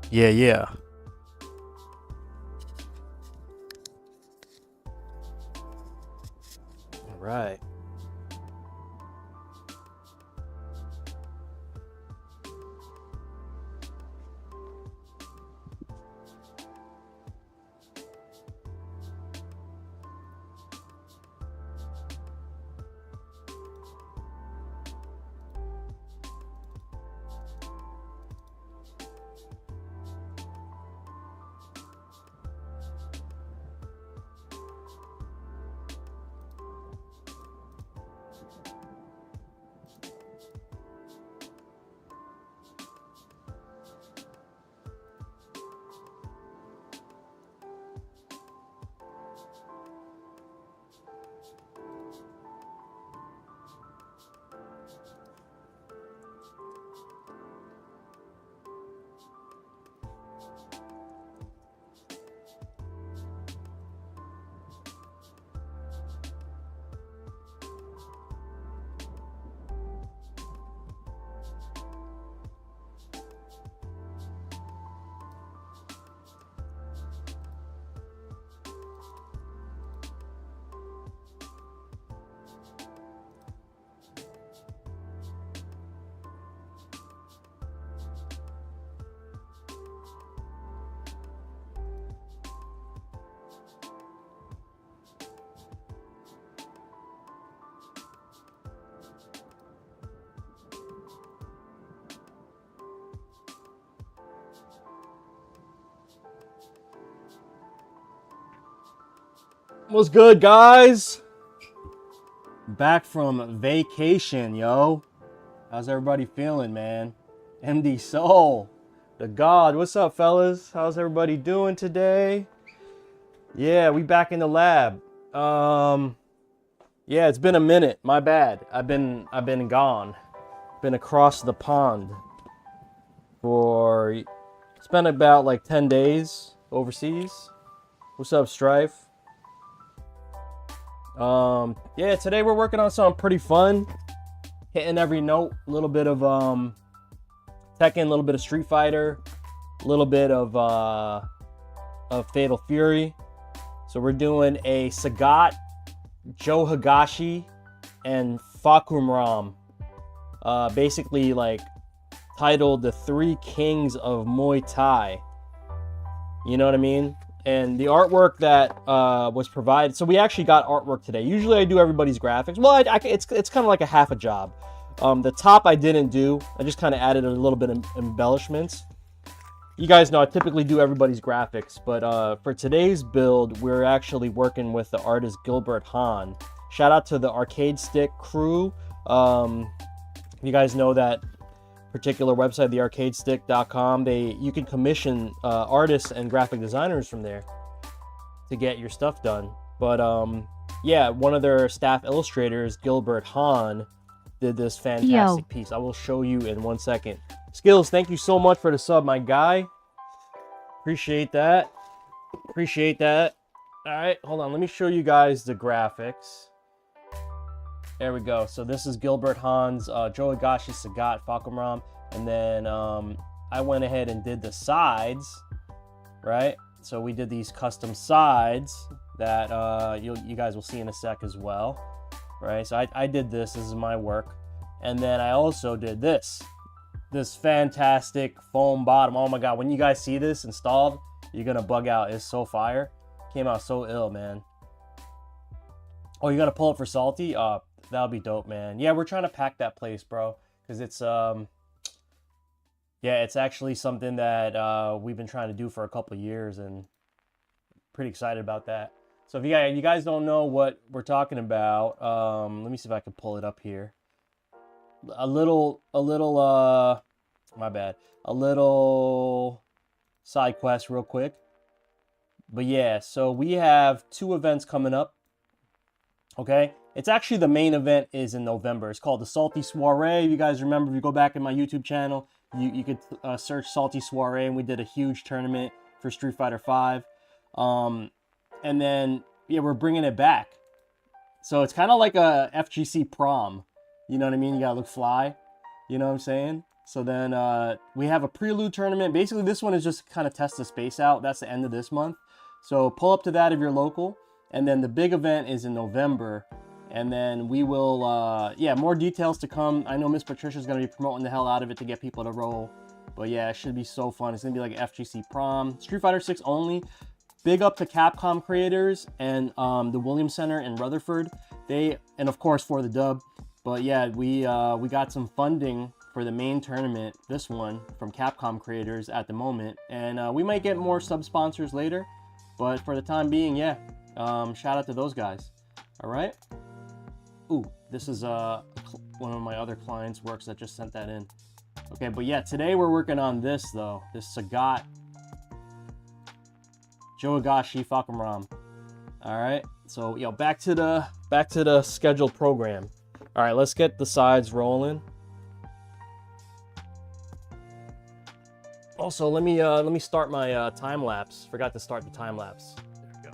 Yeah, yeah. All right. What's good, guys? Back from vacation, yo. How's everybody feeling, man? MD Soul, the God. What's up, fellas? How's everybody doing today? Yeah, we back in the lab. Yeah, it's been a minute. My bad. I've been gone. Been across the pond for spent about like 10 days overseas. What's up, Strife? Yeah, today we're working on something pretty fun. Hitting every note, a little bit of Tekken, a little bit of Street Fighter, a little bit of Fatal Fury. So we're doing a Sagat, Joe Higashi, and Fahkumram. Basically like titled the Three Kings of Muay Thai. You know what I mean? And the artwork that was provided, so we actually got artwork today. Usually I do everybody's graphics. Well, it's kind of like a half a job. The top I didn't do. I just kind of added a little bit of embellishments. You guys know I typically do everybody's graphics, but for today's build, we're actually working with the artist Gilbert Hahn. Shout out to the Arcade Stick crew. You guys know that particular website, thearcadestick.com. You can commission artists and graphic designers from there to get your stuff done. But yeah, one of their staff illustrators, Gilbert Hahn, did this fantastic piece. I will show you in 1 second. Skills, thank you so much for the sub, my guy. Appreciate that. Appreciate that. All right, hold on. Let me show you guys the graphics. There we go. So this is Gilbert Hahn's Joe Higashi, Sagat, Fahkumram, and then I went ahead and did the sides, right? So we did these custom sides that you guys will see in a sec as well, right? So I did this. This is my work, and then I also did this fantastic foam bottom. Oh my god! When you guys see this installed, you're gonna bug out. It's so fire. Came out so ill, man. Oh, you gotta pull it for Salty? That'll be dope, man. Yeah, we're trying to pack that place, bro, because it's yeah, it's actually something that we've been trying to do for a couple of years, and pretty excited about that. So if you guys don't know what we're talking about, let me see if I can pull it up here. A little my bad. A little side quest real quick. But yeah, so we have 2 events coming up. Okay, it's actually the main event is in November. It's called the Salty Soiree. If you guys remember, if you go back in my YouTube channel, you could search Salty Soiree, and we did a huge tournament for Street Fighter V. And then yeah, we're bringing it back. So it's kind of like a FGC prom. You know what I mean? You gotta look fly. You know what I'm saying? So then we have a prelude tournament. Basically, this one is just kind of test the space out. That's the end of this month. So pull up to that if you're local. And then the big event is in November. And then we will, yeah, more details to come. I know Miss Patricia's going to be promoting the hell out of it to get people to roll. But yeah, it should be so fun. It's going to be like FGC prom. Street Fighter 6 only. Big up to Capcom creators and the Williams Center in Rutherford. And of course for the dub. But yeah, we got some funding for the main tournament, this one, from Capcom creators at the moment. And we might get more sub-sponsors later. But for the time being, yeah, shout out to those guys. All right. Ooh, this is one of my other clients' works that just sent that in. Okay, but yeah, today we're working on this though. This Sagat Higashi Fahkumram. All right, so yo, back to the scheduled program. All right, let's get the sides rolling. Also, let me start my time lapse. Forgot to start the time lapse. There we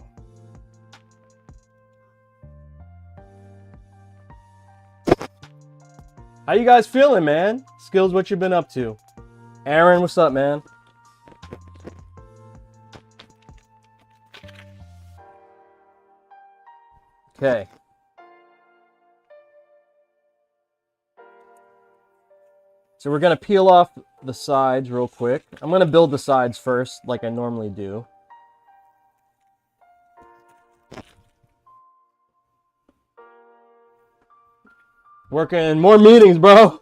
go. How you guys feeling, man? Skills, what you been up to? Aaron, what's up, man? Okay. So we're going to peel off the sides real quick. I'm going to build the sides first, like I normally do. Working more meetings, bro.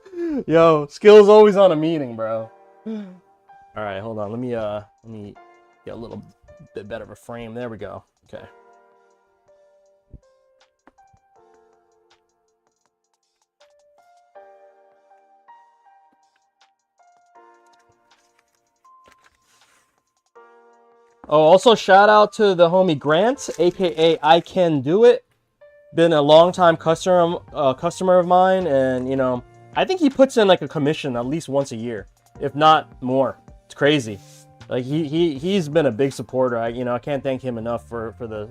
Yo, skills always on a meeting, bro. All right, hold on. Let me get a little bit better of a frame. There we go. Okay. Oh, also shout out to the homie Grant, aka I Can Do It. Been a long time customer of mine, and you know, I think he puts in like a commission at least once a year, if not more. It's crazy. Like he's been a big supporter. I can't thank him enough for the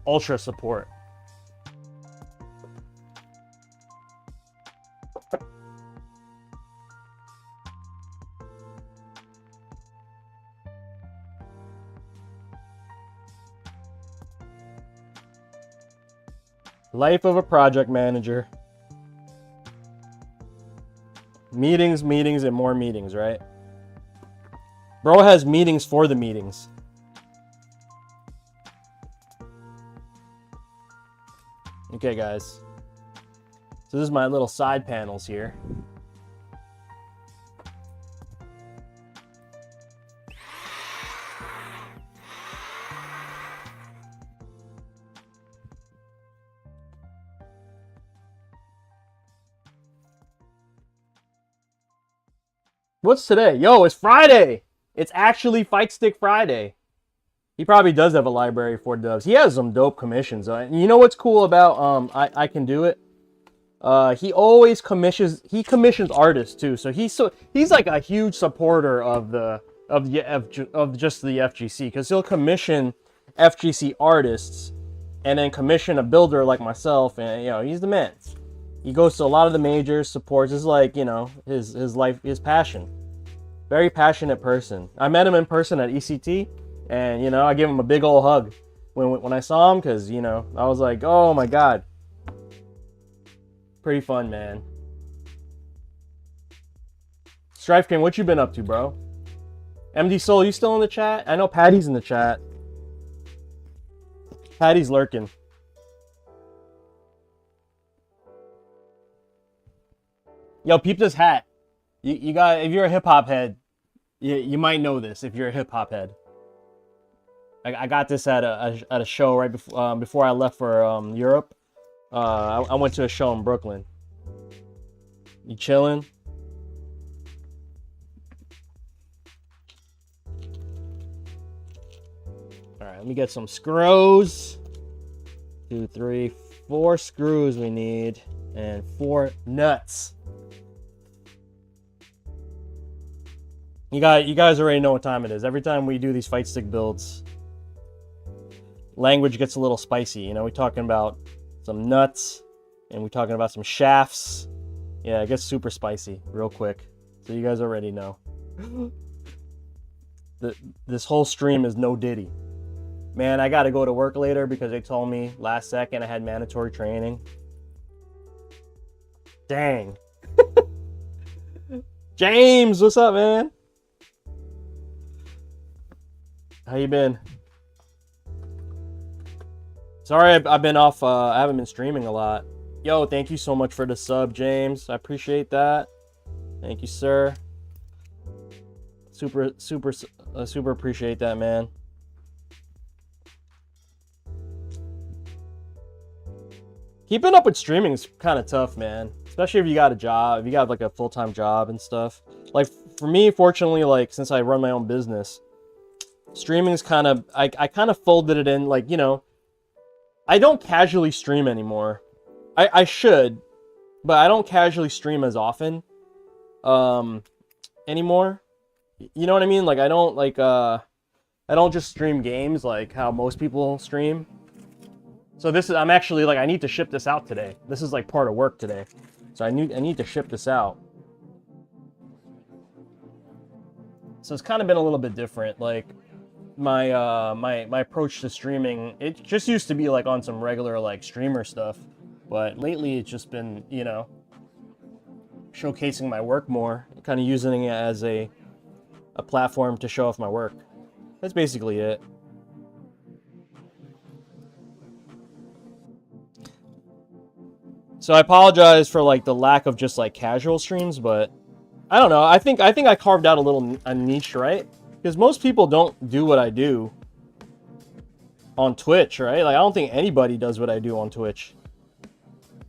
ultra support. Life of a project manager. Meetings, and more meetings, right? Bro has meetings for the meetings. Okay, guys. So this is my little side panels here. What's today? Yo, it's Friday! It's actually Fightstick Friday. He probably does have a library for dubs. He has some dope commissions. You know what's cool about I Can Do It? He always commissions artists too. So he's like a huge supporter of just the FGC, because he'll commission FGC artists and then commission a builder like myself, and you know, he's the man. He goes to a lot of the majors, supports. It's like, you know, his life, his passion. Very passionate person. I met him in person at ECT, and you know, I gave him a big old hug when I saw him, because you know, I was like, oh my god, pretty fun, man. Strife King, what you been up to, bro? MD Soul, you still in the chat? I know Patty's in the chat. Patty's lurking. Yo, peep this hat. You got, if you're a hip hop head, you might know this if you're a hip hop head. I got this at a show right before I left for Europe. I went to a show in Brooklyn. You chilling? All right, let me get some screws. 2, 3, 4 screws we need, and 4 nuts. You guys already know what time it is. Every time we do these fight stick builds, language gets a little spicy. You know, we're talking about some nuts, and we're talking about some shafts. Yeah, it gets super spicy real quick. So you guys already know. This whole stream is no Diddy. Man, I gotta go to work later because they told me last second I had mandatory training. Dang. James, what's up, man? How you been? Sorry, I've been off. I haven't been streaming a lot. Yo, thank you so much for the sub, James. I appreciate that. Thank you, sir. Super appreciate that, man. Keeping up with streaming is kind of tough, man. Especially if you got a job, if you got like a full-time job and stuff. Like for me, fortunately, like since I run my own business, streaming is kind of, I kind of folded it in, like, you know, I don't casually stream anymore. I should, but I don't casually stream as often anymore. You know what I mean? Like I don't like I don't just stream games like how most people stream. So this is, I'm actually like, I need to ship this out today. This is like part of work today. So I need to ship this out. So it's kind of been a little bit different. Like my my approach to streaming, it just used to be like on some regular like streamer stuff. But lately it's just been, you know, showcasing my work more, kind of using it as a platform to show off my work. That's basically it. So I apologize for like the lack of just like casual streams, but I don't know. I think I carved out a niche, right? Because most people don't do what I do on Twitch, right? Like I don't think anybody does what I do on Twitch.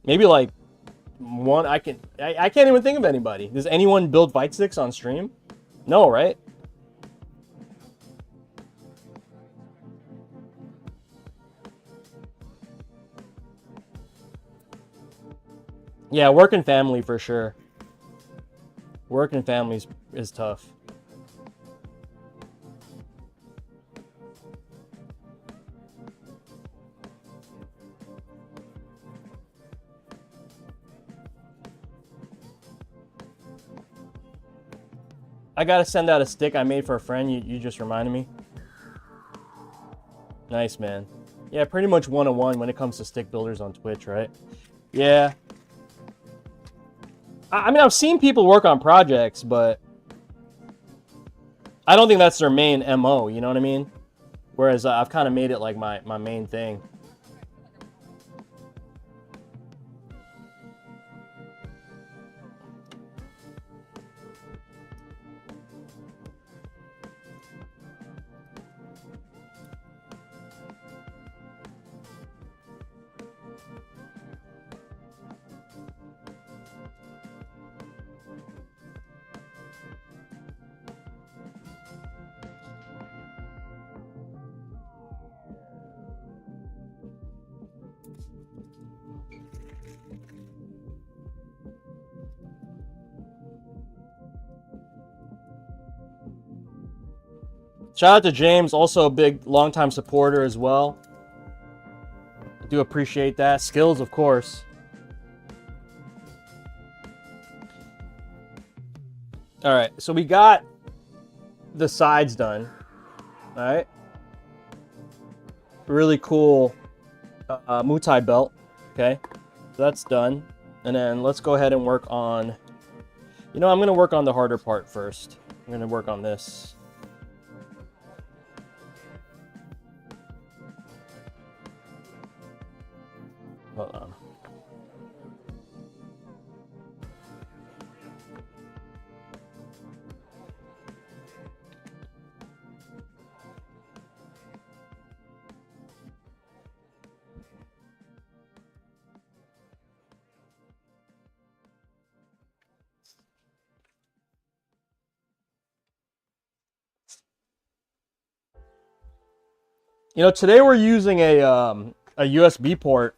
Maybe like one. I can't even think of anybody. Does anyone build Fightsticks on stream? No, right? Yeah, work and family for sure. Work and family is tough. I gotta send out a stick I made for a friend. You just reminded me. Nice, man. Yeah, pretty much one-on-one when it comes to stick builders on Twitch, right? Yeah. I mean, I've seen people work on projects, but I don't think that's their main MO, you know what I mean? Whereas I've kind of made it like my main thing. Shout out to James, also a big longtime supporter as well. I do appreciate that. Skills, of course. All right, so we got the sides done. All right. Really cool Muay belt. Okay, so that's done. And then let's go ahead and work on, you know, I'm going to work on the harder part first. I'm going to work on this. Hold on. You know, today we're using a USB port,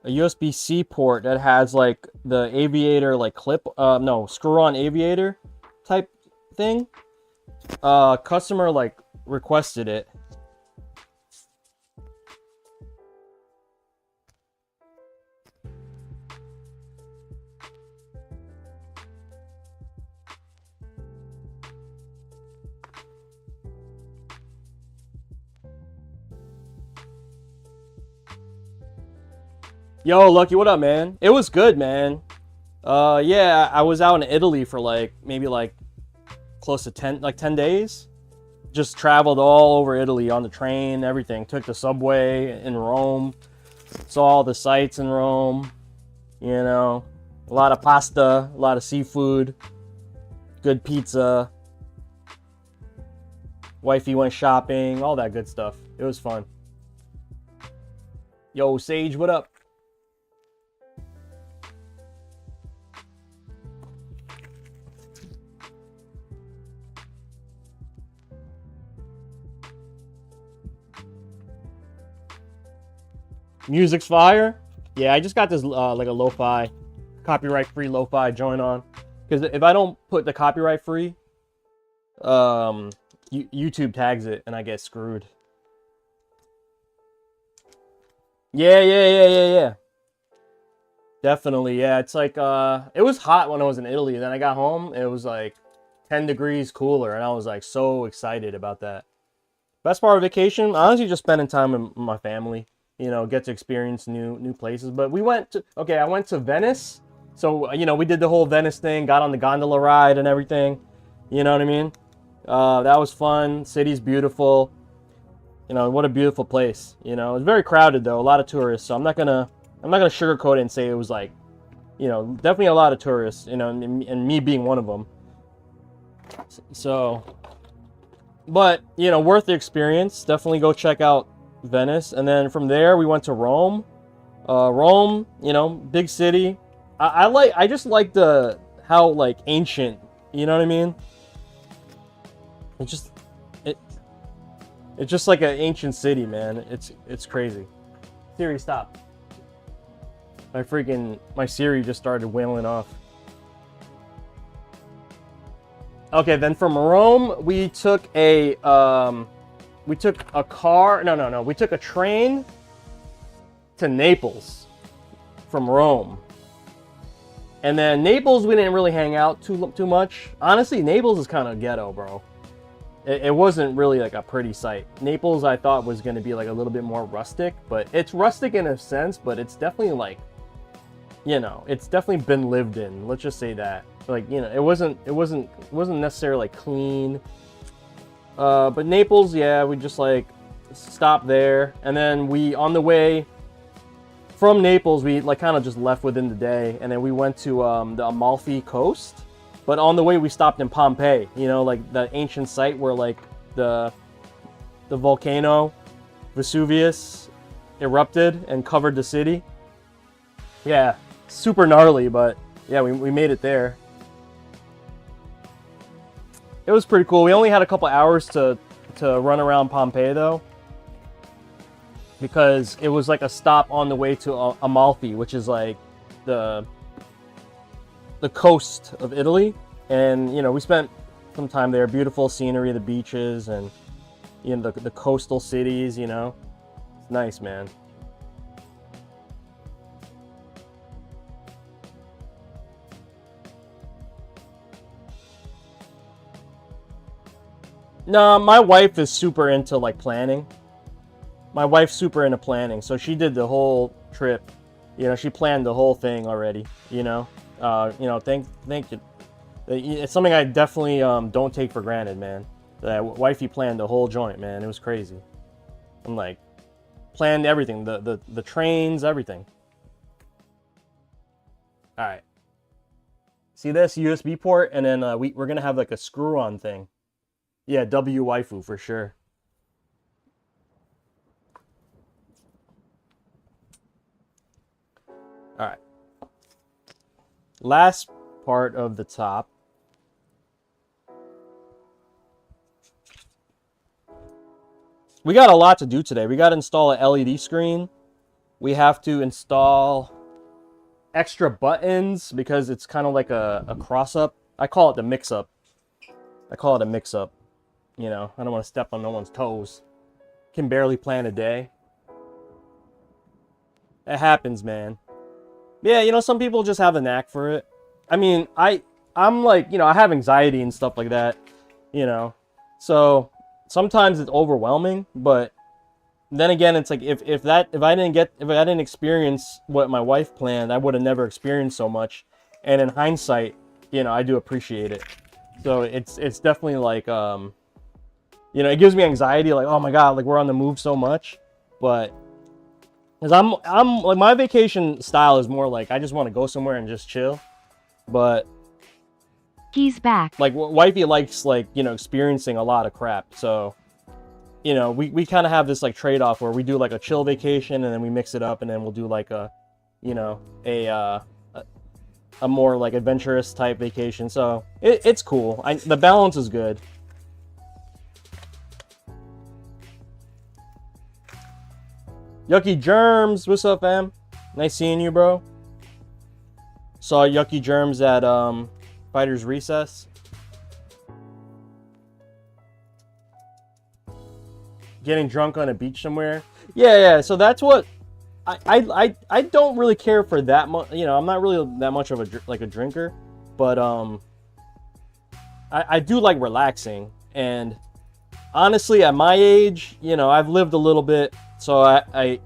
a USB-C port that has like the aviator like clip, no, screw-on aviator type thing. Customer like requested it. Yo, Lucky, what up, man? It was good, man. Yeah, I was out in Italy for like maybe like close to 10 days. Just traveled all over Italy on the train, everything. Took the subway in Rome. Saw all the sights in Rome. You know, a lot of pasta, a lot of seafood, good pizza. Wifey went shopping, all that good stuff. It was fun. Yo, Sage, what up? Music's fire. Yeah, I just got this like a lo-fi, copyright-free lo-fi joint on. Because if I don't put the copyright-free, YouTube tags it and I get screwed. Yeah. Definitely, yeah. It's like it was hot when I was in Italy. Then I got home, it was like 10 degrees cooler, and I was like so excited about that. Best part of vacation, honestly, just spending time with my family. You know, get to experience new places. But we went to, okay, I went to Venice. So, you know, we did the whole Venice thing, got on the gondola ride and everything. You know what I mean? That was fun. City's beautiful. You know, what a beautiful place. You know, it's very crowded though, a lot of tourists. So I'm not gonna sugarcoat it and say it was like, you know, definitely a lot of tourists. You know, and me being one of them. So, but you know, worth the experience. Definitely go check out Venice. And then from there we went to Rome. Rome, you know, big city. I just like how like ancient, you know what I mean? It's just like an ancient city, man. It's crazy. Siri, stop. My Siri just started wailing off. Okay, then from Rome we took a we took a train to Naples from Rome. And then Naples, we didn't really hang out too much. Honestly, Naples is kind of ghetto, bro. It wasn't really like a pretty sight. Naples, I thought, was going to be like a little bit more rustic, but it's rustic in a sense, but it's definitely like, you know, it's definitely been lived in. Let's just say that. Like, you know, it wasn't necessarily like clean. But Naples, yeah, we just like stopped there, and then on the way from Naples, we like kind of just left within the day, and then we went to the Amalfi Coast. But on the way, we stopped in Pompeii, you know, like the ancient site where like the volcano Vesuvius erupted and covered the city. Yeah, super gnarly, but yeah, we made it there. It was pretty cool. We only had a couple hours to run around Pompeii though, because it was like a stop on the way to Amalfi, which is like the coast of Italy. And you know, we spent some time there. Beautiful scenery, the beaches, and you know, the coastal cities. You know, it's nice, man. No, my wife is super into like planning. My wife's super into planning, so she did the whole trip. You know, she planned the whole thing already. You know, thank you. It's something I definitely don't take for granted, man. That wifey planned the whole joint, man. It was crazy. I'm like, planned everything, the trains, everything. All right. See this USB port, and then we're gonna have like a screw-on thing. Yeah, W waifu for sure. All right. Last part of the top. We got a lot to do today. We got to install an LED screen. We have to install extra buttons because it's kind of like a cross-up. I call it the mix-up. You know, I don't want to step on no one's toes. Can barely plan a day. It happens, man. Yeah, you know, some people just have a knack for it. I mean, I'm like, you know, I have anxiety and stuff like that, you know. So sometimes it's overwhelming, but then again, it's like if I didn't experience what my wife planned, I would have never experienced so much. And in hindsight, you know, I do appreciate it. So it's definitely like you know, it gives me anxiety, like, oh my god, like we're on the move so much. But because I'm like, my vacation style is more like I just want to go somewhere and just chill. But he's back. Like wifey likes, like, you know, experiencing a lot of crap. So, you know, we kind of have this like trade-off where we do like a chill vacation and then we mix it up, and then we'll do like a, you know, a more like adventurous type vacation. So it's cool. The balance is good. Yucky Germs, what's up, fam? Nice seeing you, bro. Saw Yucky Germs at Fighter's Recess. Getting drunk on a beach somewhere. Yeah. So that's what I don't really care for that much. You know, I'm not really that much of a drinker, but I do like relaxing. And honestly, at my age, you know, I've lived a little bit, so I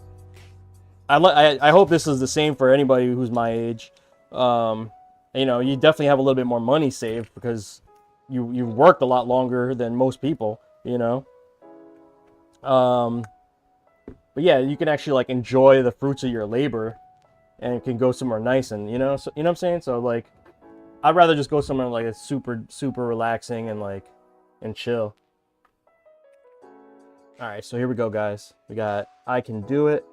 hope this is the same for anybody who's my age. You know, you definitely have a little bit more money saved because you've worked a lot longer than most people, you know. But yeah, you can actually like enjoy the fruits of your labor, and you can go somewhere nice, and you know, so, you know what I'm saying? So like, I'd rather just go somewhere like it's super relaxing and like and chill. All right, so here we go, guys. We got I Can Do It,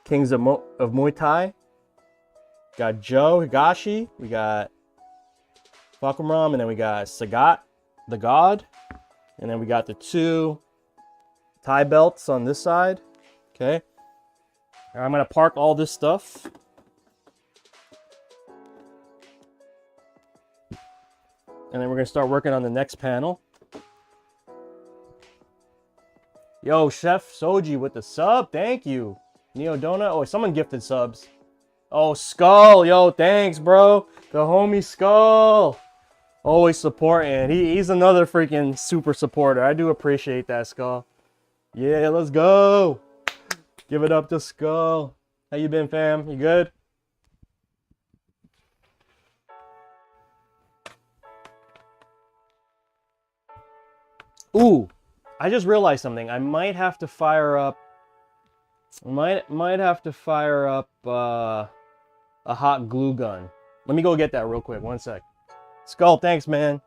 Kings of Muay Thai. Got Joe Higashi. We got Fahkumram, and then we got Sagat, the God, and then we got the 2 Thai belts on this side. Okay. All right, I'm gonna park all this stuff. And then we're gonna start working on the next panel. Yo, Chef Soji with the sub. Thank you. Neo Donut. Oh, someone gifted subs. Oh, Skull. Yo, thanks, bro. The homie Skull. Always supporting. He's another freaking super supporter. I do appreciate that, Skull. Yeah, let's go. Give it up to Skull. How you been, fam? You good? Ooh, I just realized something. I might have to fire up. Might have to fire up a hot glue gun. Let me go get that real quick. One sec. Skull, thanks, man.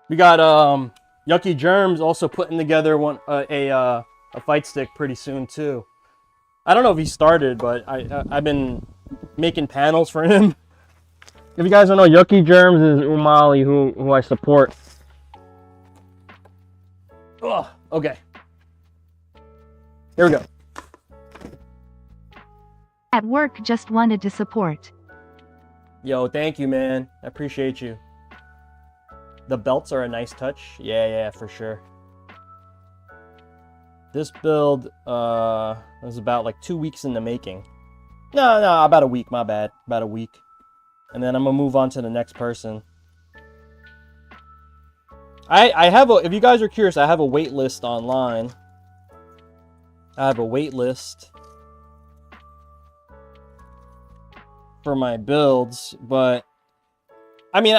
We got Yucky Germs also putting together a fight stick pretty soon too. I don't know if he started, but I've been making panels for him. If you guys don't know, Yucky Germs is Umali, who I support. Ugh, okay. Here we go. At work, just wanted to support. Yo, thank you, man. I appreciate you. The belts are a nice touch. Yeah, for sure. This build was about like 2 weeks in the making. No, about a week, my bad. About a week. And then I'm gonna move on to the next person. I have if you guys are curious, I have a wait list online. I have a wait list for my builds, but I mean,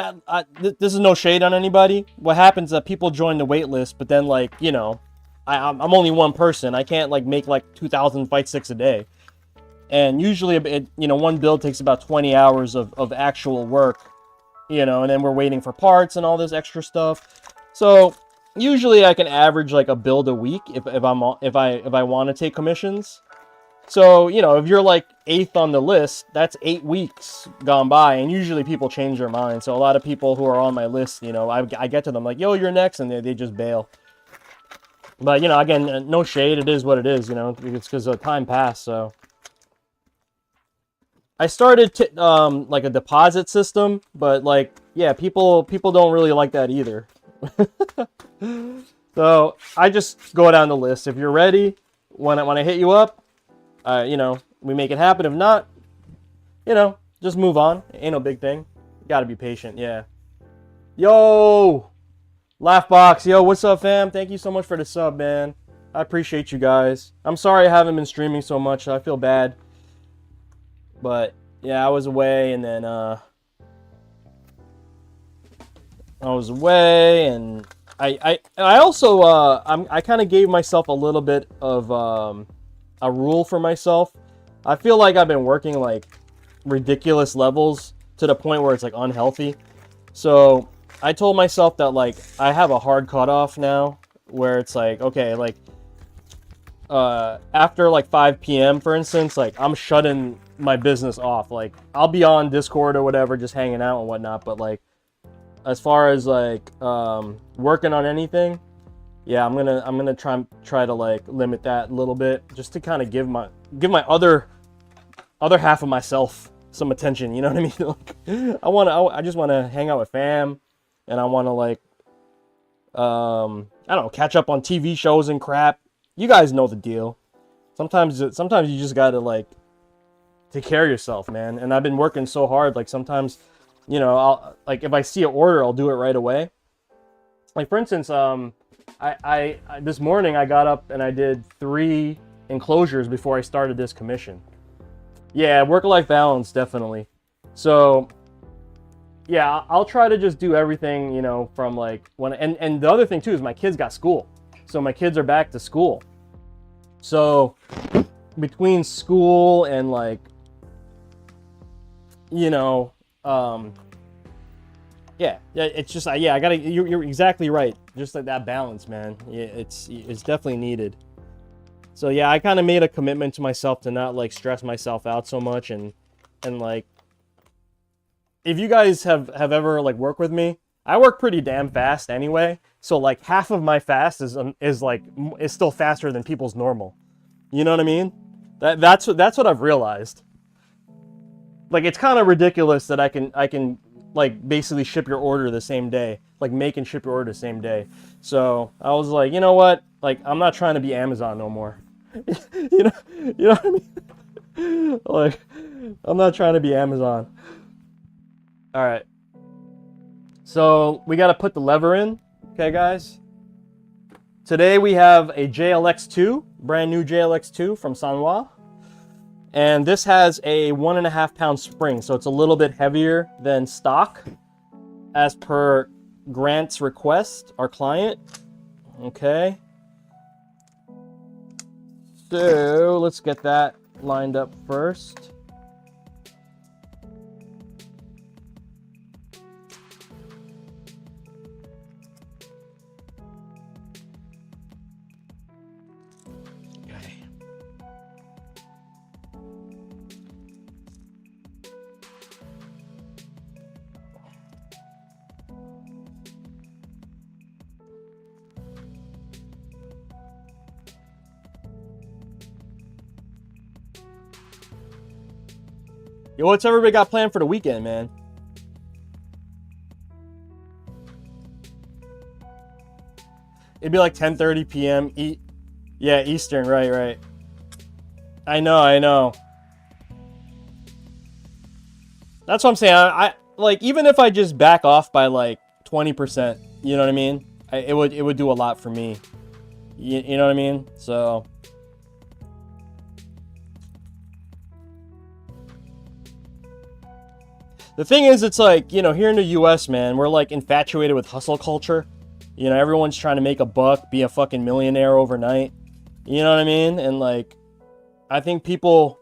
this is no shade on anybody. What happens is that people join the wait list, but then, like, you know, I'm only one person. I can't like make like 2,000 fight sticks a day. And usually, you know, one build takes about 20 hours of actual work, you know, and then we're waiting for parts and all this extra stuff. So usually I can average like a build a week if I want to take commissions. So, you know, if you're like 8th on the list, that's 8 weeks gone by, and usually people change their mind. So a lot of people who are on my list, you know, I get to them like, yo, you're next, and they just bail. But, you know, again, no shade. It is what it is, you know. It's because the time passed, so. I started like a deposit system, but like, yeah, people don't really like that either. So I just go down the list. If you're ready, when I hit you up, you know, we make it happen. If not, you know, Just move on. Ain't no big thing. You gotta be patient, yeah. Yo! Laughbox, yo, what's up, fam? Thank you so much for the sub, man. I appreciate you guys. I'm sorry I haven't been streaming so much. I feel bad. But, yeah, I was away, and then, I was away, and I also, I kind of gave myself a little bit of, a rule for myself. I feel like I've been working, like, ridiculous levels to the point where it's, like, unhealthy. So, I told myself that, like, I have a hard cutoff now, where it's like, okay, like, after, like, 5 p.m., for instance, like, I'm shutting my business off. Like, I'll be on Discord or whatever, just hanging out and whatnot, but, like, as far as, like, working on anything, yeah, I'm gonna try to, like, limit that a little bit, just to kind of give my other half of myself some attention, you know what I mean? Like, I just want to hang out with fam, and I want to, like, I don't know, catch up on TV shows and crap. You guys know the deal. Sometimes you just gotta, like, take care of yourself, man. And I've been working so hard, like, sometimes, you know, I'll, like, if I see an order, I'll do it right away. Like, for instance, I this morning I got up and I did 3 enclosures before I started this commission. Yeah, work-life balance, definitely. So, yeah, I'll try to just do everything, you know, from, like, when, and the other thing too is my kids got school. So my kids are back to school. So between school and, like, you know, yeah, it's just, yeah, I gotta, you're exactly right. Just like that balance, man. Yeah, it's definitely needed. So yeah, I kind of made a commitment to myself to not, like, stress myself out so much, and like, if you guys have ever, like, worked with me, I work pretty damn fast anyway. So, like, half of my fast is still faster than people's normal. You know what I mean? That's what I've realized. Like, it's kind of ridiculous that I can like, basically ship your order the same day, like, make and ship your order the same day. So I was like, you know what? Like, I'm not trying to be Amazon no more. you know what I mean? Like, I'm not trying to be Amazon. All right. So we got to put the lever in. Okay, guys. Today we have a JLX2, brand new JLX2 from Sanwa. And this has a 1.5 pound spring, so it's a little bit heavier than stock, as per Grant's request, our client. Okay. So let's get that lined up first. Yo, what's everybody got planned for the weekend, man? It'd be like 10:30 p.m. Yeah, Eastern, right. I know. That's what I'm saying. I like, even if I just back off by, like, 20%, you know what I mean? It would do a lot for me. You know what I mean? So the thing is, it's like, you know, here in the US, man, we're, like, infatuated with hustle culture. You know, everyone's trying to make a buck, be a fucking millionaire overnight. You know what I mean? And, like, I think people,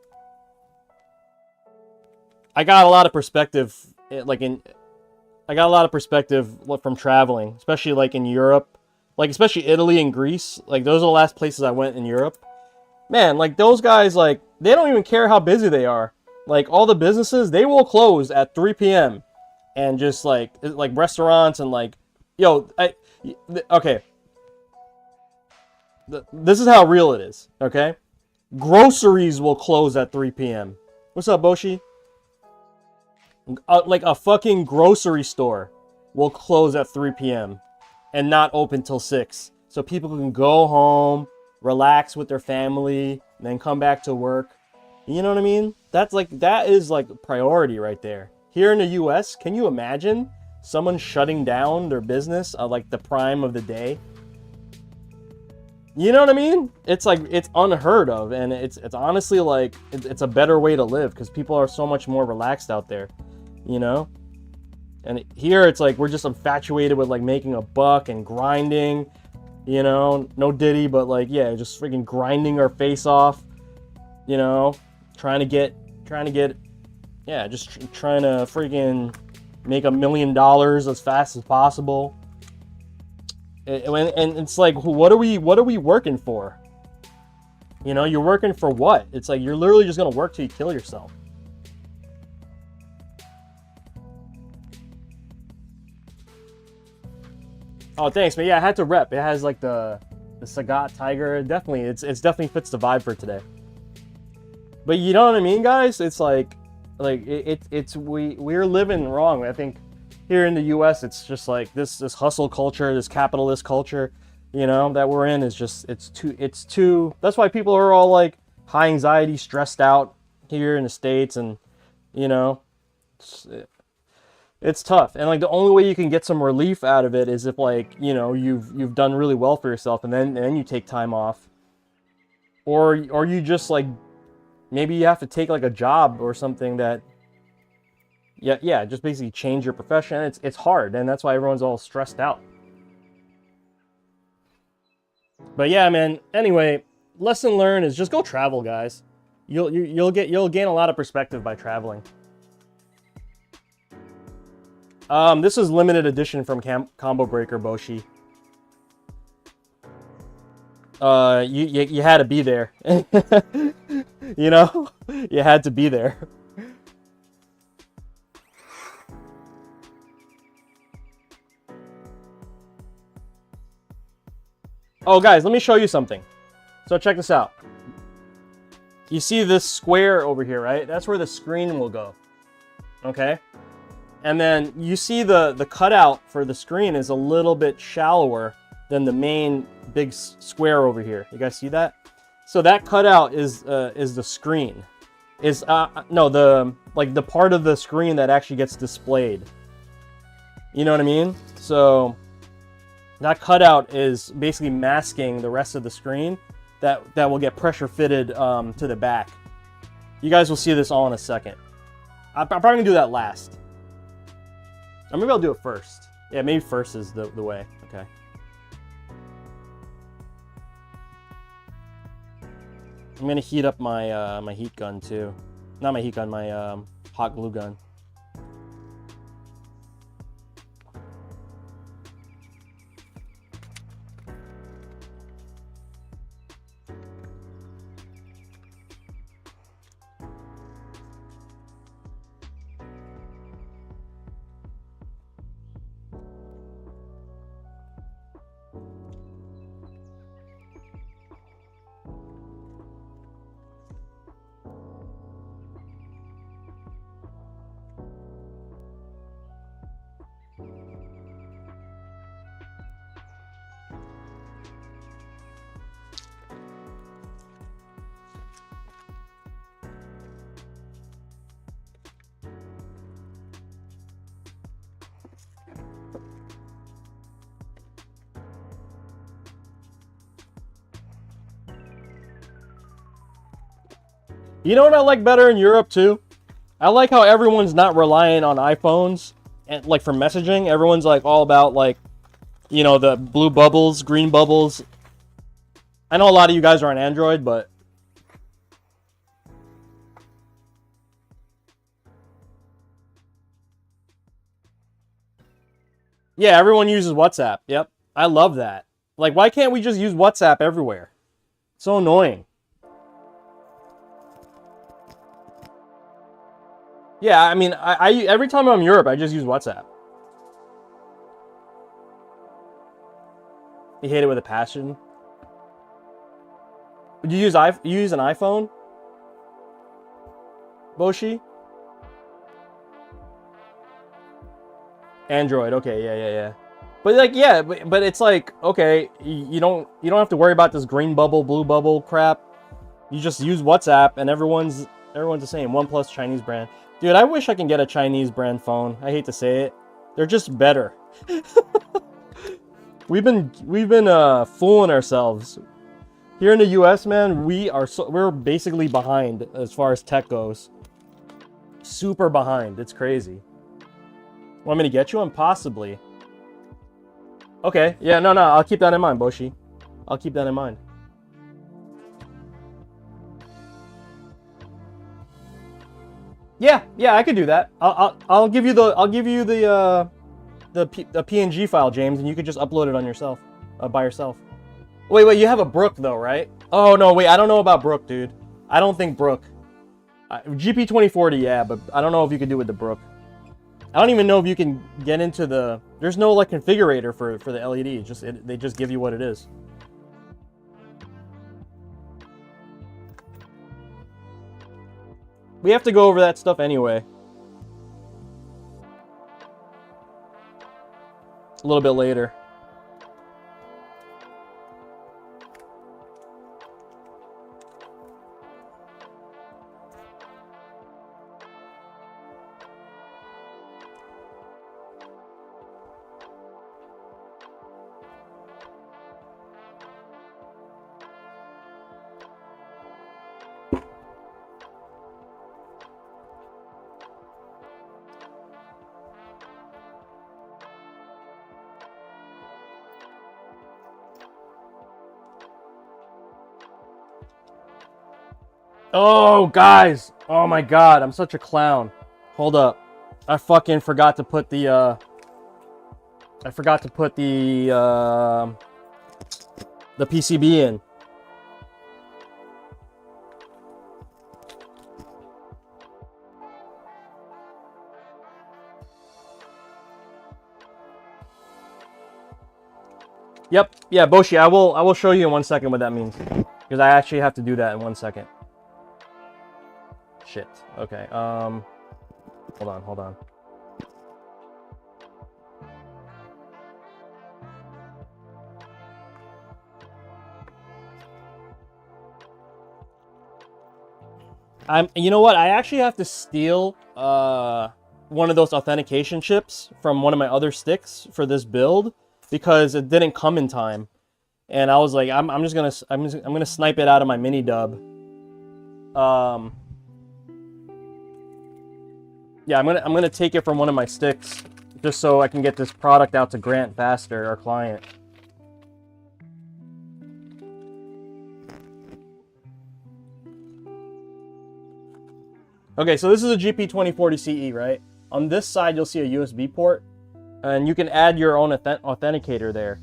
I got a lot of perspective, from traveling, especially, like, in Europe, like, especially Italy and Greece. Like, those are the last places I went in Europe. Man, like, those guys, like, they don't even care how busy they are. Like, all the businesses, they will close at 3 p.m. And just, like restaurants and, like, yo, okay. This is how real it is, okay? Groceries will close at 3 p.m. What's up, Boshi? Like, a fucking grocery store will close at 3 p.m. and not open till 6. So people can go home, relax with their family, and then come back to work. You know what I mean? That is like priority right there. Here in the US, can you imagine someone shutting down their business at like the prime of the day? You know what I mean? It's like, it's unheard of, and it's honestly like, it's a better way to live because people are so much more relaxed out there, you know? And here it's like, we're just infatuated with like making a buck and grinding, you know? No Diddy, but like, yeah, just freaking grinding our face off, you know? Trying to get, yeah, just trying to freaking make $1 million as fast as possible. And it's like, what are we working for? You know, you're working for what? It's like, you're literally just gonna work till you kill yourself. Oh, thanks, man. Yeah, I had to rep. It has like the Sagat Tiger. Definitely, it's definitely fits the vibe for today. But you know what I mean, guys? It's like we're living wrong. I think here in the U.S., it's just like this hustle culture, this capitalist culture, you know, that we're in is just it's too. That's why people are all like high anxiety, stressed out here in the States, and you know, it's tough. And like the only way you can get some relief out of it is if like, you know, you've done really well for yourself, and then you take time off, or you just like. Maybe you have to take like a job or something that, yeah, just basically change your profession. It's hard, and that's why everyone's all stressed out. But yeah, man. Anyway, lesson learned is just go travel, guys. You'll gain a lot of perspective by traveling. This is limited edition from Combo Breaker Boshi. You had to be there. You know, you had to be there. Oh, guys, let me show you something. So check this out. You see this square over here, right? That's where the screen will go. Okay? And then you see the cutout for the screen is a little bit shallower than the main big square over here. You guys see that? So that cutout is the screen. No, the part of the screen that actually gets displayed. You know what I mean? So that cutout is basically masking the rest of the screen that will get pressure fitted to the back. You guys will see this all in a second. I'm probably gonna do that last. Or maybe I'll do it first. Yeah, maybe first is the way. Okay. I'm gonna heat up my my heat gun too. Not my heat gun, my hot glue gun. You know what I like better in Europe too? I like how everyone's not relying on iPhones and like for messaging. Everyone's like all about like, you know, the blue bubbles, green bubbles. I know a lot of you guys are on Android, but yeah, everyone uses WhatsApp. Yep. I love that. Like, why can't we just use WhatsApp everywhere? It's so annoying. Yeah, I mean, I every time I'm in Europe, I just use WhatsApp. You hate it with a passion. Would you use an iPhone, Boshi? Android. Okay, yeah. But like, yeah, but it's like, okay, you don't have to worry about this green bubble, blue bubble crap. You just use WhatsApp, and everyone's Everyone's the same. OnePlus Chinese brand. Dude, I wish I can get a Chinese brand phone. I hate to say it. They're just better. we've been fooling ourselves. Here in the US, man, we're basically behind as far as tech goes. Super behind. It's crazy. Want me to get you one? Possibly. Okay. Yeah, no, I'll keep that in mind, Boshi. I'll keep that in mind. Yeah, I could do that. I'll give you the PNG file, James, and you could just upload it on yourself, by yourself. Wait, you have a Brook though, right? Oh no, wait, I don't know about Brook, dude. I don't think Brook. GP2040, yeah, but I don't know if you could do it with the Brook. I don't even know if you can get into the. There's no like configurator for the LED. They just give you what it is. We have to go over that stuff anyway. A little bit later. Oh, guys. Oh my god, I'm such a clown. Hold up. I fucking forgot to put the PCB in. Yep. Yeah, Boshi, I will show you in 1 second what that means. Because I actually have to do that in 1 second. Shit. Okay. Hold on. You know what? I actually have to steal one of those authentication chips from one of my other sticks for this build because it didn't come in time. And I was like, I'm gonna snipe it out of my mini dub. Yeah, I'm gonna take it from one of my sticks just so I can get this product out to Grant faster, our client. Okay, so this is a GP2040 CE, right? On this side, you'll see a USB port, and you can add your own authenticator there.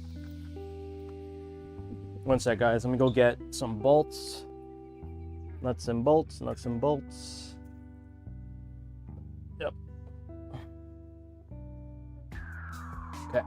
1 sec, guys. Let me go get some bolts. Nuts and bolts. Yep. Okay.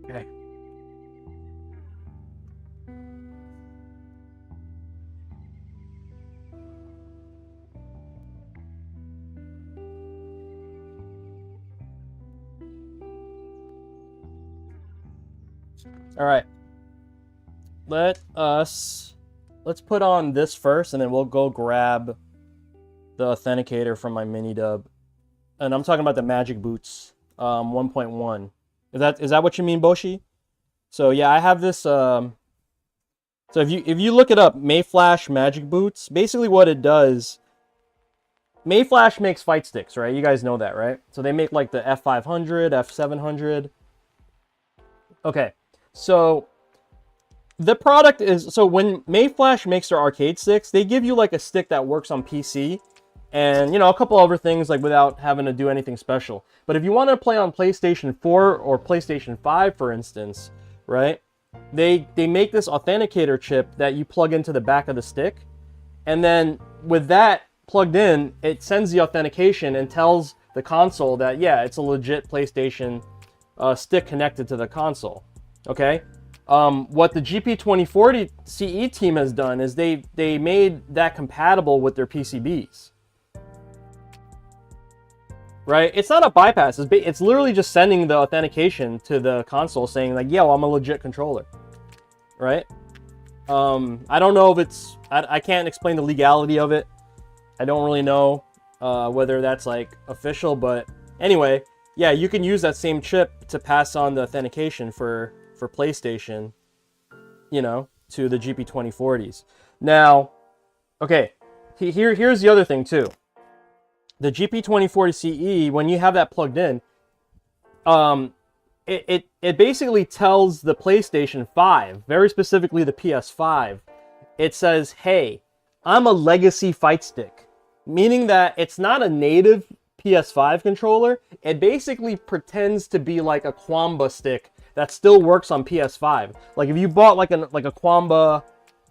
Okay. All right. Let's put on this first, and then we'll go grab the authenticator from my mini dub. And I'm talking about the Magic Boots 1.1. Is that what you mean, Boshi? So yeah, I have this. So if you look it up, Mayflash Magic Boots, basically what it does Mayflash makes Fightsticks, right? You guys know that, right? So they make like the F500, F700. Okay, so the product is, so when Mayflash makes their arcade sticks, they give you like a stick that works on PC and, you know, a couple other things like without having to do anything special. But if you want to play on PlayStation 4 or PlayStation 5, for instance, right? They make this authenticator chip that you plug into the back of the stick. And then with that plugged in, it sends the authentication and tells the console that, yeah, it's a legit PlayStation stick connected to the console. Okay? What the GP2040 CE team has done is they made that compatible with their PCBs. Right? It's not a bypass. It's literally just sending the authentication to the console saying like, yeah, well, I'm a legit controller. Right? I don't know if it's... I can't explain the legality of it. I don't really know whether that's like official, but anyway, yeah, you can use that same chip to pass on the authentication for PlayStation, you know, to the GP2040s. Now, okay, here's the other thing too. The GP2040 CE, when you have that plugged in, it basically tells the PlayStation 5, very specifically the PS5, it says, hey, I'm a legacy fight stick. Meaning that it's not a native PS5 controller. It basically pretends to be like a Quamba stick that still works on PS5. Like if you bought like a Quamba,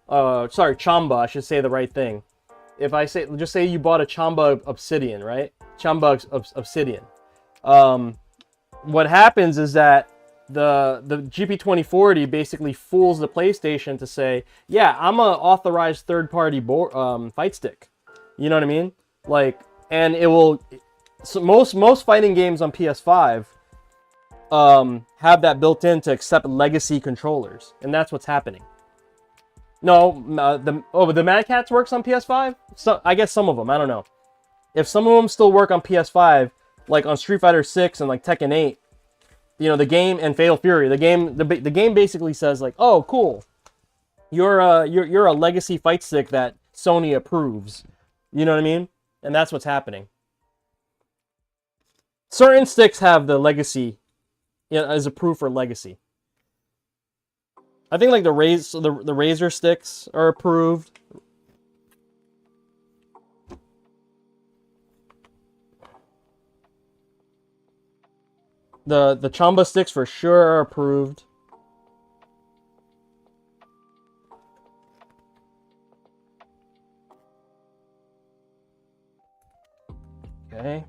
Chamba, I should say the right thing. If I say, just say you bought a Chamba Obsidian, right? Chamba Obsidian. What happens is that the GP2040 basically fools the PlayStation to say, yeah, I'm an authorized third-party fight stick. You know what I mean? Like, and it will... So most fighting games on PS5 have that built in to accept legacy controllers, and that's what's happening. No, the Mad Catz works on PS5? So, I guess some of them, I don't know. If some of them still work on PS5, like on Street Fighter 6 and like Tekken 8, you know, the game, and Fatal Fury, the game basically says like, oh, cool, you're a legacy fight stick that Sony approves. You know what I mean? And that's what's happening. Certain sticks have the legacy, you know, as approved for legacy. I think like the Razer sticks are approved. The Chamba sticks for sure are approved. Okay.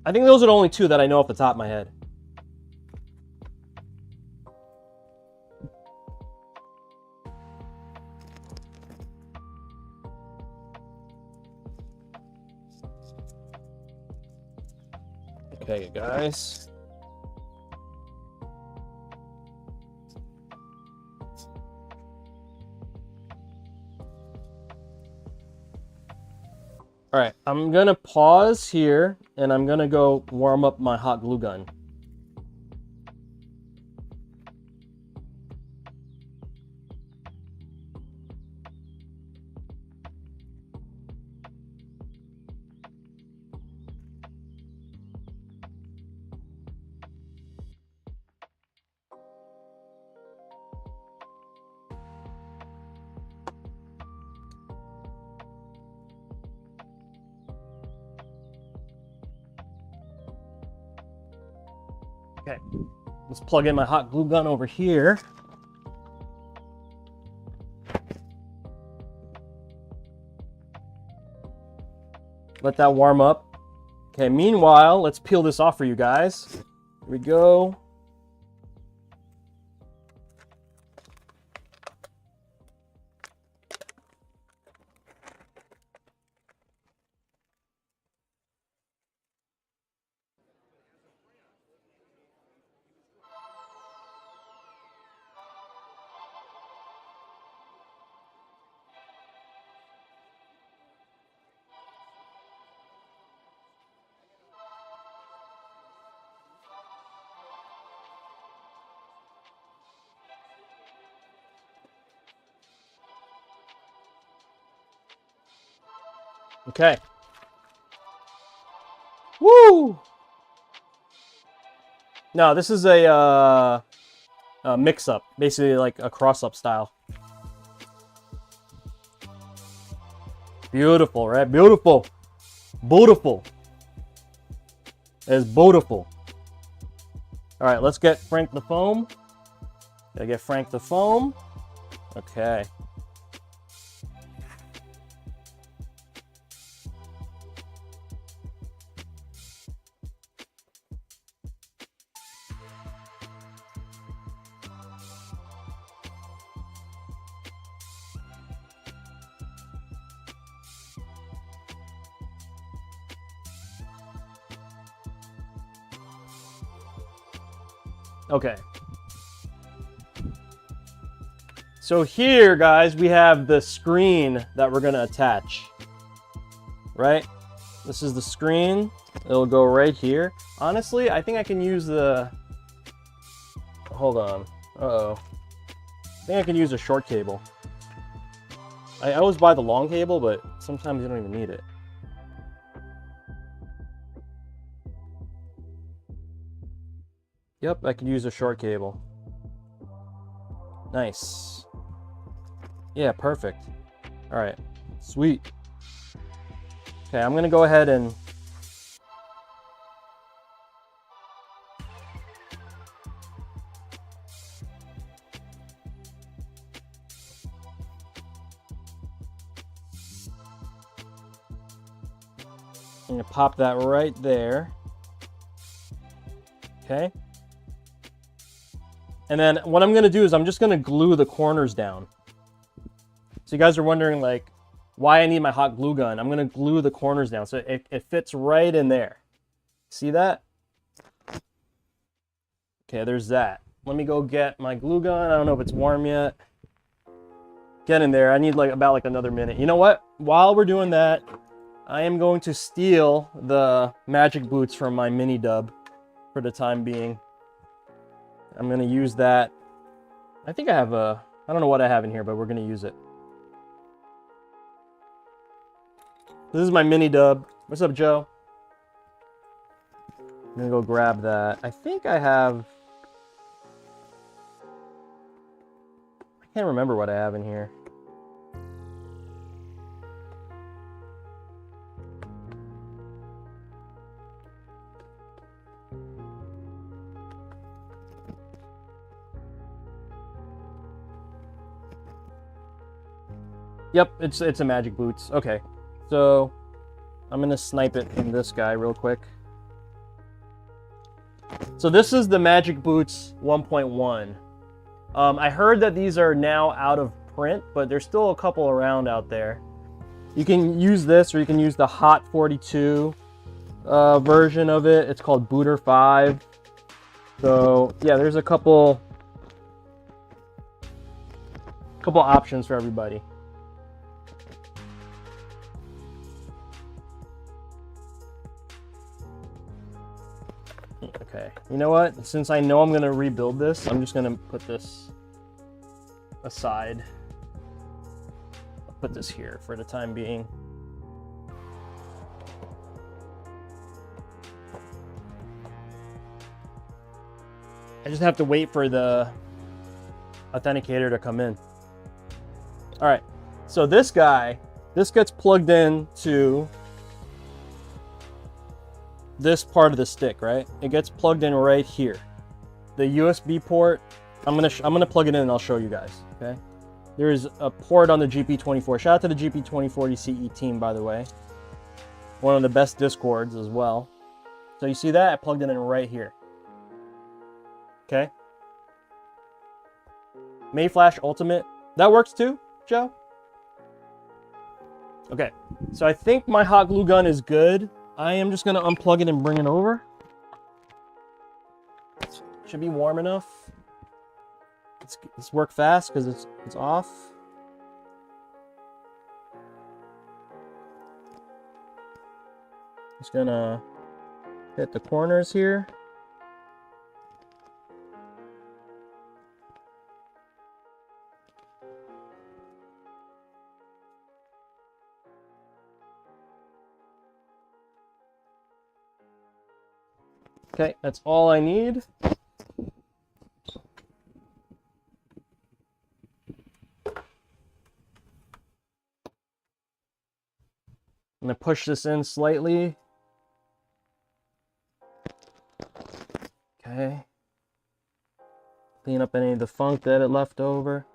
I think those are the only two that I know off the top of my head. Okay, guys. All right, I'm gonna pause here and I'm gonna go warm up my hot glue gun. Okay, let's plug in my hot glue gun over here. Let that warm up. Okay, meanwhile, let's peel this off for you guys. Here we go. Okay. Woo! No, this is a mix-up, basically like a cross-up style. Beautiful, right? Beautiful. Beautiful. It's beautiful. All right, let's get Frank the foam. Gotta get Frank the foam. Okay. Okay. So here, guys, we have the screen that we're gonna attach. Right? This is the screen. It'll go right here. Honestly, I think I can use the... Hold on. Uh-oh. I think I can use a short cable. I always buy the long cable, but sometimes you don't even need it. Yep, I could use a short cable. Nice. Yeah, perfect. All right, sweet. Okay, I'm gonna go ahead and I'm gonna pop that right there. Okay. And then what I'm gonna do is I'm just gonna glue the corners down. So you guys are wondering like why I need my hot glue gun. I'm gonna glue the corners down so it fits right in there. See that? Okay, there's that. Let me go get my glue gun. I don't know if it's warm yet. Get in there. I need like about like another minute. You know what? While we're doing that, I am going to steal the magic boots from my mini dub for the time being. I'm gonna use that. I think I have I don't know what I have in here, but we're gonna use it. This is my mini dub. What's up, Joe? I'm gonna go grab that. I think I have... I can't remember what I have in here. Yep, it's a magic boots. Okay, so I'm gonna snipe it from this guy real quick. So this is the magic boots 1.1. I heard that these are now out of print, but there's still a couple around out there. You can use this, or you can use the Hot 42 version of it. It's called Booter 5. So yeah, there's a couple options for everybody. Okay, you know what? Since I know I'm gonna rebuild this, I'm just gonna put this aside. I'll put this here for the time being. I just have to wait for the authenticator to come in. All right, so this guy, this gets plugged in to this part of the stick, right? It gets plugged in right here. The USB port, I'm gonna plug it in and I'll show you guys, okay? There's a port on the GP24. Shout out to the GP2040 CE team, by the way. One of the best Discords as well. So you see that? I plugged it in right here. Okay. Mayflash Ultimate. That works too, Joe? Okay. So I think my hot glue gun is good. I am just going to unplug it and bring it over. Should be warm enough. Let's work fast because it's off. Just going to hit the corners here. Okay, that's all I need. I'm going to push this in slightly. Okay. Clean up any of the funk that it left over.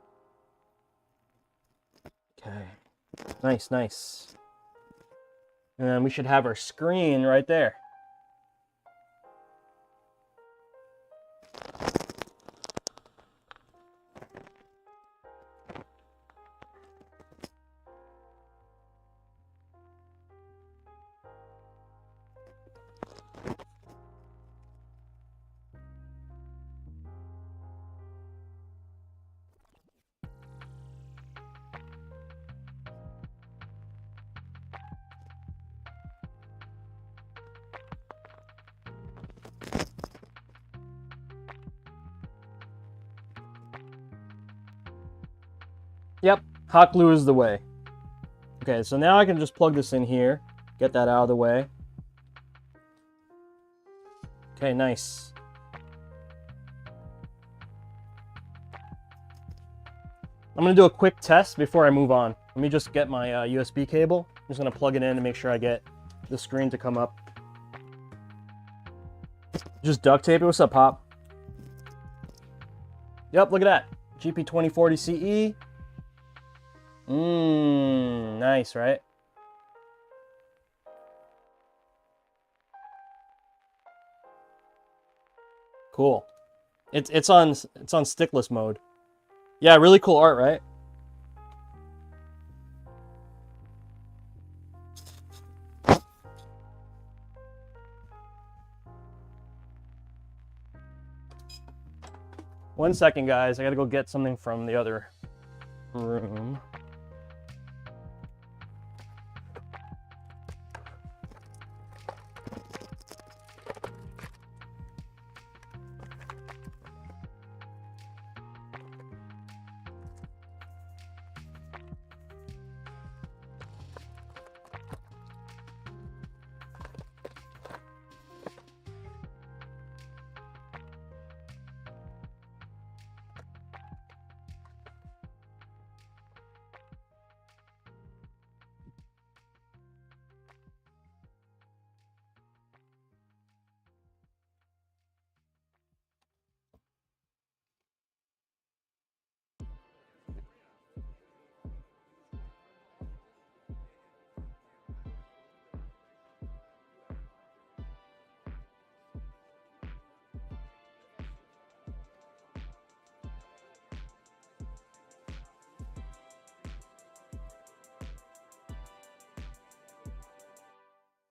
Okay. Nice, nice. And we should have our screen right there. Yep, hot glue is the way. Okay, so now I can just plug this in here, get that out of the way. Okay, nice. I'm going to do a quick test before I move on. Let me just get my USB cable. I'm just going to plug it in to make sure I get the screen to come up. Just duct tape it. What's up, Pop? Yep, look at that. GP2040 CE. Nice, right? Cool. It's on stickless mode. Yeah, really cool art, right? One second, guys. I gotta go get something from the other room.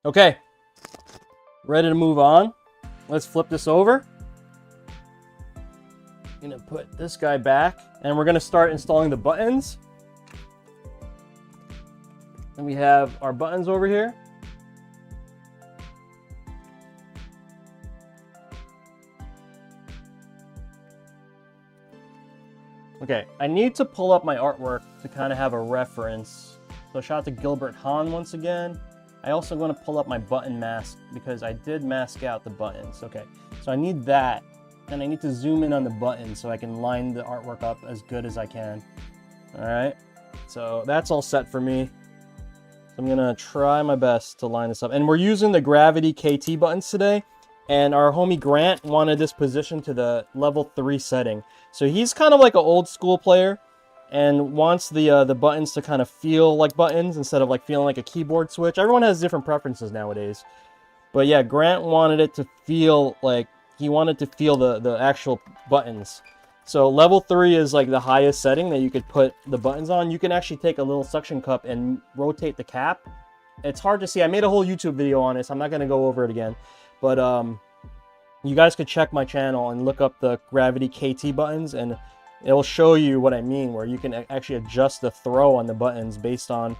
Okay, ready to move on. Let's flip this over. I'm gonna put this guy back, and we're gonna start installing the buttons. And we have our buttons over here. Okay, I need to pull up my artwork to kind of have a reference. So shout out to Gilbert Hahn once again. I also want to pull up my button mask because I did mask out the buttons. Okay, so I need that, and I need to zoom in on the buttons so I can line the artwork up as good as I can. All right, so that's all set for me. So I'm gonna try my best to line this up. And we're using the Gravity KT buttons today, and our homie Grant wanted this position to the level 3 setting. So he's kind of like an old school player and wants the buttons to kind of feel like buttons instead of like feeling like a keyboard switch. Everyone has different preferences nowadays. But yeah, Grant wanted it to feel like, he wanted to feel the actual buttons. So level 3 is like the highest setting that you could put the buttons on. You can actually take a little suction cup and rotate the cap. It's hard to see. I made a whole YouTube video on this. I'm not going to go over it again. But you guys could check my channel and look up the Gravity KT buttons, and it'll show you what I mean, where you can actually adjust the throw on the buttons based on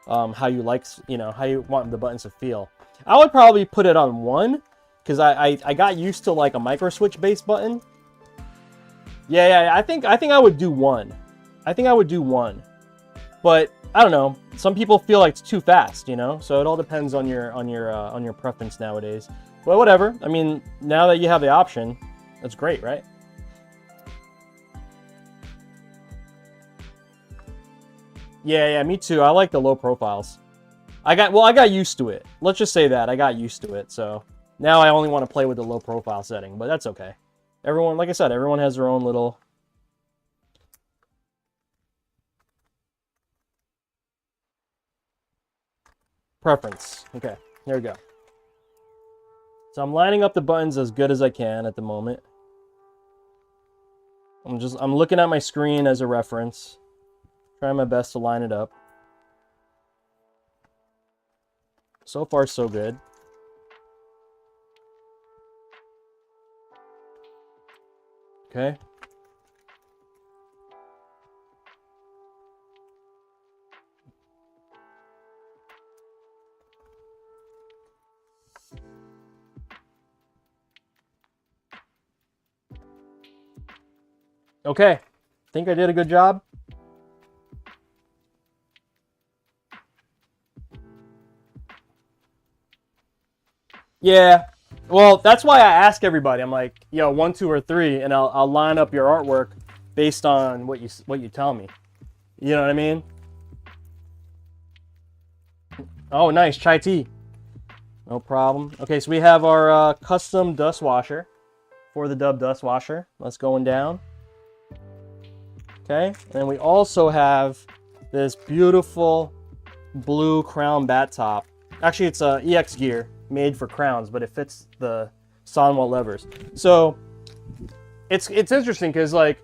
how you like, how you want the buttons to feel. I would probably put it on 1 because I got used to like a micro switch based button. Yeah, I think I would do 1. I think I would do 1, but I don't know. Some people feel like it's too fast, So it all depends on your preference nowadays. But whatever. I mean, now that you have the option, that's great, right? Yeah, me too. I like the low profiles. I got used to it. Let's just say that. I got used to it, so now I only want to play with the low profile setting, but that's okay. Everyone, like I said, everyone has their own little preference. Okay, there we go. So I'm lining up the buttons as good as I can at the moment. I'm looking at my screen as a reference. Trying my best to line it up. So far, so good. Okay. Okay. Think I did a good job? Yeah. Well, that's why I ask everybody. I'm like, yo, 1, 2, or 3, and I'll line up your artwork based on what you tell me. You know what I mean? Oh, nice. Chai tea. No problem. Okay, so we have our custom dust washer for the dub dust washer. That's going down. Okay, and we also have this beautiful blue crown bat top. Actually, it's a EX gear made for crowns, but it fits the Sanwa levers. So it's interesting because like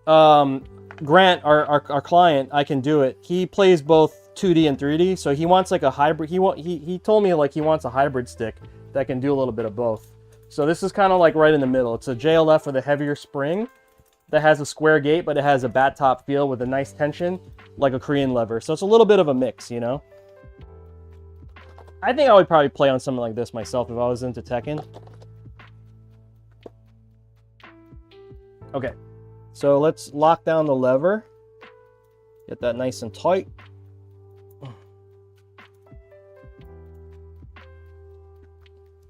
Grant, our client, I can do it. He plays both 2D and 3D, so he wants like a hybrid. He told me like he wants a hybrid stick that can do a little bit of both. So this is kind of like right in the middle. It's a JLF with a heavier spring that has a square gate, but it has a bat top feel with a nice tension, like a Korean lever. So it's a little bit of a mix, you know? I think I would probably play on something like this myself if I was into Tekken. Okay, so let's lock down the lever. Get that nice and tight.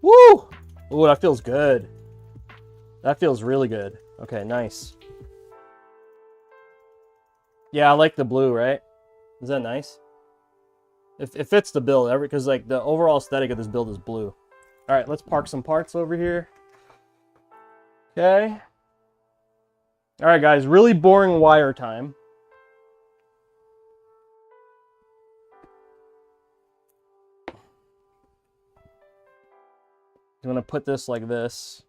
Woo! Ooh, that feels good. That feels really good. Okay, nice. Yeah, I like the blue, right? Is that nice? It fits the build, because like the overall aesthetic of this build is blue. All right, let's park some parts over here. Okay. All right, guys, really boring wire time. I'm gonna put this like this.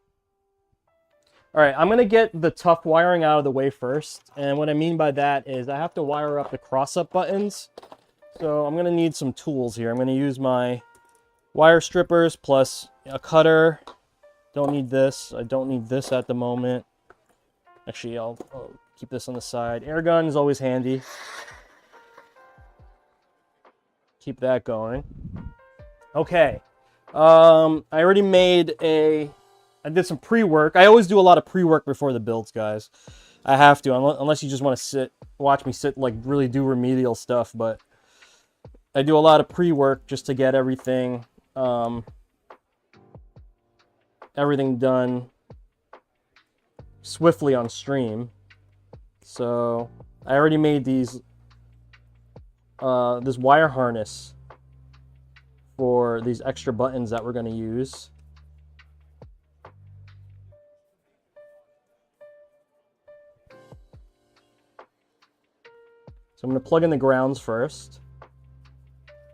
All right, I'm gonna get the tough wiring out of the way first. And what I mean by that is I have to wire up the cross-up buttons. So I'm gonna need some tools here. I'm gonna use my wire strippers plus a cutter. Don't need this. I don't need this at the moment. Actually, I'll keep this on the side. Air gun is always handy. Keep that going. Okay. I already made I did some pre-work. I always do a lot of pre-work before the builds, guys. I have to, unless you just want to watch me sit, like really do remedial stuff. But I do a lot of pre-work just to get everything done swiftly on stream. So I already made these this wire harness for these extra buttons that we're going to use. So I'm going to plug in the grounds first.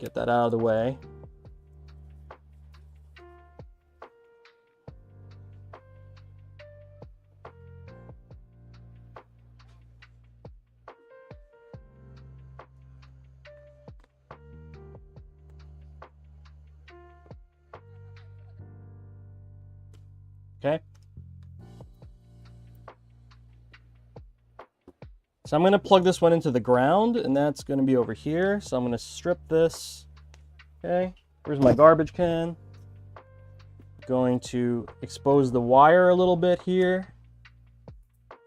Get that out of the way. Okay. So I'm going to plug this one into the ground, and that's going to be over here. So I'm going to strip this. Okay. Here's my garbage can. Going to expose the wire a little bit here.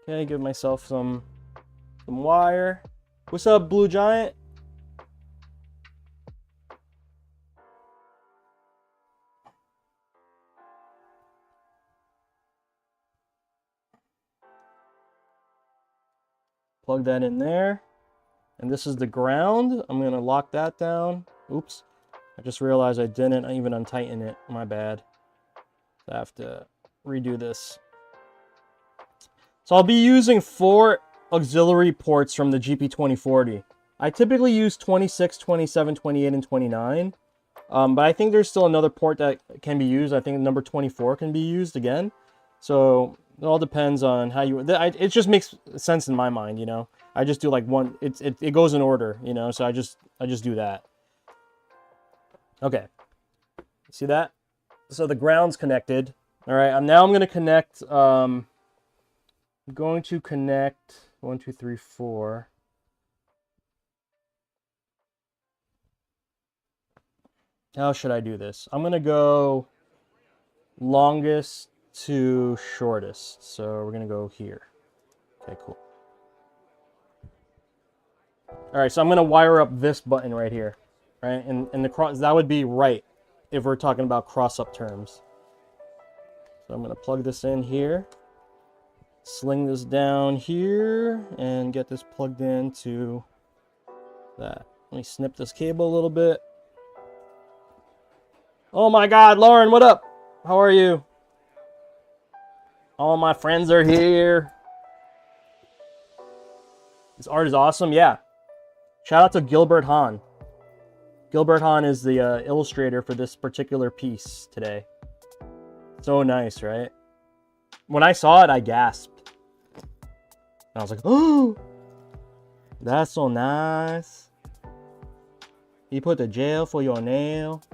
Okay, give myself some wire. What's up, Blue Giant? plug that in there. And this is the ground. I'm going to lock that down. Oops. I just realized I didn't even untighten it. My bad. I have to redo this. So I'll be using 4 auxiliary ports from the GP2040. I typically use 26, 27, 28, and 29. But I think there's still another port that can be used. I think number 24 can be used again. So it all depends on how you... It just makes sense in my mind, you know. I just do like one... It goes in order, you know. So I just do that. Okay. See that? So the ground's connected. All right. Now I'm going to connect... I'm going to connect 1, 2, 3, 4. How should I do this? I'm going to go longest to shortest. So we're going to go here. Okay, cool. All right, so I'm going to wire up this button right here. Right? And the cross, that would be right if we're talking about cross-up terms. So I'm going to plug this in here. Sling this down here and get this plugged into that. Let me snip this cable a little bit. Oh my God, Lauren, what up? How are you? All my friends are here. This art is awesome, yeah. Shout out to Gilbert Hahn. Gilbert Hahn is the illustrator for this particular piece today. So nice, right? When I saw it, I gasped. And I was like, oh, that's so nice. He put the gel for your nail.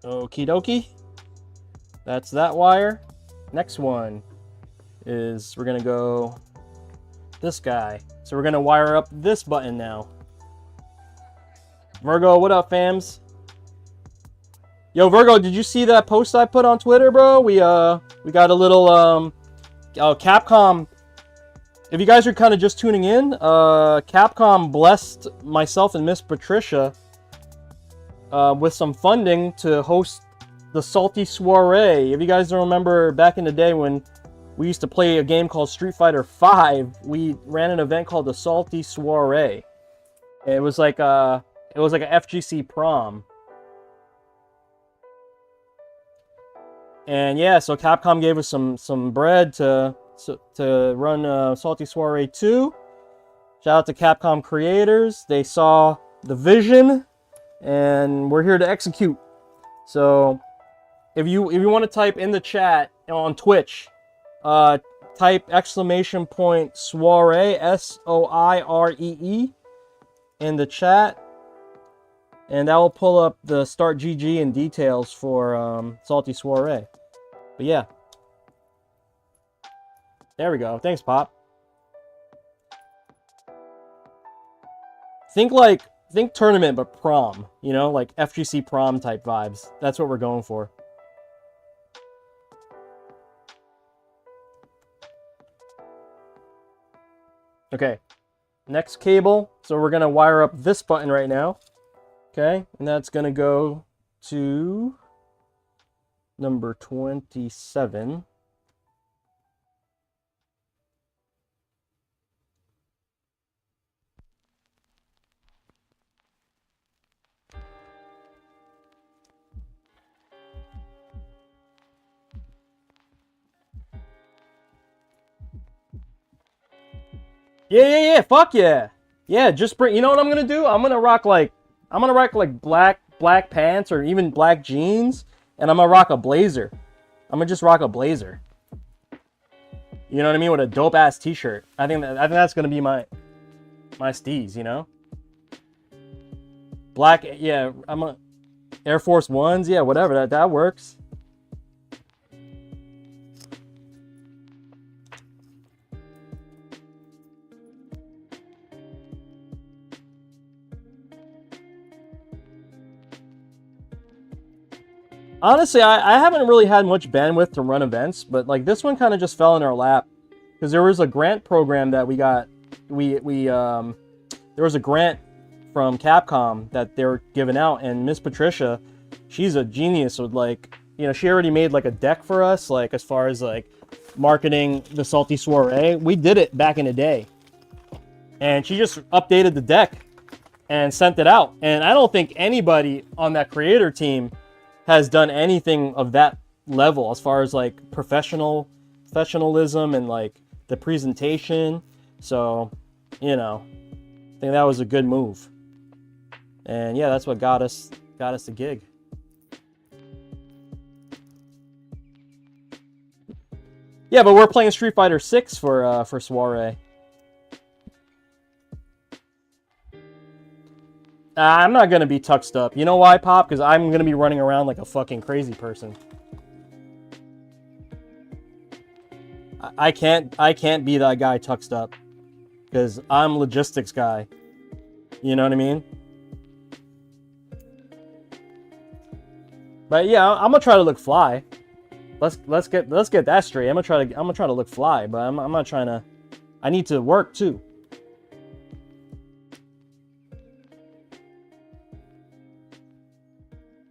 Okie dokie. That's that wire. Next one is we're gonna go this guy. So we're gonna wire up this button now. Virgo, what up, fams? Yo, Virgo, did you see that post I put on Twitter, bro? We got a little Capcom. If you guys are kind of just tuning in, Capcom blessed myself and Miss Patricia with some funding to host the Salty Soiree. If you guys don't remember back in the day when we used to play a game called Street Fighter V, we ran an event called the Salty Soiree. It was like a FGC prom. And yeah, so Capcom gave us some bread to run Salty Soiree 2. Shout out to Capcom creators. They saw the vision, and we're here to execute. So if you want to type in the chat on Twitch, type exclamation point soiree, SOIREE, in the chat, and that will pull up the start GG and details for Salty Soiree. But yeah, there we go. Thanks, Pop. Think tournament, but prom, you know, like FGC prom type vibes. That's what we're going for. Okay, next cable. So we're gonna wire up this button right now. Okay, and that's gonna go to number 27. Yeah, fuck yeah. Yeah, just bring, you know what I'm gonna do? I'm gonna rock like black pants or even black jeans, and I'm gonna rock a blazer. I'm gonna just rock a blazer. You know what I mean? With a dope ass t-shirt. I think that's gonna be my steez, you know? Black, yeah, I'm a Air Force Ones, yeah, whatever, that works. Honestly, I haven't really had much bandwidth to run events, but like this one kind of just fell in our lap because there was a grant program that we got. We there was a grant from Capcom that they were giving out, and Miss Patricia, she's a genius with like, you know, she already made like a deck for us, like as far as like marketing the Salty Soiree. We did it back in the day, and she just updated the deck and sent it out. And I don't think anybody on that creator team has done anything of that level as far as like professionalism and like the presentation. So, you know, I think that was a good move. And yeah, that's what got us the gig. Yeah, but we're playing Street Fighter 6 for Soiree. I'm not gonna be tuxed up. You know why, Pop? Because I'm gonna be running around like a fucking crazy person. I can't be that guy tuxed up. Because I'm logistics guy. You know what I mean? But yeah, I'm gonna try to look fly. Let's get that straight. I'm gonna try to look fly, but I'm not trying to. I need to work too.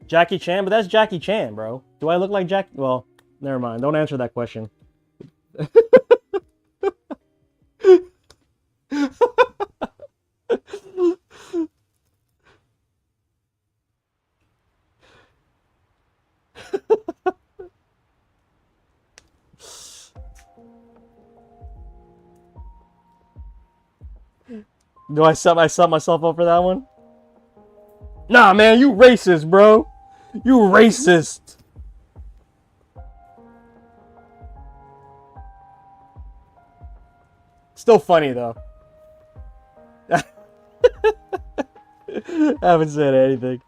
Jackie Chan, but that's Jackie Chan, bro. Do I look like Jack? Well, never mind. Don't answer that question. Do I set myself up for that one? Nah, man, you racist, bro. You racist. Still funny, though. I haven't said anything.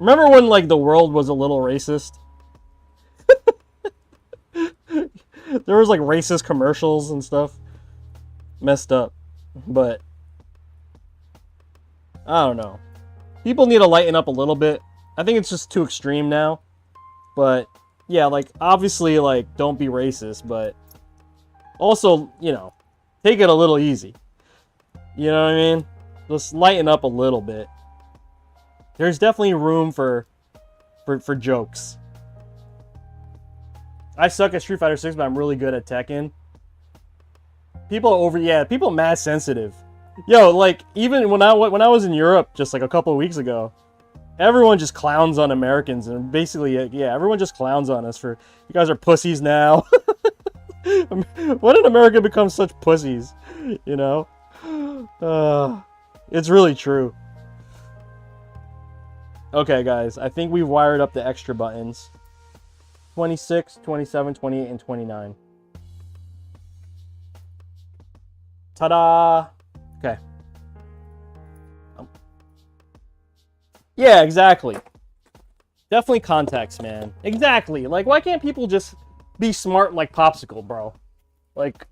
Remember when, like, the world was a little racist? There was, like, racist commercials and stuff. Messed up. But I don't know. People need to lighten up a little bit. I think it's just too extreme now. But, yeah, like, obviously, like, don't be racist. But also, you know, take it a little easy. You know what I mean? Just lighten up a little bit. There's definitely room for jokes. I suck at Street Fighter 6, but I'm really good at Tekken. People people mad sensitive. Yo, like, even when I was in Europe just like a couple of weeks ago, everyone just clowns on Americans, and basically, yeah, everyone just clowns on us for, you guys are pussies now. When did America become such pussies? You know? It's really true. Okay, guys, I think we've wired up the extra buttons. 26, 27, 28, and 29. Ta-da! Okay. Yeah, exactly. Definitely context, man. Exactly. Like, why can't people just be smart like Popsicle, bro? Like...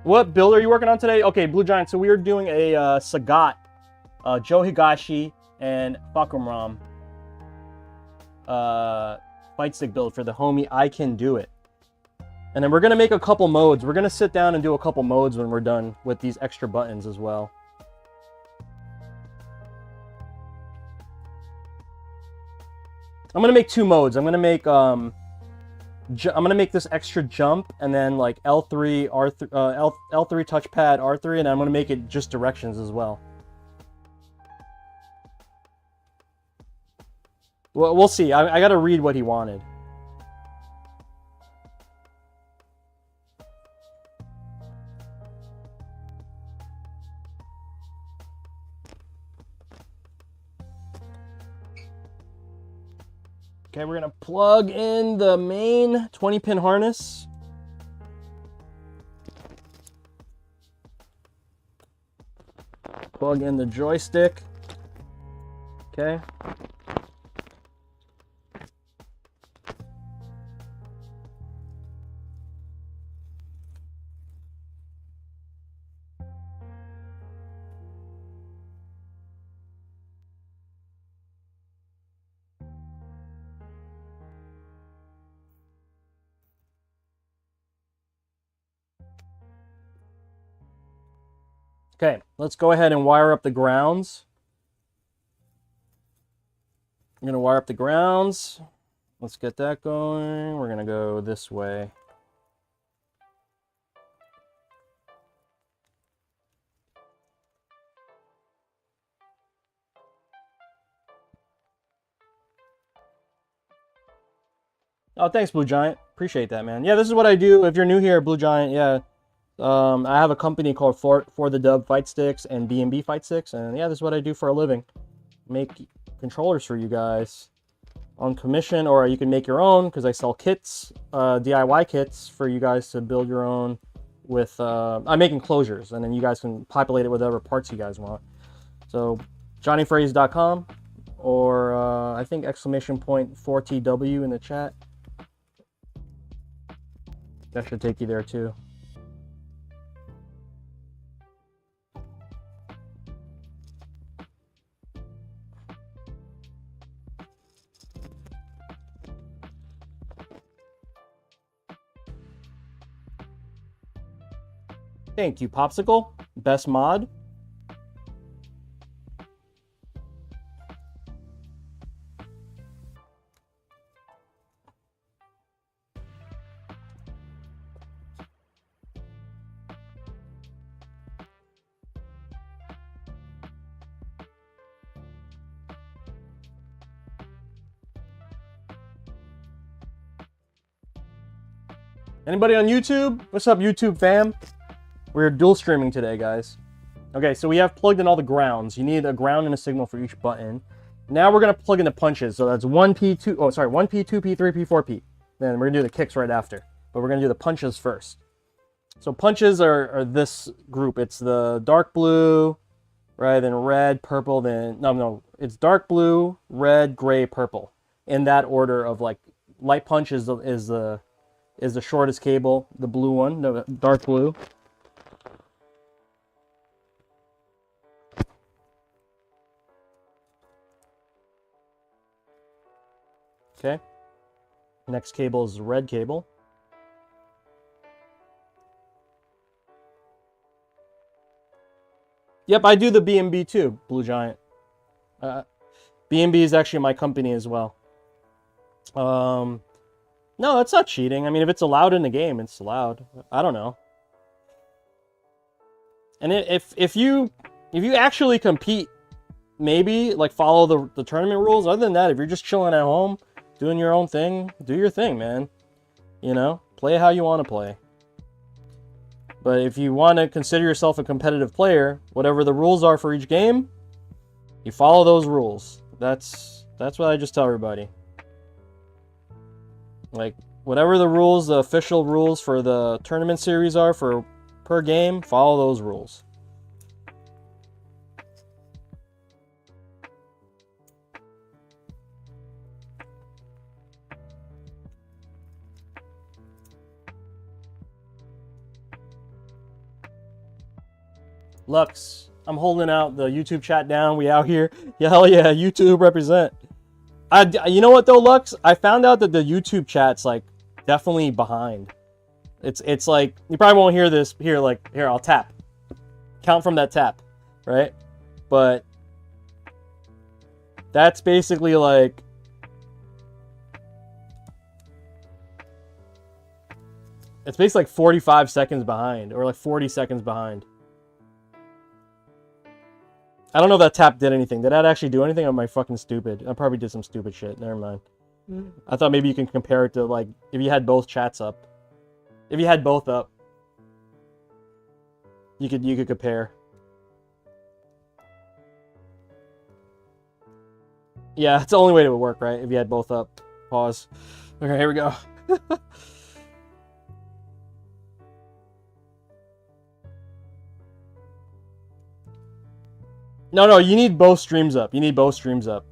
What build are you working on today? Okay, Blue Giant, so we are doing a Sagat, Joe Higashi, and Fahkumram Fightstick build for the homie I Can Do It. And then we're going to make a couple modes. We're going to sit down and do a couple modes when we're done with these extra buttons as well. I'm going to make two modes. I'm going to make this extra jump, and then like L3, R3, L3 touchpad, R3, and I'm going to make it just directions as well. Well, we'll see. I got to read what he wanted. Okay, we're going to plug in the main 20-pin harness. Plug in the joystick. Okay. Okay, let's go ahead and wire up the grounds. I'm going to wire up the grounds. Let's get that going. We're going to go this way. Oh, thanks, Blue Giant. Appreciate that, man. Yeah, this is what I do. If you're new here, Blue Giant, yeah. I have a company called For the Dub Fightsticks and BnB Fightsticks, and yeah, this is what I do for a living. Make controllers for you guys on commission, or you can make your own because I sell kits, DIY kits for you guys to build your own with. I'm making closures, and then you guys can populate it with whatever parts you guys want. So, jonyfraze.com, or I think exclamation point 4TW in the chat. That should take you there too. Thank you, Popsicle. Best mod. Anybody on YouTube? What's up, YouTube fam? We're dual streaming today, guys. Okay, so we have plugged in all the grounds. You need a ground and a signal for each button. Now we're gonna plug in the punches. So that's 1P, 2, oh sorry, 1P, 2P, 3P, 4P. Then we're gonna do the kicks right after. But we're gonna do the punches first. So punches are this group. It's the dark blue, right? Then red, purple, then no, it's dark blue, red, gray, purple. In that order of like light punch is the shortest cable, the blue one, no, dark blue. Okay. Next cable is the red cable. Yep, I do the BnB too, Blue Giant. BnB is actually my company as well. No, it's not cheating. I mean, if it's allowed in the game, it's allowed. I don't know. And if you actually compete, maybe like follow the tournament rules. Other than that, if you're just chilling at home, doing your own thing, do your thing, man. You know, play how you want to play. But if you want to consider yourself a competitive player, whatever the rules are for each game, you follow those rules. That's what I just tell everybody. Like, whatever the rules, the official rules for the tournament series are for per game, follow those rules. Lux, I'm holding out the YouTube chat down. We out here. Yeah, hell yeah, YouTube represent. You know what though, Lux? I found out that the YouTube chat's like definitely behind. It's like you probably won't hear this here. Like here, I'll tap. Count from that tap, right? But that's basically like it's basically like 45 seconds behind, or like 40 seconds behind. I don't know if that tap did anything. Did that actually do anything? Or am I fucking stupid? I probably did some stupid shit. Never mind. I thought maybe you can compare it to like if you had both chats up. If you had both up, you could compare. Yeah, it's the only way it would work, right? If you had both up. Pause. Okay, here we go. No, you need both streams up. You need both streams up.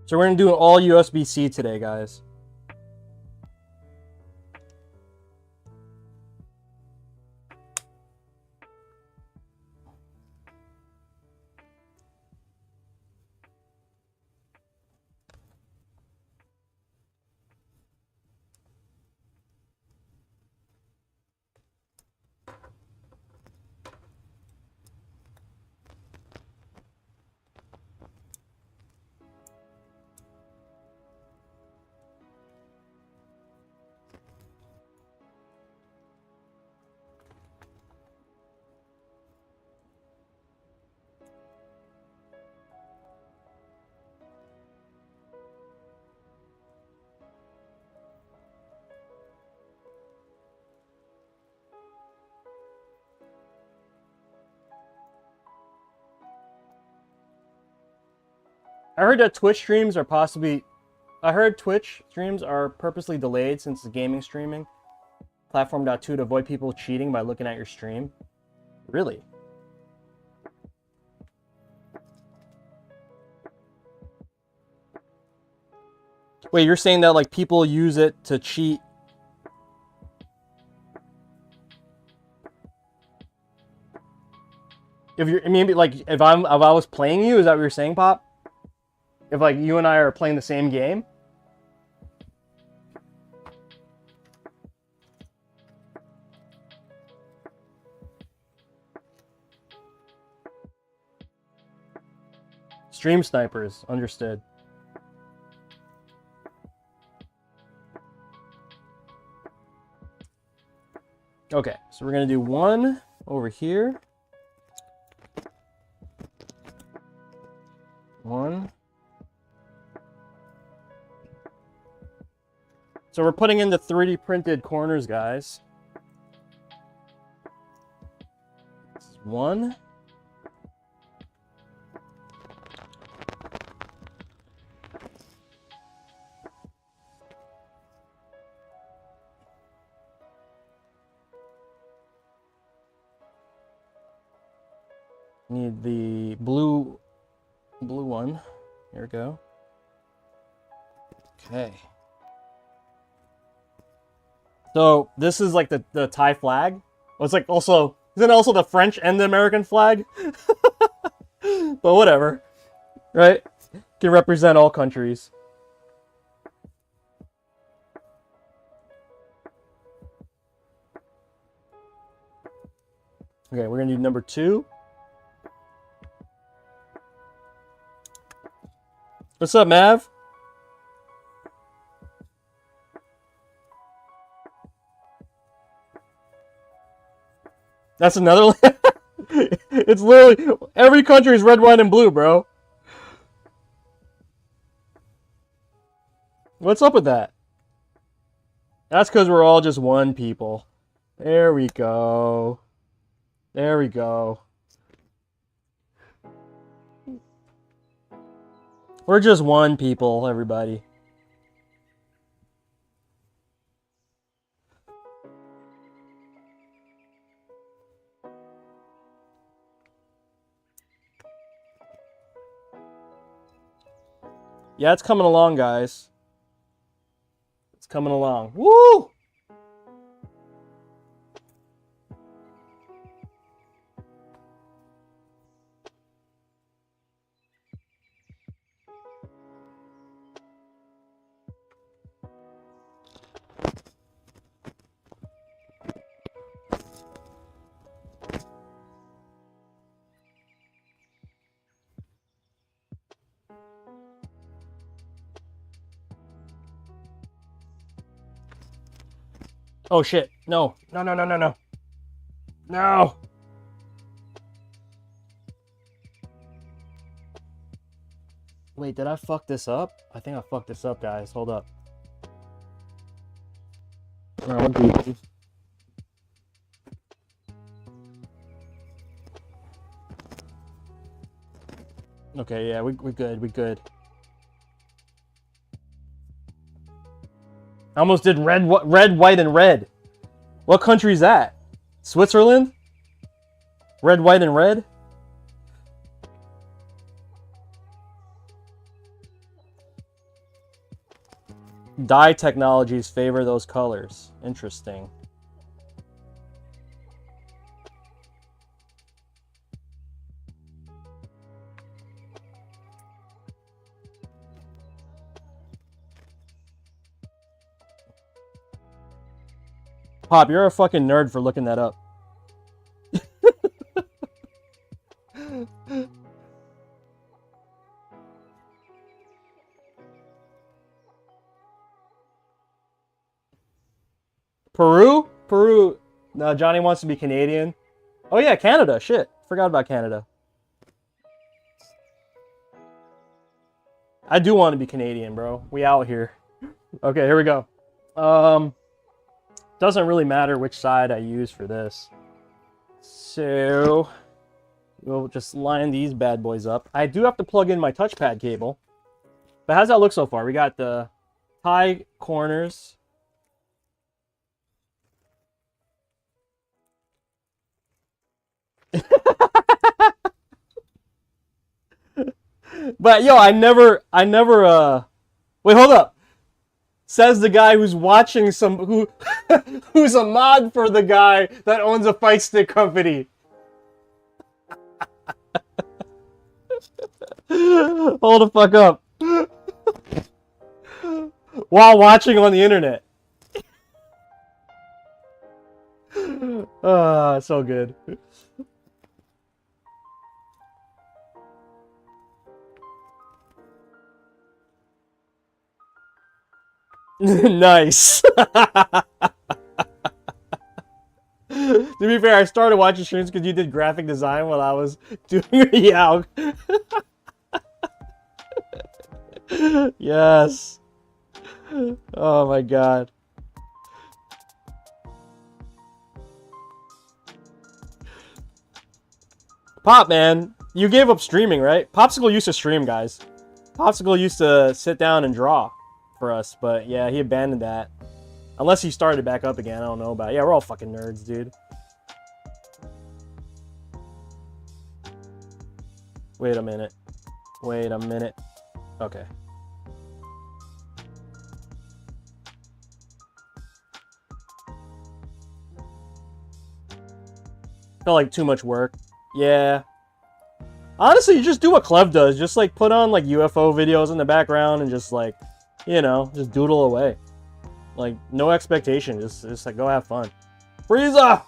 So we're gonna do an all USB-C today, guys. I heard that Twitch streams are possibly... I heard Twitch streams are purposely delayed since it's gaming streaming. Platform.2 to avoid people cheating by looking at your stream. Really? Wait, you're saying that like people use it to cheat? If you're, I mean, like if I was playing you, is that what you're saying, Pop? If like you and I are playing the same game? Stream snipers, understood. Okay, so we're gonna do one over here. One. So we're putting in the 3D printed corners, guys. This is one. Need the blue one. Here we go. Okay. So this is like the Thai flag. Well, it's like also, isn't it also the French and the American flag? But whatever, right? Can represent all countries. Okay, we're gonna do number 2. What's up, Mav? That's another. It's literally every country is red, white, and blue, bro. What's up with that? That's because we're all just one people. There we go. There we go. We're just one people, everybody. Yeah, it's coming along, guys. It's coming along. Woo! Oh shit. No. No, no, no, no, no. No. Wait, did I fuck this up? I think I fucked this up, guys. Hold up. Okay, yeah, we're good. We good. I almost did red, white, and red. What country is that? Switzerland? Red, white, and red? dye technologies favor those colors. Interesting. Pop, you're a fucking nerd for looking that up. Peru? Peru. No, Johnny wants to be Canadian. Oh yeah, Canada. Shit. Forgot about Canada. I do want to be Canadian, bro. We out here. Okay, here we go. Doesn't really matter which side I use for this. So we'll just line these bad boys up. I do have to plug in my touchpad cable. But how's that look so far? We got the high corners. But yo, I never wait, hold up. Says the guy who's watching who's a mod for the guy that owns a Fightstick company. Hold the fuck up. While watching on the internet. So good. Nice. To be fair, I started watching streams because you did graphic design while I was doing yeah. Yes. Oh my god. Pop, man, you gave up streaming, right? Popsicle used to stream, guys. Popsicle used to sit down and draw for us, but yeah, he abandoned that. Unless he started back up again, I don't know about it. Yeah, we're all fucking nerds, dude. Wait a minute. Wait a minute. Okay. Felt like too much work. Yeah. Honestly, you just do what Clev does. Just like put on like UFO videos in the background and just like, you know, just doodle away. Like no expectation. Just like go have fun. Frieza!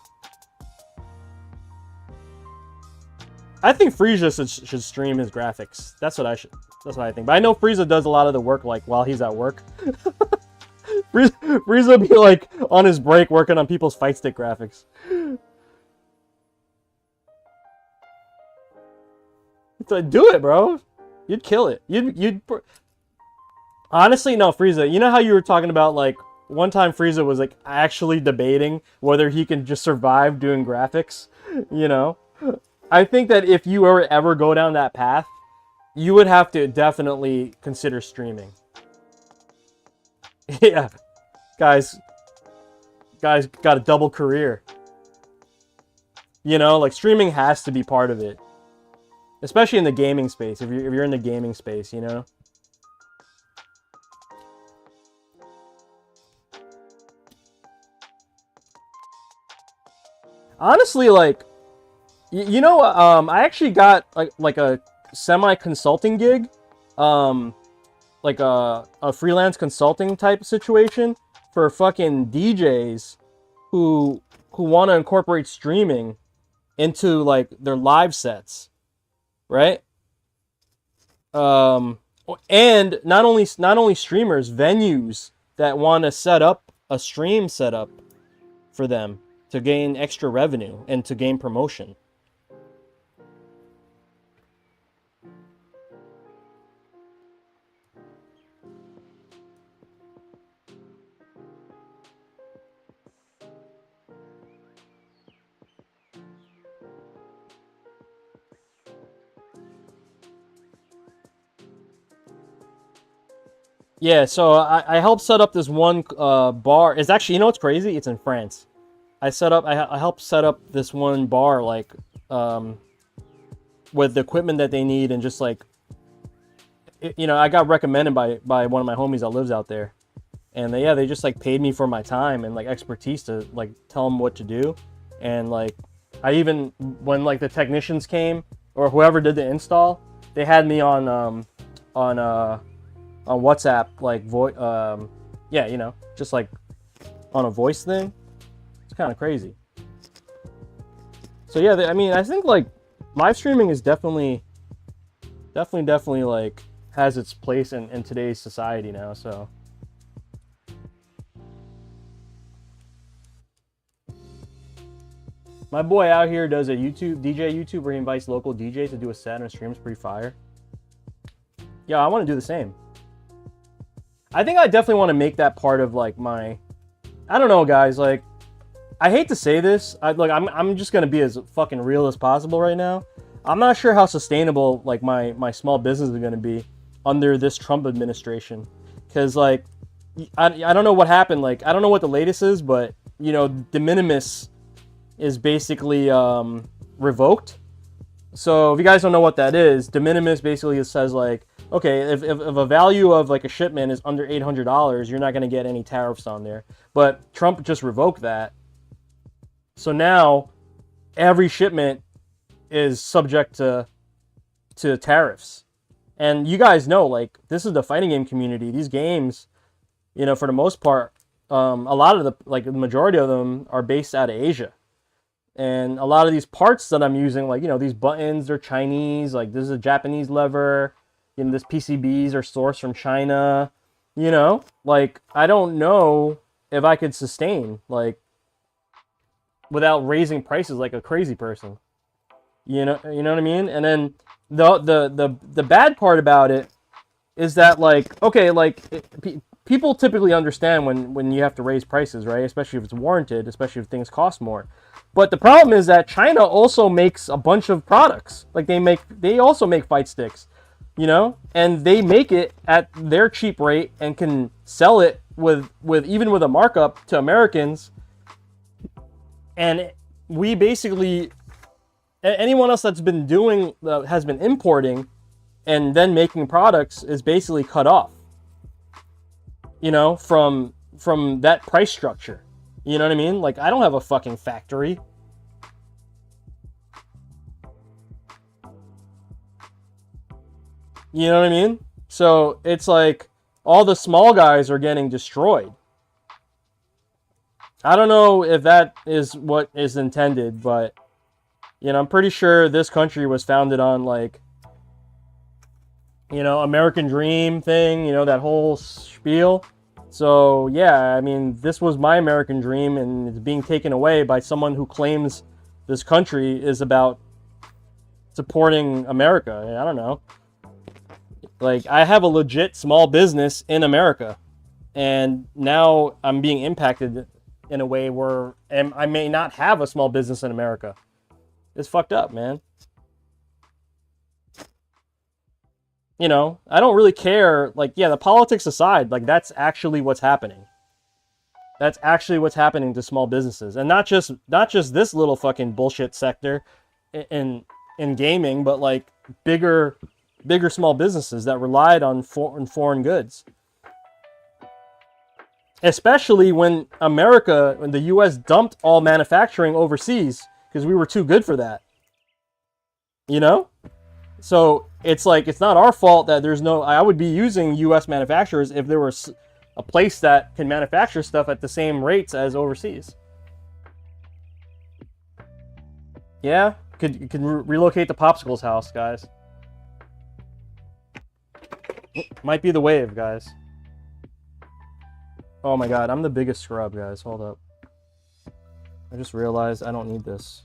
I think Frieza should stream his graphics. That's what I think. But I know Frieza does a lot of the work like while he's at work. Frieza be like on his break working on people's Fightstick graphics. It's like, do it, bro. You'd kill it. You'd honestly, no, Frieza. You know how you were talking about like one time Frieza was like actually debating whether he can just survive doing graphics, you know? I think that if you ever go down that path, you would have to definitely consider streaming. Yeah. Guys got a double career. You know, like streaming has to be part of it. Especially in the gaming space, if you're in the gaming space, you know? Honestly, like, you know, I actually got like a semi-consulting gig, like a freelance consulting type situation for fucking DJs who want to incorporate streaming into like their live sets, right? And not only streamers, venues that want to set up a stream setup for them to gain extra revenue and to gain promotion. Yeah, so I helped set up this one bar. It's actually, you know what's crazy? It's in France. I helped set up this one bar, like, with the equipment that they need, and just like, you know, I got recommended by one of my homies that lives out there. and they just like paid me for my time and like expertise to like tell them what to do. And like I even, when like the technicians came or whoever did the install, they had me on WhatsApp, like yeah, you know, just like on a voice thing. It's kind of crazy. So yeah, I mean, I think like live streaming is definitely like has its place in today's society now. So my boy out here does a YouTube where he invites local DJs to do a set and streams pretty fire. Yeah, I want to do the same. I think I definitely want to make that part of like my, I don't know, guys, like I hate to say this, I'm just gonna be as fucking real as possible right now. I'm not sure how sustainable like my small business is gonna be under this Trump administration, because like I don't know what happened. Like I don't know what the latest is, but you know, de minimis is basically revoked. So if you guys don't know what that is, de minimis basically says like, okay, if a value of like a shipment is under $800, you're not gonna get any tariffs on there. But Trump just revoked that. So now every shipment is subject to tariffs. And you guys know, like, this is the fighting game community. These games, you know, for the most part, a lot of the majority of them are based out of Asia. And a lot of these parts that I'm using, like, you know, these buttons, they're Chinese. Like, this is a Japanese lever. You know, this PCBs are sourced from China. You know, like, I don't know if I could sustain, like, without raising prices like a crazy person. You know what I mean? And then the bad part about it is that like, okay, like people typically understand when you have to raise prices, right? Especially if it's warranted, especially if things cost more. But the problem is that China also makes a bunch of products. Like they also make fight sticks, you know, and they make it at their cheap rate and can sell it with even with a markup to Americans. And we basically, anyone else that's been doing, has been importing and then making products is basically cut off, you know, from that price structure. You know what I mean? Like, I don't have a fucking factory. You know what I mean? So it's like all the small guys are getting destroyed. I don't know if that is what is intended, but, you know, I'm pretty sure this country was founded on, like, you know, American Dream thing, you know, that whole spiel. So, yeah, I mean, this was my American dream, and it's being taken away by someone who claims this country is about supporting America. I don't know. Like, I have a legit small business in America, and now I'm being impacted in a way where I may not have a small business in America. It's fucked up, man. You know, I don't really care. Like, yeah, the politics aside, like, that's actually what's happening. That's actually what's happening to small businesses. And not just this little fucking bullshit sector in gaming, but like bigger small businesses that relied on foreign goods. Especially when the US dumped all manufacturing overseas because we were too good for that. You know? So it's like, it's not our fault that I would be using US manufacturers if there was a place that can manufacture stuff at the same rates as overseas. Yeah? You can relocate the Popsicles house, guys. Might be the wave, guys. Oh my god, I'm the biggest scrub, guys. Hold up. I just realized I don't need this.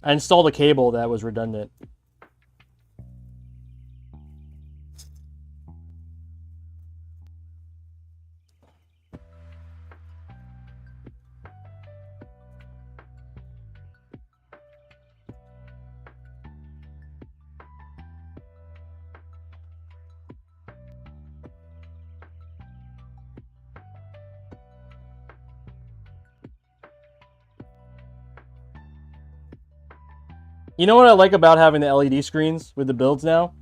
I installed a cable that was redundant. You know what I like about having the LED screens with the builds now?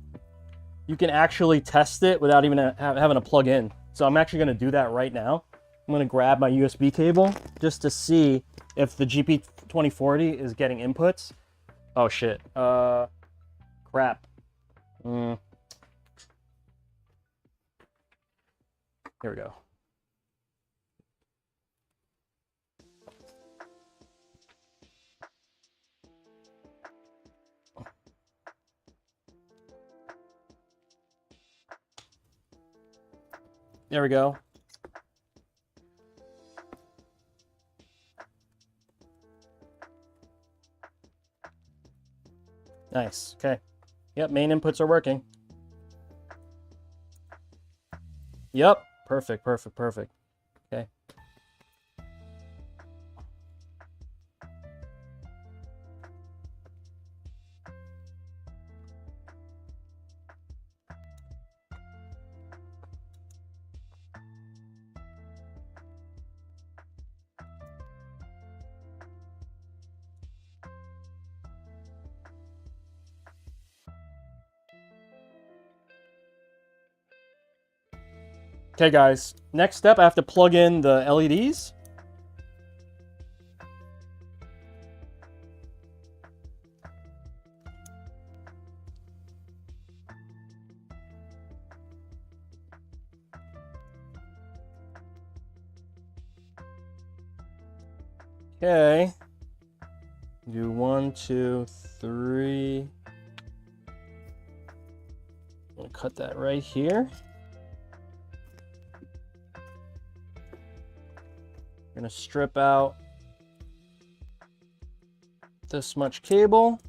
You can actually test it without even having to plug in. So I'm actually going to do that right now. I'm going to grab my USB cable just to see if the GP2040 is getting inputs. Oh shit. Crap. Here we go. There we go. Nice. Okay. Yep, main inputs are working. Yep. Perfect, perfect, perfect. Okay. Okay, guys. Next step, I have to plug in the LEDs. Okay. Do 1, 2, 3. I'm gonna cut that right here. Gonna strip out this much cable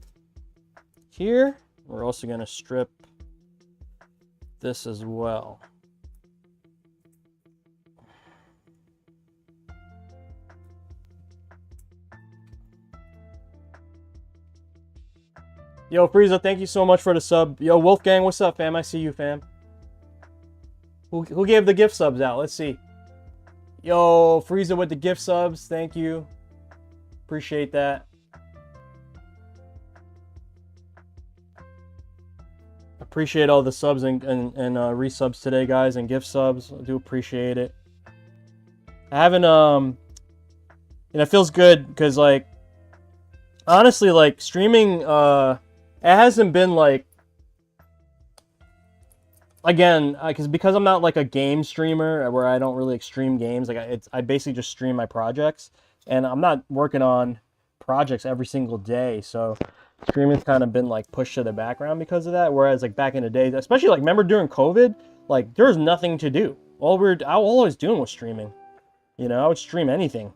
here. We're also gonna strip this as well. Yo, Frieza, thank you so much for the sub. Yo, Wolfgang, what's up, fam? I see you, fam. Who gave the gift subs out? Let's see. Yo, Frieza with the gift subs. Thank you. Appreciate that. Appreciate all the subs and resubs today, guys, and gift subs. I do appreciate it. I haven't, and it feels good because, like, honestly, like, streaming, it hasn't been, like, again, because I'm not like a game streamer where I don't really stream games. Like I basically just stream my projects, and I'm not working on projects every single day. So streaming's kind of been like pushed to the background because of that. Whereas like back in the day, especially like remember during COVID, like there was nothing to do. All I was doing was streaming. You know, I would stream anything.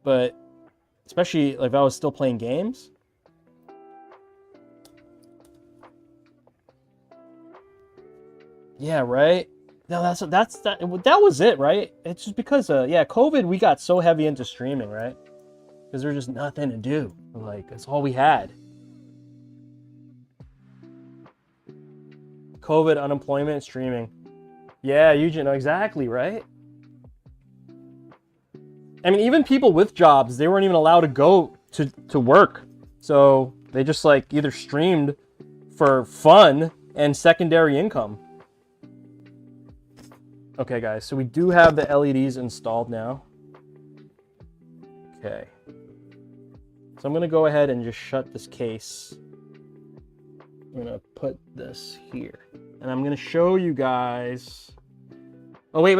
But especially like if I was still playing games. Yeah, right. No, that was it, right? It's just because yeah, COVID, we got so heavy into streaming, right? Because there's just nothing to do. Like that's all we had. COVID, unemployment, streaming. Yeah, you know exactly, right? I mean, even people with jobs, they weren't even allowed to go to work. So they just like either streamed for fun and secondary income. Okay, guys, so we do have the LEDs installed now. Okay. So I'm going to go ahead and just shut this case. I'm going to put this here. And I'm going to show you guys... Oh, wait.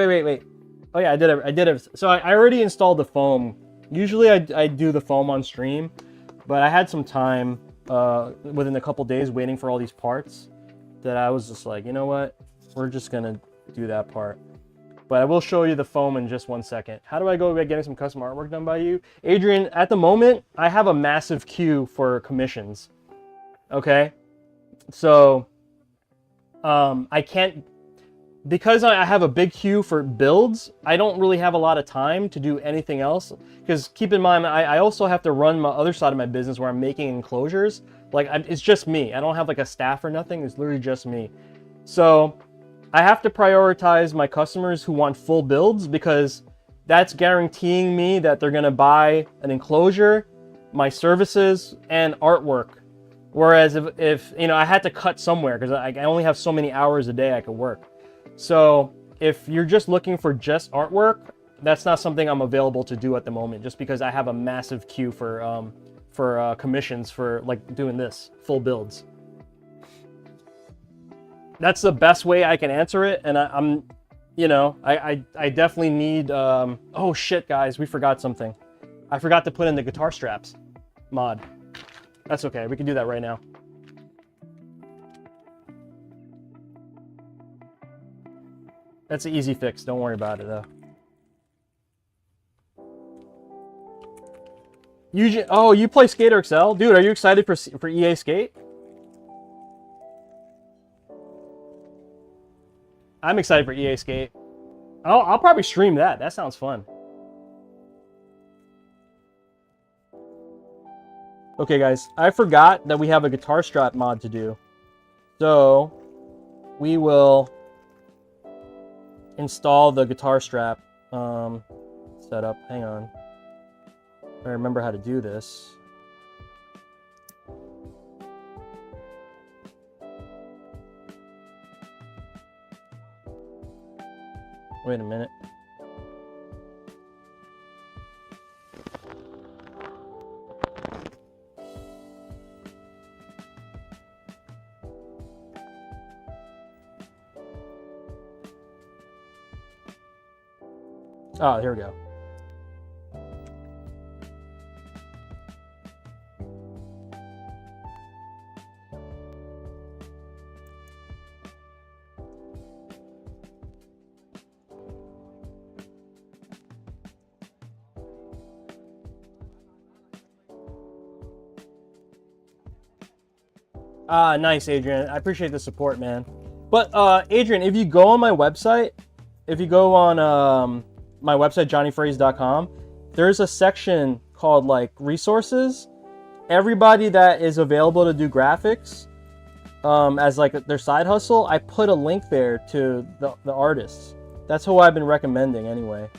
Oh, yeah, I did it. So I already installed the foam. Usually I do the foam on stream, but I had some time within a couple days waiting for all these parts that I was just like, you know what? We're just going to do that part. But I will show you the foam in just 1 second. How do I go about getting some custom artwork done by you? Adrian, at the moment, I have a massive queue for commissions. Okay? So, I can't, because I have a big queue for builds, I don't really have a lot of time to do anything else. Because keep in mind, I also have to run my other side of my business where I'm making enclosures. Like, it's just me. I don't have like a staff or nothing. It's literally just me. So I have to prioritize my customers who want full builds, because that's guaranteeing me that they're going to buy an enclosure, my services, and artwork. Whereas if you know, I had to cut somewhere because I only have so many hours a day I could work. So if you're just looking for just artwork, that's not something I'm available to do at the moment, just because I have a massive queue for commissions for like doing this full builds. That's the best way I can answer it, and I'm, you know, I definitely need. Oh shit, guys, we forgot something. I forgot to put in the guitar straps mod. That's okay, we can do that right now. That's an easy fix, don't worry about it though. Oh, you play Skater XL? Dude, are you excited for EA Skate? I'm excited for EA Skate. I'll probably stream that. That sounds fun. Okay, guys, I forgot that we have a guitar strap mod to do. So, we will install the guitar strap setup. Hang on. I remember how to do this. Wait a minute. Oh, here we go. Ah, nice, Adrian. I appreciate the support, man. But Adrian, if you go on my website, if you go on my website, jonyfraze.com, there's a section called like resources. Everybody that is available to do graphics as like their side hustle, I put a link there to the artists. That's who I've been recommending anyway.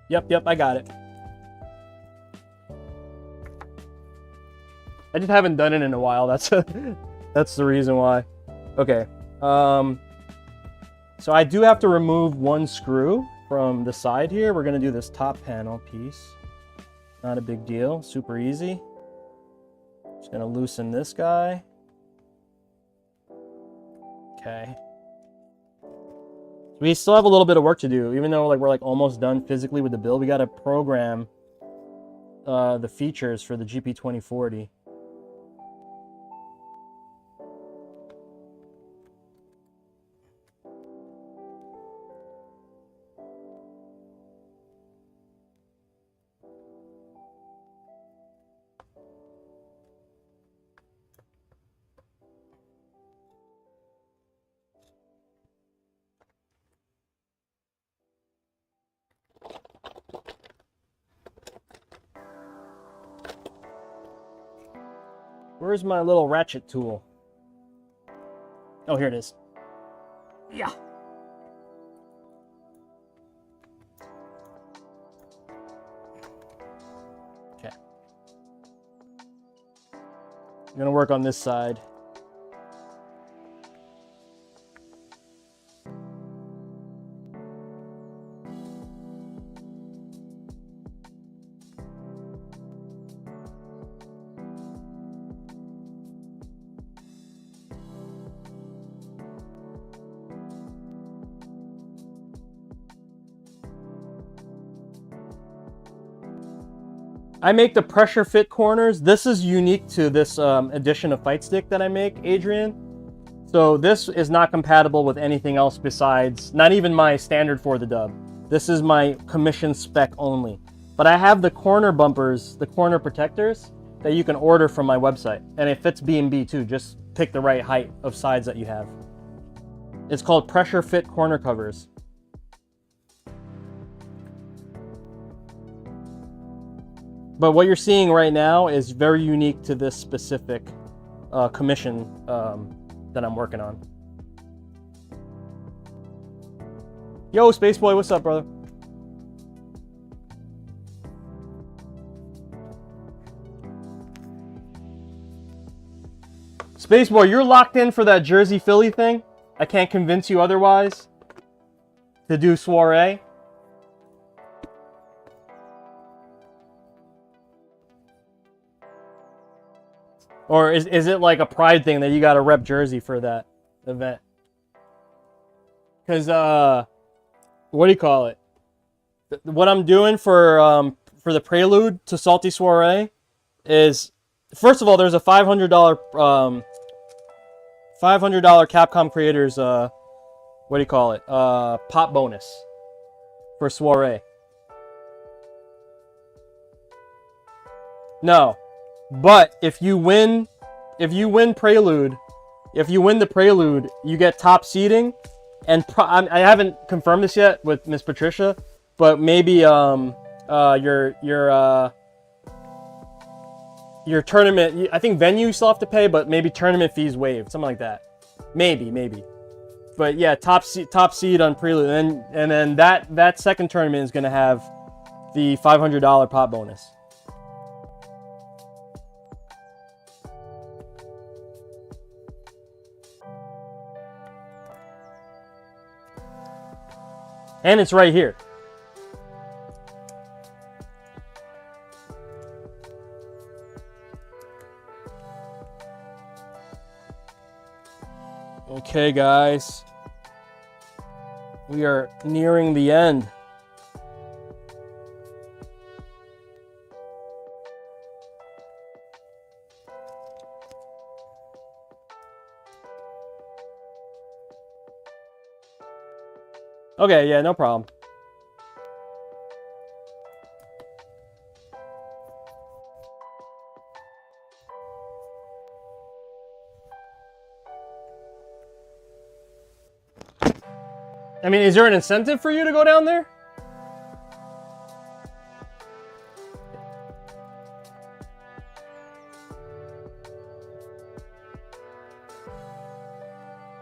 Yep, I got it. I just haven't done it in a while. That's that's the reason why. Okay. So I do have to remove one screw from the side here. We're gonna do this top panel piece. Not a big deal. Super easy. Just gonna loosen this guy. Okay. We still have a little bit of work to do, even though like we're like almost done physically with the build. We got to program the features for the GP2040. Where's my little ratchet tool? Oh, here it is. Yeah. Okay. I'm gonna work on this side. I make the pressure fit corners. This is unique to this edition of Fightstick that I make, Adrian. So this is not compatible with anything else besides, not even my standard for the dub. This is my commission spec only. But I have the corner bumpers, the corner protectors that you can order from my website. And it fits BnB too, just pick the right height of sides that you have. It's called pressure fit corner covers. But what you're seeing right now is very unique to this specific commission that I'm working on. Yo, Spaceboy, what's up, brother? Spaceboy, you're locked in for that Jersey Philly thing? I can't convince you otherwise to do soiree. Or is it like a pride thing that you got to rep Jersey for that event? Because, what do you call it? What I'm doing for the prelude to Salty Soiree is, first of all, there's a $500 Capcom Creators, what do you call it? Pop bonus for Soiree. No. But if you win Prelude, if you win the Prelude, you get top seeding. And I haven't confirmed this yet with Miss Patricia, but maybe your tournament, I think venue you still have to pay, but maybe tournament fees waived, something like that. Maybe. But yeah, top seed on Prelude, and then that second tournament is gonna have the $500 pop bonus. And it's right here. Okay, guys. We are nearing the end. Okay, yeah, no problem. I mean, is there an incentive for you to go down there?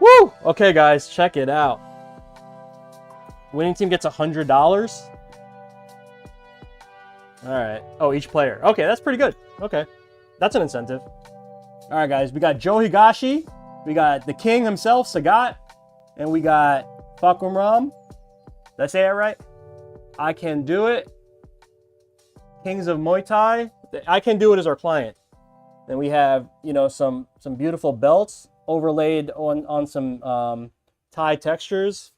Woo! Okay, guys, check it out. Winning team gets $100. All right. Oh, each player. Okay, that's pretty good. Okay, that's an incentive. All right, guys, we got Joe Higashi, we got the king himself, Sagat, and we got Fahkumram. Did I say it right? I Can Do It. Kings of Muay Thai. I Can Do It as our client. Then we have, you know, some beautiful belts overlaid on some Thai textures.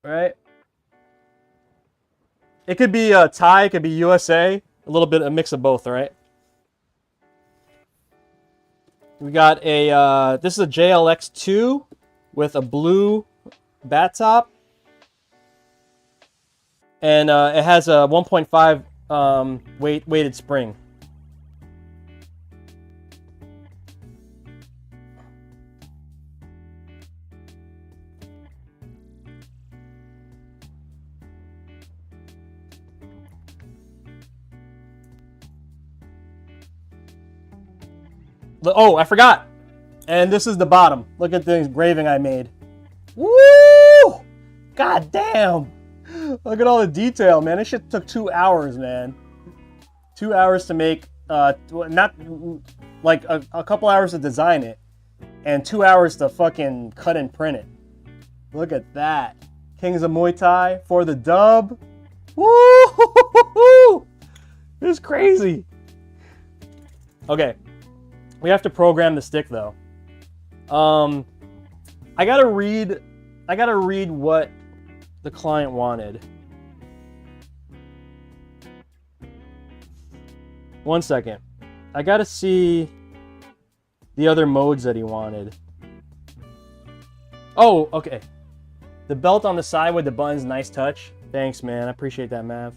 Right? It could be Thai, it could be USA, a little bit, a mix of both, right? We got a, this is a JLX2 with a blue bat top. And it has a 1.5 weighted spring. Oh, I forgot. And this is the bottom. Look at the engraving I made. Woo! God damn. Look at all the detail, man. This shit took 2 hours, man. 2 hours to make, not like a couple hours to design it, and 2 hours to fucking cut and print it. Look at that. Kings of Muay Thai for the dub. Woo! This is crazy. Okay. We have to program the stick though. I gotta read what the client wanted. 1 second. I gotta see the other modes that he wanted. Oh, okay. The belt on the side with the buttons, nice touch. Thanks, man. I appreciate that, Mav.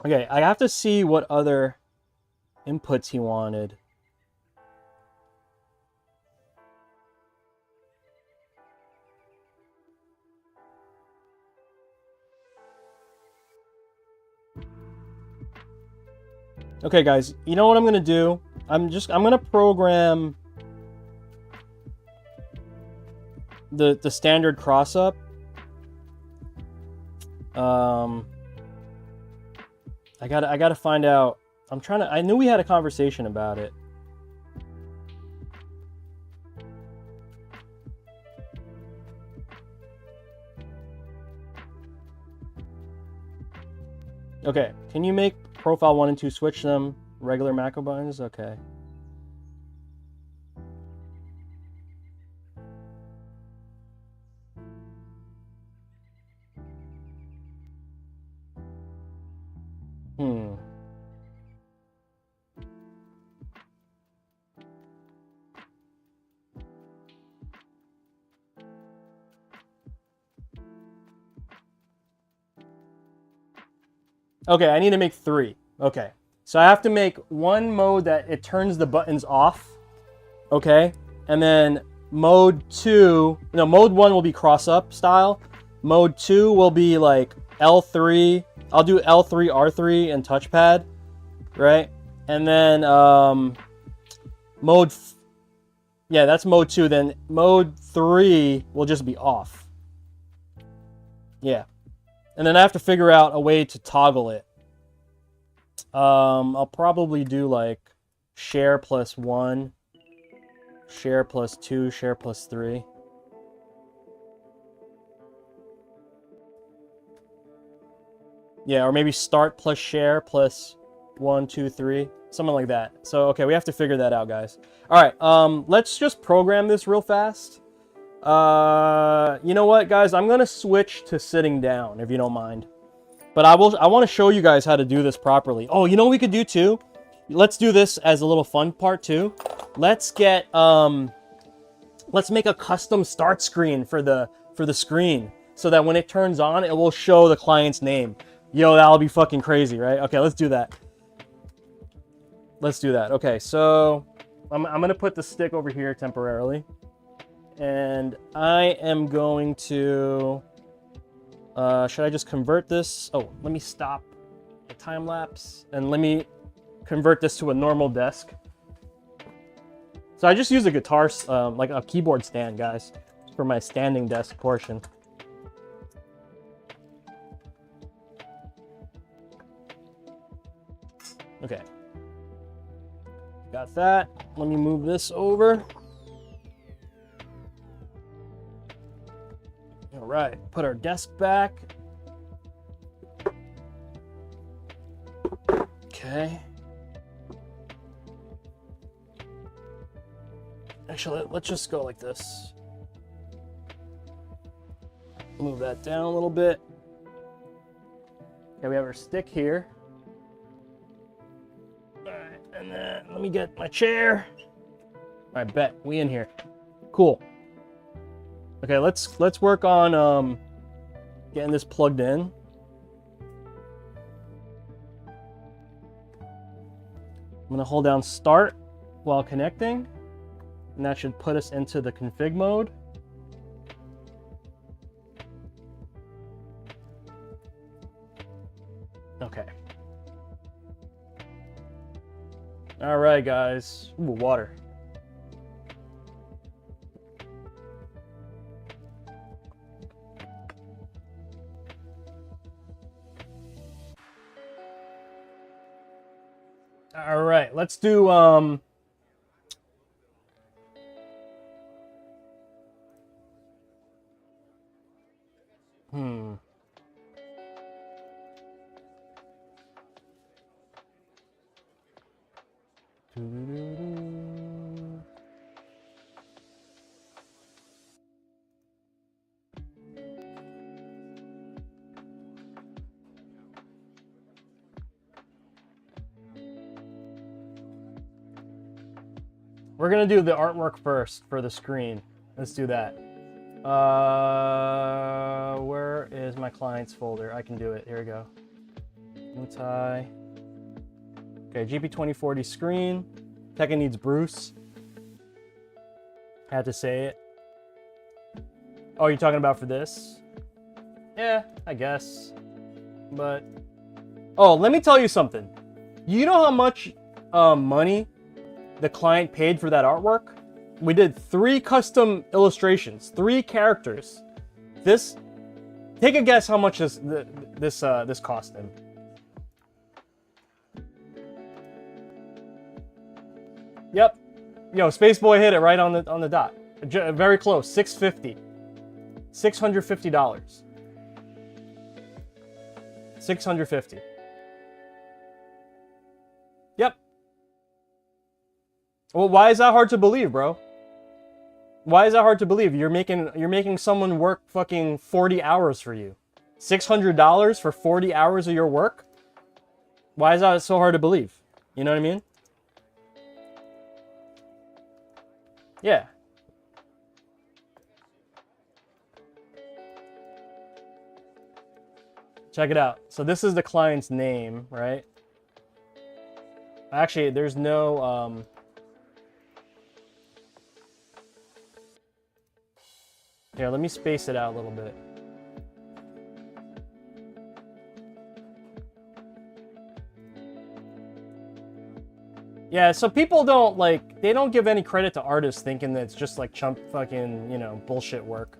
Okay, I have to see what other inputs he wanted. Okay, guys, you know what I'm gonna do? I'm gonna program the standard cross up. I gotta find out. I knew we had a conversation about it. Okay, can you make profile 1 and 2 switch them regular macro buttons? Okay. Okay, I need to make 3. Okay. So I have to make one mode that it turns the buttons off. Okay. And then mode 1 will be cross up style. Mode 2 will be like L3. I'll do L3, R3 and touchpad. Right? And then yeah, that's mode 2. Then mode 3 will just be off. Yeah. And then I have to figure out a way to toggle it. I'll probably do like share +1, share +2, share +3. Yeah, or maybe start plus share +1, 2, 3. Something like that. So, okay, we have to figure that out, guys. All right, let's just program this real fast. You know what, guys? I'm gonna switch to sitting down, if you don't mind. But I want to show you guys how to do this properly. Oh, you know what we could do too? Let's do this as a little fun part too. Let's get let's make a custom start screen for the screen so that when it turns on, it will show the client's name. Yo, that'll be fucking crazy, right? Okay, let's do that. Let's do that. Okay, so I'm gonna put the stick over here temporarily. And I am going to, should I just convert this? Oh, let me stop the time lapse and let me convert this to a normal desk. So I just use a guitar, like a keyboard stand, guys, for my standing desk portion. Okay. Got that. Let me move this over. All right, put our desk back. Okay. Actually, let's just go like this. Move that down a little bit. Okay, we have our stick here. All right, and then let me get my chair. All right, bet we in here. Cool. Okay, let's work on getting this plugged in. I'm gonna hold down start while connecting, and that should put us into the config mode. Okay. All right, guys. Ooh, water. All right, let's do we're gonna do the artwork first for the screen. Let's do that. Where is my clients folder? I can do it. Here we go. Muay. Okay, GP2040 screen. Tekken needs Bruce. Had to say it. Oh, you're talking about for this? Yeah, I guess. But oh, let me tell you something. You know how much money the client paid for that artwork? We did 3 custom illustrations, 3 characters. This, take a guess how much this cost him. Yep. Yo, Spaceboy hit it right on the dot. Very close. $650. $650. $650. Yep. Well, why is that hard to believe, bro? Why is that hard to believe? You're making someone work fucking 40 hours for you. $600 for 40 hours of your work? Why is that so hard to believe? You know what I mean? Yeah. Check it out. So this is the client's name, right? Actually, there's no here, let me space it out a little bit. Yeah, so people don't they don't give any credit to artists thinking that it's just like chump fucking, you know, bullshit work.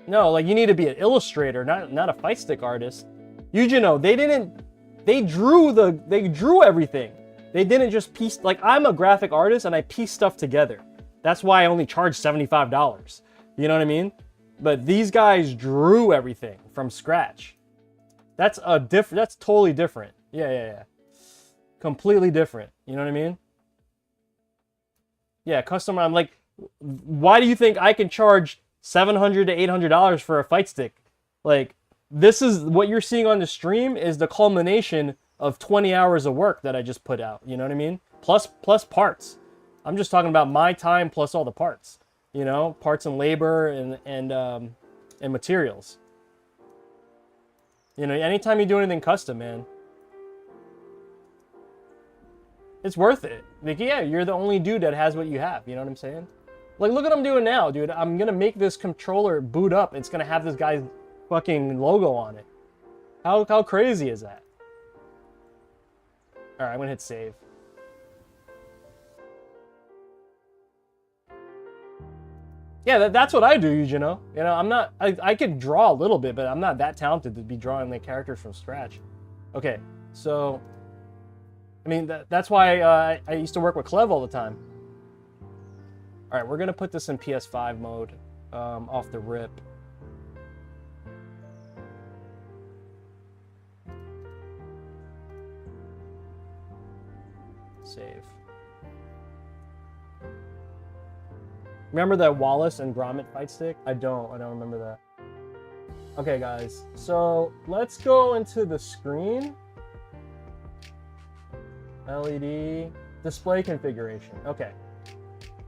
No, like you need to be an illustrator, not a fight stick artist. Yujino, they drew everything. They didn't just piece, like I'm a graphic artist and I piece stuff together. That's why I only charge $75. You know what I mean? But these guys drew everything from scratch. That's totally different. Yeah. Completely different. You know what I mean? Yeah, custom. I'm like, why do you think I can charge $700 to $800 for a fight stick? Like, this is what you're seeing on the stream is the culmination of 20 hours of work that I just put out. You know what I mean? Plus parts. I'm just talking about my time plus all the parts. You know, parts and labor and materials. You know, anytime you do anything custom, man, it's worth it. Like, yeah, you're the only dude that has what you have. You know what I'm saying? Like, look what I'm doing now, dude. I'm gonna make this controller boot up. It's gonna have this guy's fucking logo on it. How crazy is that? All right, I'm gonna hit save. Yeah, that's what I do, you know. You know, I'm not. I could draw a little bit, but I'm not that talented to be drawing the characters from scratch. Okay, so I mean that's why I used to work with Clev all the time. All right, we're gonna put this in PS5 mode off the rip. Save. Remember that Wallace and Gromit fight stick? I don't remember that. Okay, guys, so let's go into the screen. LED display configuration. Okay.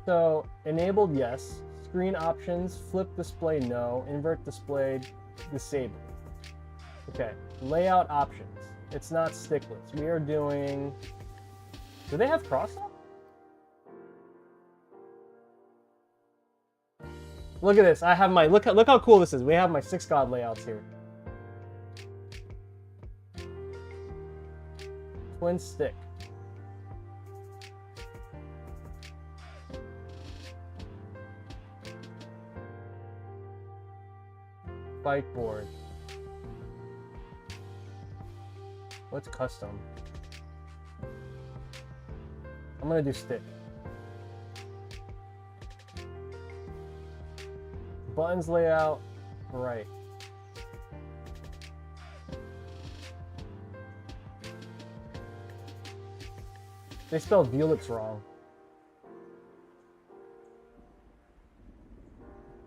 So enabled, yes. Screen options, flip display, no. Invert display, disabled. Okay, layout options. It's not stickless. We are doing, do they have cross-up? Look at this. I have my, look how cool this is. We have my 6 God layouts here. Twin stick. Fight board. What's custom? I'm gonna do stick. Buttons layout, right. They spelled Bulicks wrong.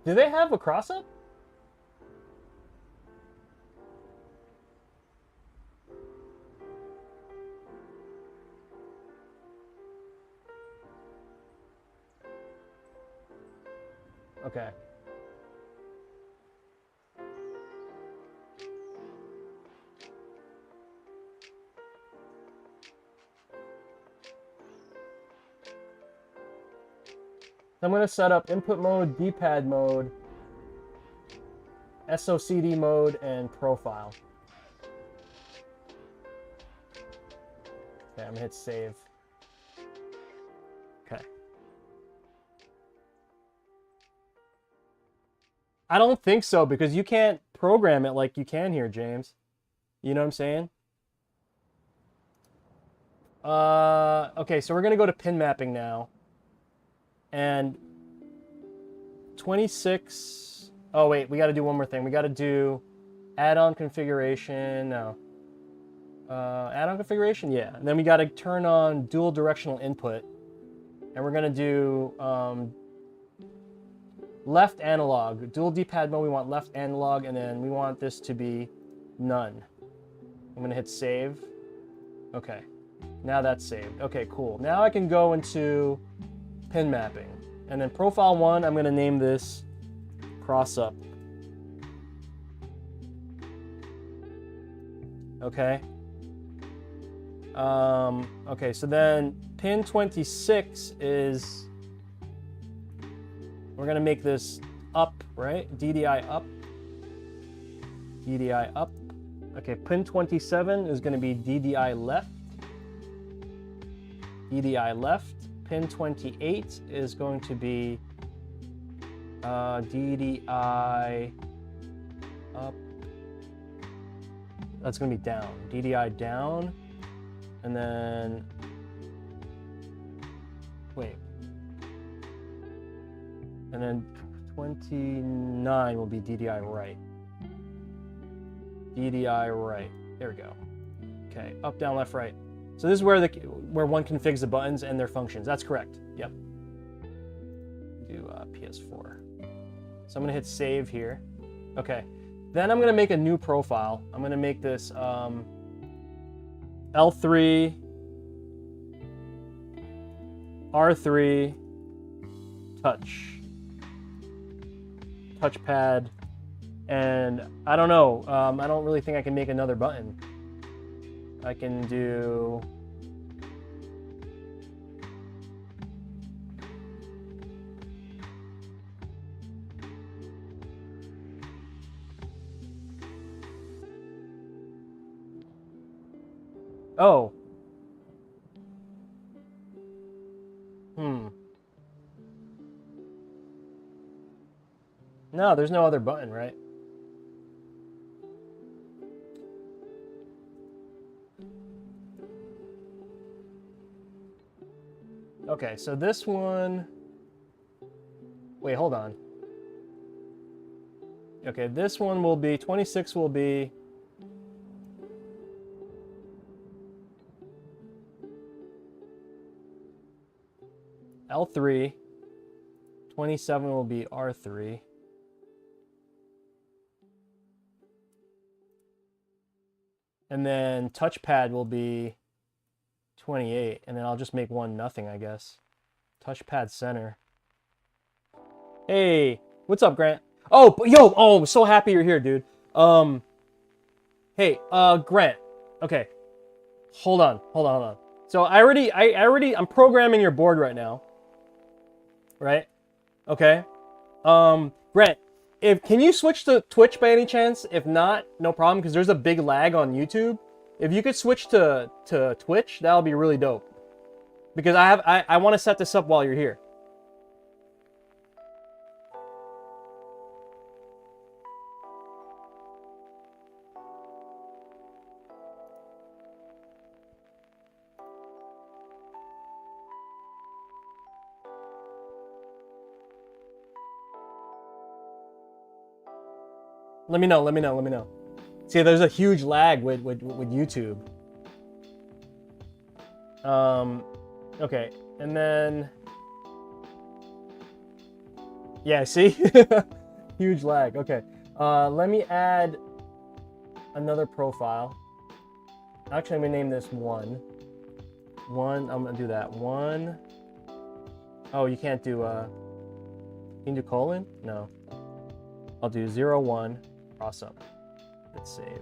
Do they have a cross-up? Okay. I'm going to set up input mode, D-pad mode, SOCD mode, and profile. Okay, I'm going to hit save. Okay. I don't think so, because you can't program it like you can here, James. You know what I'm saying? Okay, so we're going to go to pin mapping now. And 26... Oh, wait, we got to do one more thing. We got to do add-on configuration. No. Add-on configuration? Yeah. And then we got to turn on dual directional input. And we're going to do left analog. Dual D-pad mode, we want left analog. And then we want this to be none. I'm going to hit save. Okay. Now that's saved. Okay, cool. Now I can go into pin mapping. And then profile 1, I'm going to name this cross up. Okay. Okay, so then pin 26 is, we're going to make this up, right? DDI up. DDI up. Okay, pin 27 is going to be DDI left. DDI left. Pin 28 is going to be DDI up. That's going to be down. DDI down. And then, wait. And then 29 will be DDI right. DDI right. There we go. Okay, up, down, left, right. So this is where one configs the buttons and their functions. That's correct. Yep. Do PS4. So I'm gonna hit save here. Okay. Then I'm gonna make a new profile. I'm gonna make this L3, R3, touchpad, and I don't know. I don't really think I can make another button. I can do oh. No, there's no other button, right? Okay, so this one... Wait, hold on. Okay, this one will be... 26 will be... L3. 27 will be R3. And then touchpad will be 28, and then I'll just make one nothing, I guess. Touchpad center. Hey, what's up, Grant? Oh, yo, oh, I'm so happy you're here, dude. Hey, Grant. Okay, hold on. So I'm programming your board right now. Right? Okay. Grant, can you switch to Twitch by any chance? If not, no problem, because there's a big lag on YouTube. If you could switch to Twitch, that would be really dope. Because I want to set this up while you're here. Let me know. Let me know. Let me know. See, there's a huge lag with YouTube. Okay, and then yeah, see, huge lag. Okay, let me add another profile. Actually, I'm gonna name this one. I'm gonna do that one. Oh, you can't do can you do colon? No. I'll do 0, 1, cross up. Hit save.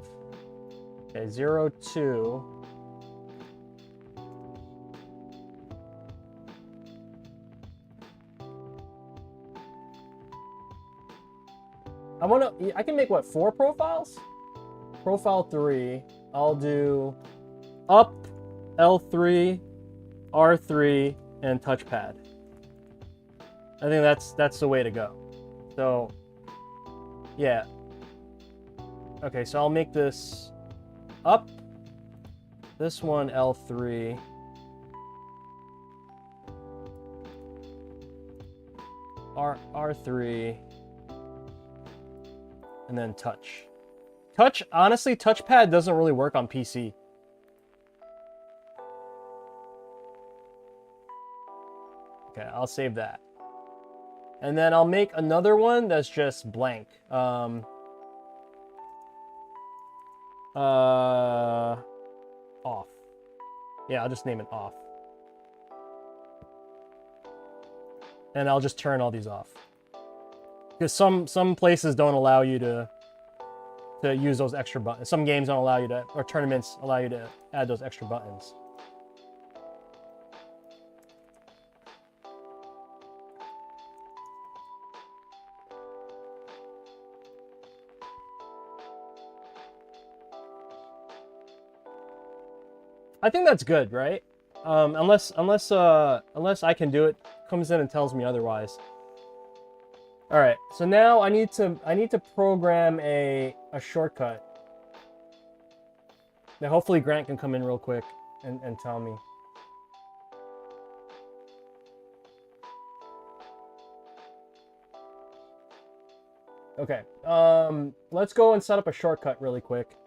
Okay, 0, 2. I can make what, 4 profiles? Profile 3, I'll do up, L3, R3, and touchpad. I think that's the way to go. So, yeah. Okay, so I'll make this up. This one L3. R3. And then touch. Honestly, touchpad doesn't really work on PC. Okay, I'll save that. And then I'll make another one that's just blank. Off. Yeah, I'll just name it off. And I'll just turn all these off. Because some places don't allow you to use those extra buttons. Some games don't allow you to, or tournaments allow you to add those extra buttons. I think that's good, right? Unless I can do it, comes in and tells me otherwise. All right, so now I need to program a shortcut. Now hopefully Grant can come in real quick and tell me. Okay, let's go and set up a shortcut really quick.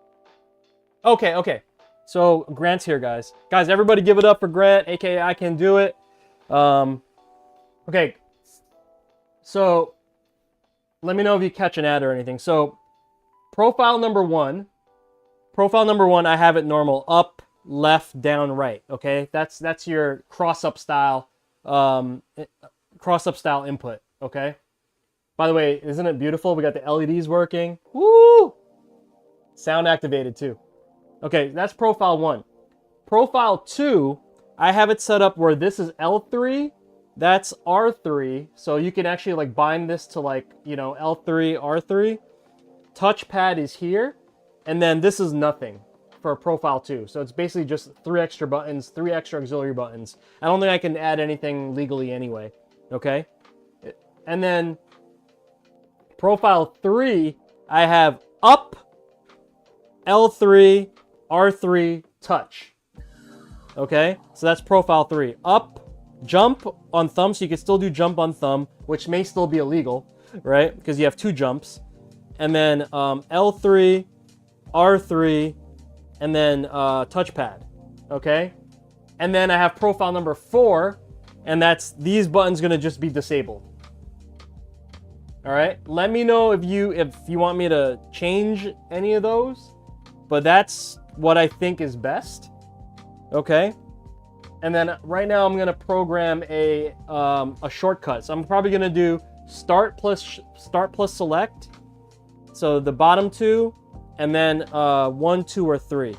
Okay. So Grant's here, guys. Guys, everybody give it up for Grant, aka I Can Do It. Okay, so let me know if you catch an ad or anything. So profile number one, I have it normal, up, left, down, right. Okay, that's your cross-up style input. Okay. By the way, isn't it beautiful? We got the LEDs working. Woo! Sound activated too. Okay, that's profile 1. Profile 2, I have it set up where this is L3, that's R3, so you can actually like bind this to like, you know, L3, R3. Touchpad is here, and then this is nothing for profile 2. So it's basically just 3 extra buttons, 3 extra auxiliary buttons. I don't think I can add anything legally anyway, okay? And then profile 3, I have up, L3, R3, touch. Okay, so that's profile 3. Up, jump on thumb, so you can still do jump on thumb, which may still be illegal, right? Because you have 2 jumps. And then L3, R3, and then touchpad. Okay? And then I have profile number 4, and that's these buttons gonna just be disabled. All right, let me know if you want me to change any of those, but that's what I think is best. Okay, and then right now I'm gonna program a shortcut. So I'm probably gonna do start plus select. So the bottom 2, and then 1, 2, or 3.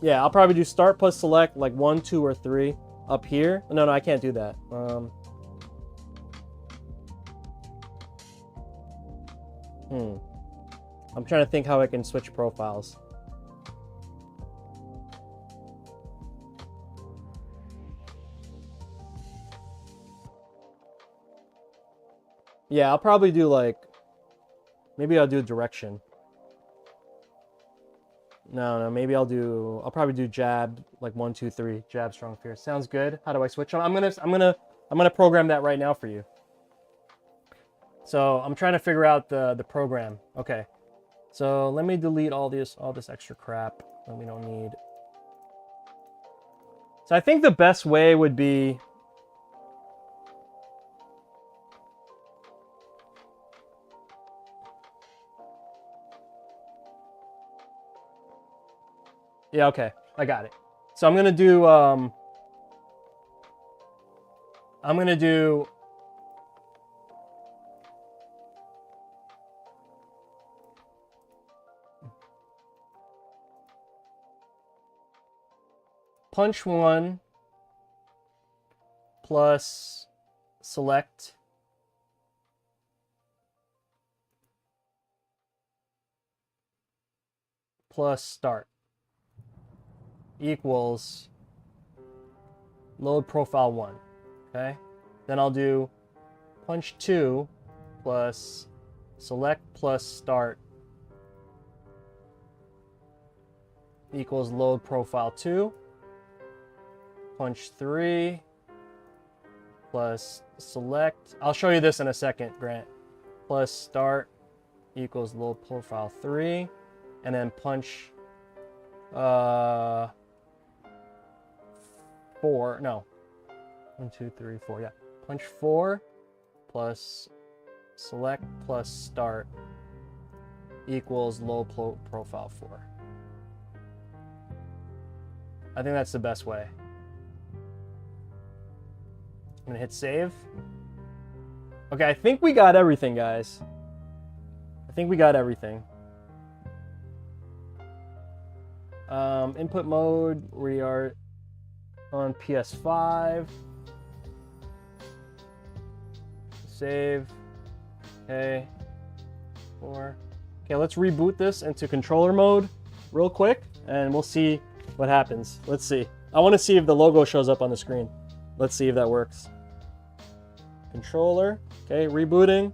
Yeah, I'll probably do start plus select like 1, 2, or 3 up here. No, I can't do that. I'm trying to think how I can switch profiles. Yeah, I'll probably do like, maybe I'll do direction. No, maybe I'll probably do jab, like 1, 2, 3, jab, strong, fierce. Sounds good. How do I switch them? I'm gonna I'm going to program that right now for you. So I'm trying to figure out the program. Okay. So let me delete all this extra crap that we don't need. So I think the best way would be yeah, okay. I got it. So I'm going to do punch 1 plus select plus start equals load profile 1. Okay? Then I'll do punch 2 plus select plus start equals load profile 2. Punch 3 plus select. I'll show you this in a second, Grant. Plus start equals load profile 3. And then punch 4. No. 1, 2, 3, 4. Yeah. Punch 4 plus select plus start equals load profile 4. I think that's the best way. I'm gonna hit save. Okay, I think we got everything, guys. I think we got everything. Input mode, we are on PS5. Save. Okay. 4. Okay, let's reboot this into controller mode real quick, and we'll see what happens. Let's see. I want to see if the logo shows up on the screen. Let's see if that works. Controller. Okay, rebooting.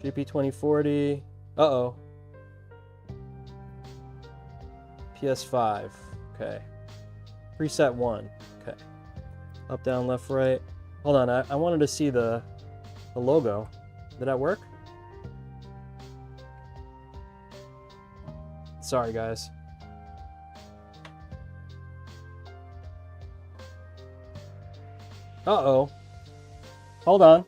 GP2040. Uh-oh. PS5. Okay. Preset 1. Okay. Up, down, left, right. Hold on, I wanted to see the logo. Did that work? Sorry, guys. Uh-oh. Hold on.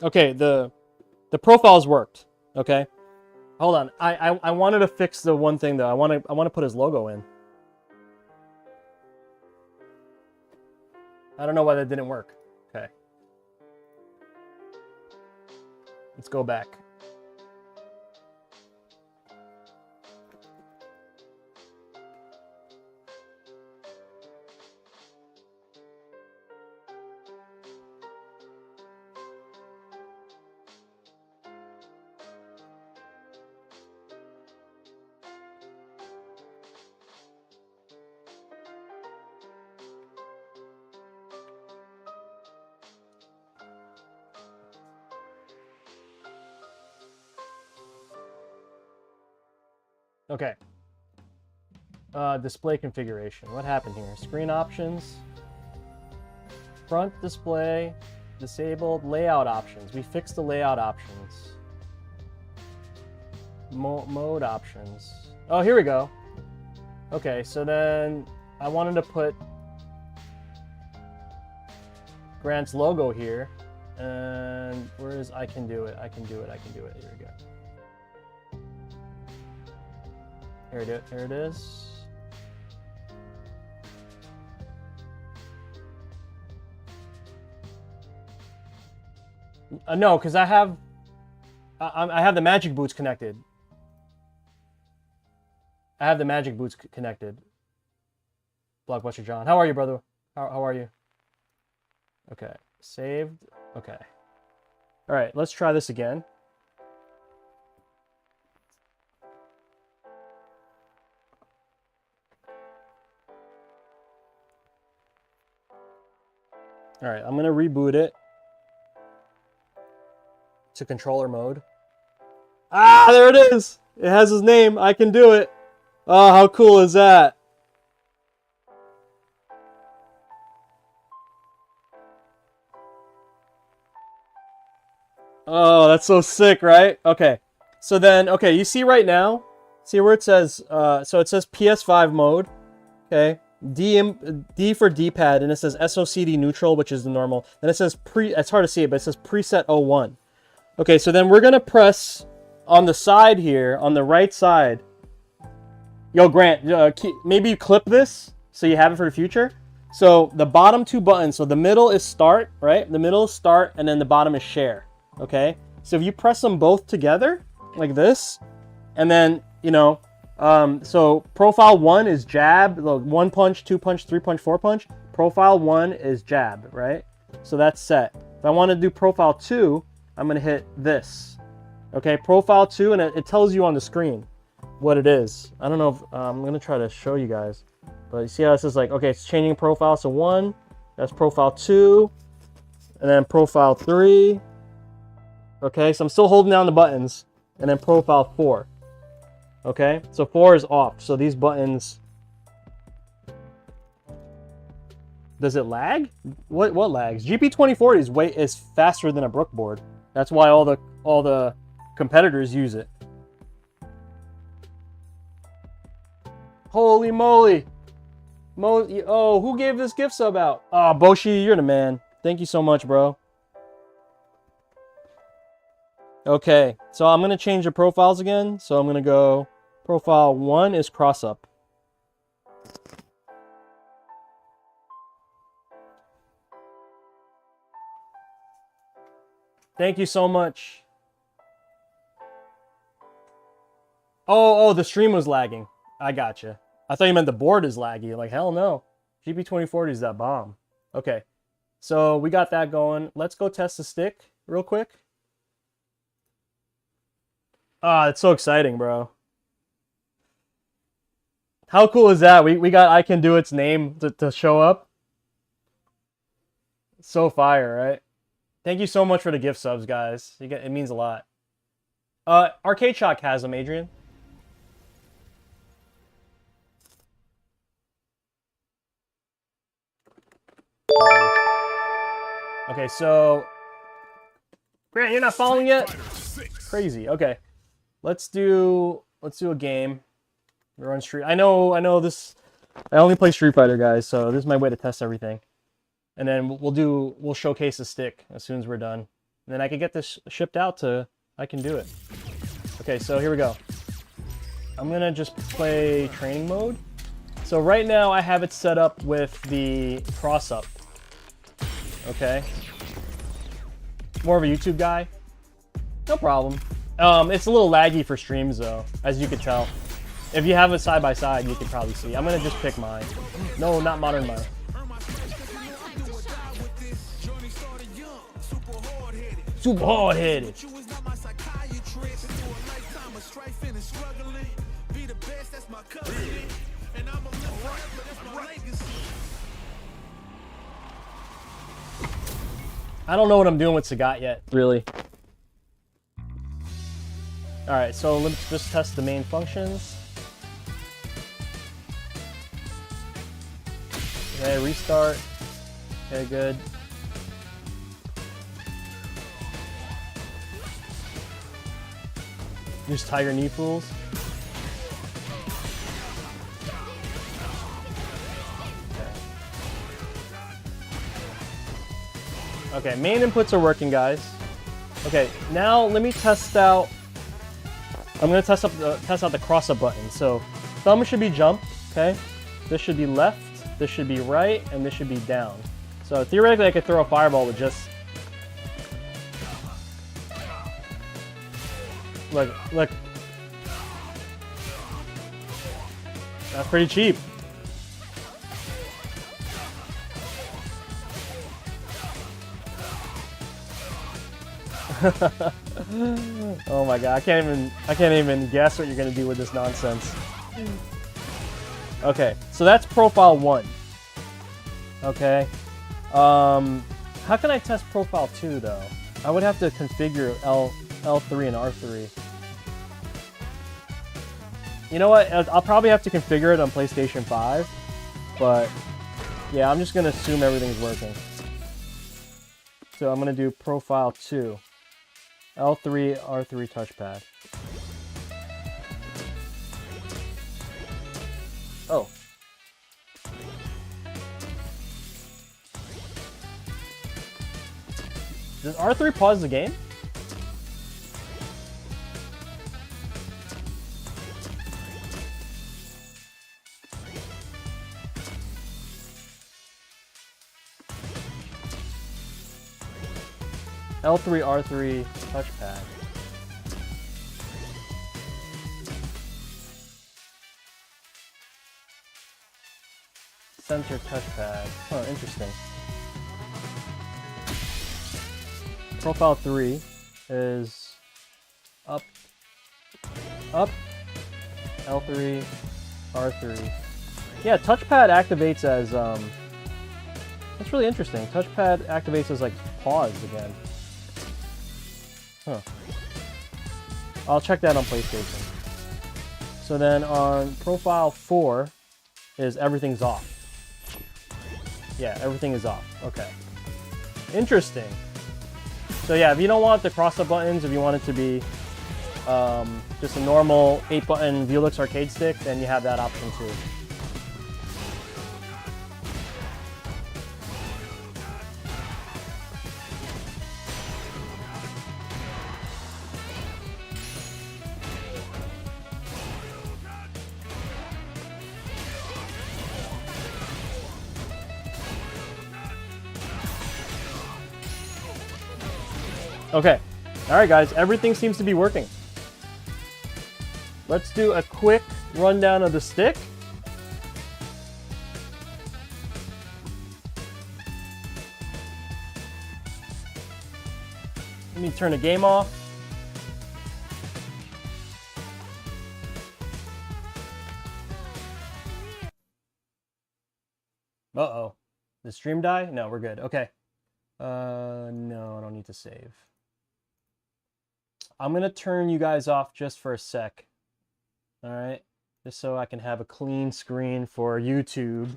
Okay, the profiles worked. Okay. Hold on. I wanted to fix the one thing though. I want to put his logo in. I don't know why that didn't work. Okay. Let's go back. Okay. Display configuration. What happened here? Screen options. Front display. Disabled. Layout options. We fixed the layout options. Mode options. Oh, here we go. Okay, so then I wanted to put Grant's logo here. And where is I can do it? I can do it. I can do it. Here we go. Here it is. No, because I have the magic boots connected. I have the magic boots connected. Blockbuster John, how are you, brother? How are you? Okay, saved. Okay. All right, let's try this again. All right, I'm going to reboot it to controller mode. Ah, there it is. It has his name. I can do it. Oh, how cool is that? Oh, that's so sick, right? Okay. So then, okay, you see right now, see where it says, so it says PS5 mode, okay? D for D-pad, and it says SOCD neutral, which is the normal. Then it says it's hard to see it, but it says preset 01. Okay, so then we're gonna press on the side here, on the right side. Yo, Grant, maybe you clip this so you have it for the future. So the bottom two buttons, so the middle is start, right? The middle is start, and then the bottom is share, okay? So if you press them both together, like this, and then, you know, so profile 1 is jab, 1 punch, 2 punch, 3 punch, 4 punch. Profile 1 is jab, right? So that's set. If I want to do profile 2, I'm going to hit this. Okay, profile 2, and it tells you on the screen what it is. I don't know if, I'm going to try to show you guys. But you see how this is like, okay, it's changing profile. So 1, that's profile 2, and then profile 3. Okay, so I'm still holding down the buttons, and then profile 4. Okay, so 4 is off. So these buttons, does it lag? What lags? GP2040 is faster than a Brook board. That's why all the competitors use it. Holy moly! Oh, who gave this gift sub out? Oh, Boshi, you're the man. Thank you so much, bro. Okay, so I'm gonna change the profiles again. So I'm gonna go. Profile 1 is cross up. Thank you so much. Oh, the stream was lagging. I gotcha. I thought you meant the board is laggy. Like, hell no. GP2040 is that bomb. Okay, so we got that going. Let's go test the stick real quick. Ah, it's so exciting, bro. How cool is that? We got I Can Do It's name to show up. So fire, right? Thank you so much for the gift subs, guys. It means a lot. Arcade Shock has them, Adrian. Okay, so Grant, you're not following yet? Crazy. Okay. Let's do a game. We're on Street. I know this. I only play Street Fighter, guys, so this is my way to test everything. And then we'll showcase the stick as soon as we're done. And then I can get this shipped out to I Can Do It. Okay, so here we go. I'm gonna just play training mode. So right now I have it set up with the cross up. Okay. More of a YouTube guy. No problem. It's a little laggy for streams though, as you could tell. If you have it side by side, you can probably see. I'm gonna just pick mine. No, not modern mine. Super hard headed. I don't know what I'm doing with Sagat yet, really. Alright, so let's just test the main functions. Okay, restart. Okay, good. Use Tiger Knee Fools. Okay, main inputs are working, guys. Okay, now let me test out. I'm gonna test out the cross-up button. So, thumb should be jump. Okay, this should be left. This should be right, and this should be down. So theoretically, I could throw a fireball with just. Look. That's pretty cheap. Oh my god, I can't even guess what you're gonna do with this nonsense. Okay, so that's profile 1. Okay. How can I test profile 2 though? I would have to configure L3 and R3. You know what? I'll probably have to configure it on PlayStation 5, but yeah, I'm just gonna assume everything's working. So I'm gonna do profile 2, L3, R3 touchpad. Oh. Does R3 pause the game? L3, R3 touchpad. Center touchpad. Oh, interesting. Profile 3 is up, up, L3, R3. Yeah, touchpad activates as, that's really interesting. Touchpad activates as like pause again. Huh. I'll check that on PlayStation. So then on profile 4 is everything's off. Yeah, everything is off. Okay. Interesting. So yeah, if you don't want the cross-up buttons, if you want it to be just a normal 8-button Vuelix arcade stick, then you have that option too. Okay. Alright guys, everything seems to be working. Let's do a quick rundown of the stick. Let me turn the game off. Uh-oh. Did the stream die? No, we're good. Okay. No, I don't need to save. I'm going to turn you guys off just for a sec. All right? Just so I can have a clean screen for YouTube.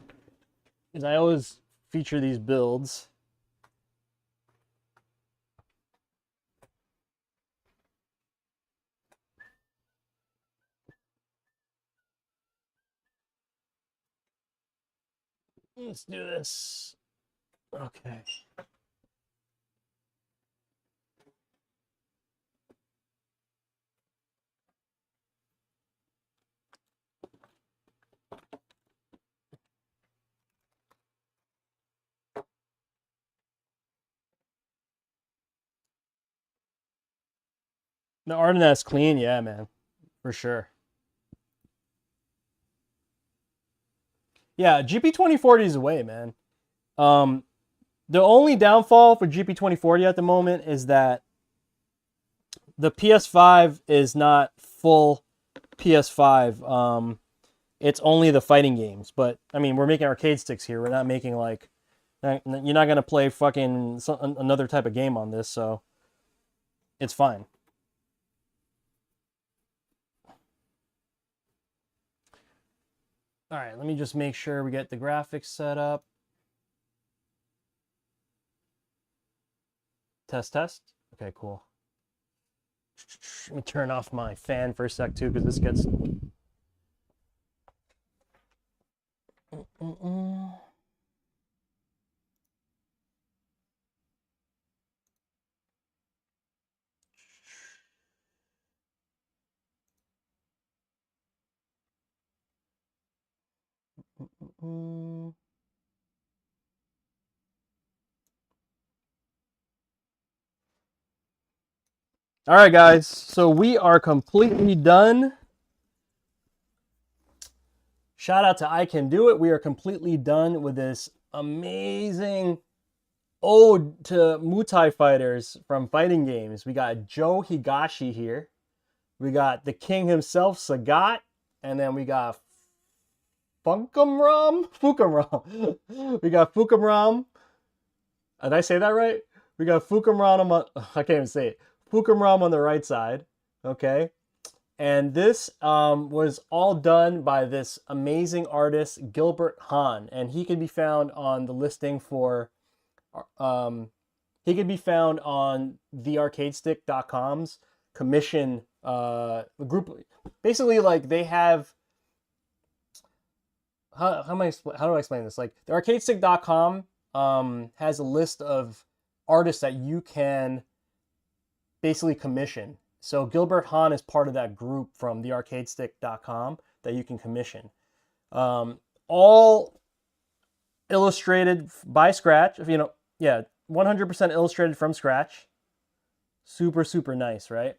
Because I always feature these builds. Let's do this. Okay. The art in that's clean, yeah, man, for sure. Yeah, GP2040 is away, man. The only downfall for GP2040 at the moment is that the PS5 is not full PS5. It's only the fighting games. But I mean, we're making arcade sticks here. We're not making like you're not gonna play fucking another type of game on this, so it's fine. All right, let me just make sure we get the graphics set up. Test, test. Okay, cool. Let me turn off my fan for a sec too, because this gets... All right, guys, so we are completely done. Shout out to I Can Do It. We are completely done with this amazing ode to Muay Thai fighters from fighting games. We got Joe Higashi here. We got the king himself, Sagat. And then we got Fahkumram. We got Fahkumram. Did I say that right? We got Fahkumram on, I can't even say it. Fahkumram on the right side. Okay. And this was all done by this amazing artist, Gilbert Hahn. And he can be found on the listing for, he can be found on thearcadestick.com's commission group. Basically, like they have, how do I explain this? Like the arcadestick.com has a list of artists that you can basically commission. So Gilbert Hahn is part of that group from thearcadestick.com that you can commission. All illustrated by scratch. You know, yeah, 100% illustrated from scratch. Super, super nice, right?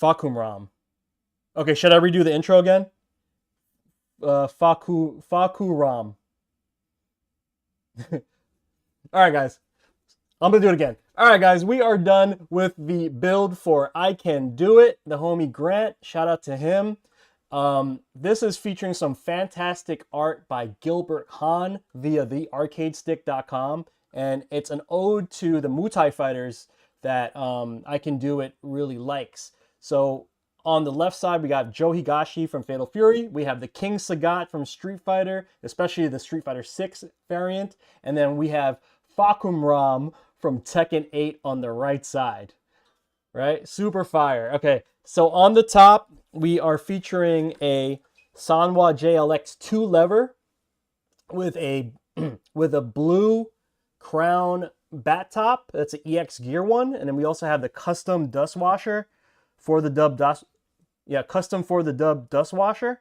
Fahkumram. Okay, should I redo the intro again? Fahkumram. All right, guys. I'm going to do it again. All right, guys. We are done with the build for I Can Do It. The homie Grant. Shout out to him. This is featuring some fantastic art by Gilbert Hahn via thearcadestick.com. And it's an ode to the Muay Thai fighters that I Can Do It really likes. So on the left side, we got Joe Higashi from Fatal Fury. We have the King Sagat from Street Fighter, especially the Street Fighter 6 variant. And then we have Fahkumram from Tekken 8 on the right side. Right? Super fire. Okay, so on the top, we are featuring a Sanwa JLX2 lever with a blue crown bat top. That's an EX Gear one. And then we also have the custom dust washer for the custom for the dub dust washer.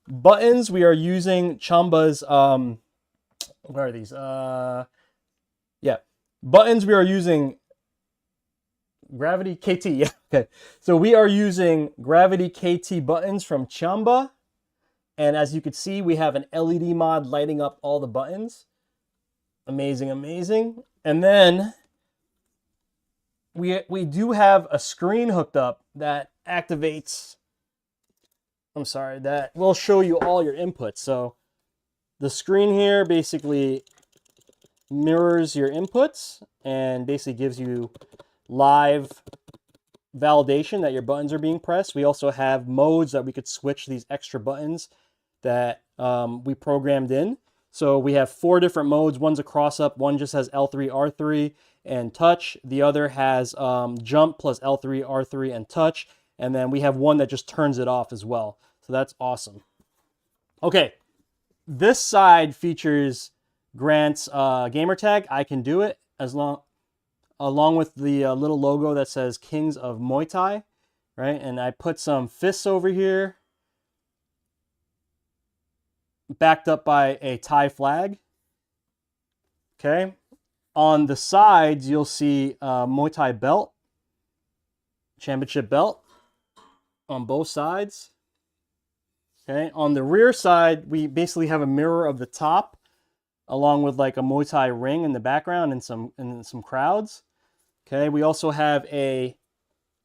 Buttons, we are using Chamba's, where are these? Buttons, we are using Gravity KT. Yeah, okay. So we are using Gravity KT buttons from Chamba. And as you can see, we have an LED mod lighting up all the buttons. Amazing, amazing. And then we do have a screen hooked up that activates, that will show you all your inputs. So the screen here basically mirrors your inputs and basically gives you live validation that your buttons are being pressed. We also have modes that we could switch these extra buttons that we programmed in. So we have 4 different modes. One's a cross-up, one just has L3, R3, and touch. The other has jump plus L3, R3, and touch. And then we have one that just turns it off as well. So that's awesome. Okay, this side features Grant's gamer tag, I Can Do It, along with the little logo that says Kings of Muay Thai, right? And I put some fists over here, backed up by a Thai flag. Okay. On the sides, you'll see Muay Thai belt, championship belt on both sides. Okay. On the rear side, we basically have a mirror of the top, along with like a Muay Thai ring in the background and some crowds. Okay. We also have a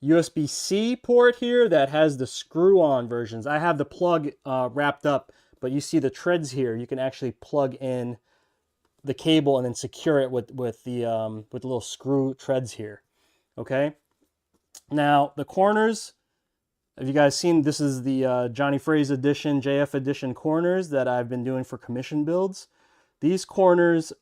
USB-C port here that has the screw-on versions. I have the plug wrapped up, but you see the treads here. You can actually plug in the cable and then secure it with the little screw treads here. Okay. Now the corners, have you guys seen? This is the jonyfraze edition, JF edition corners that I've been doing for commission builds. These corners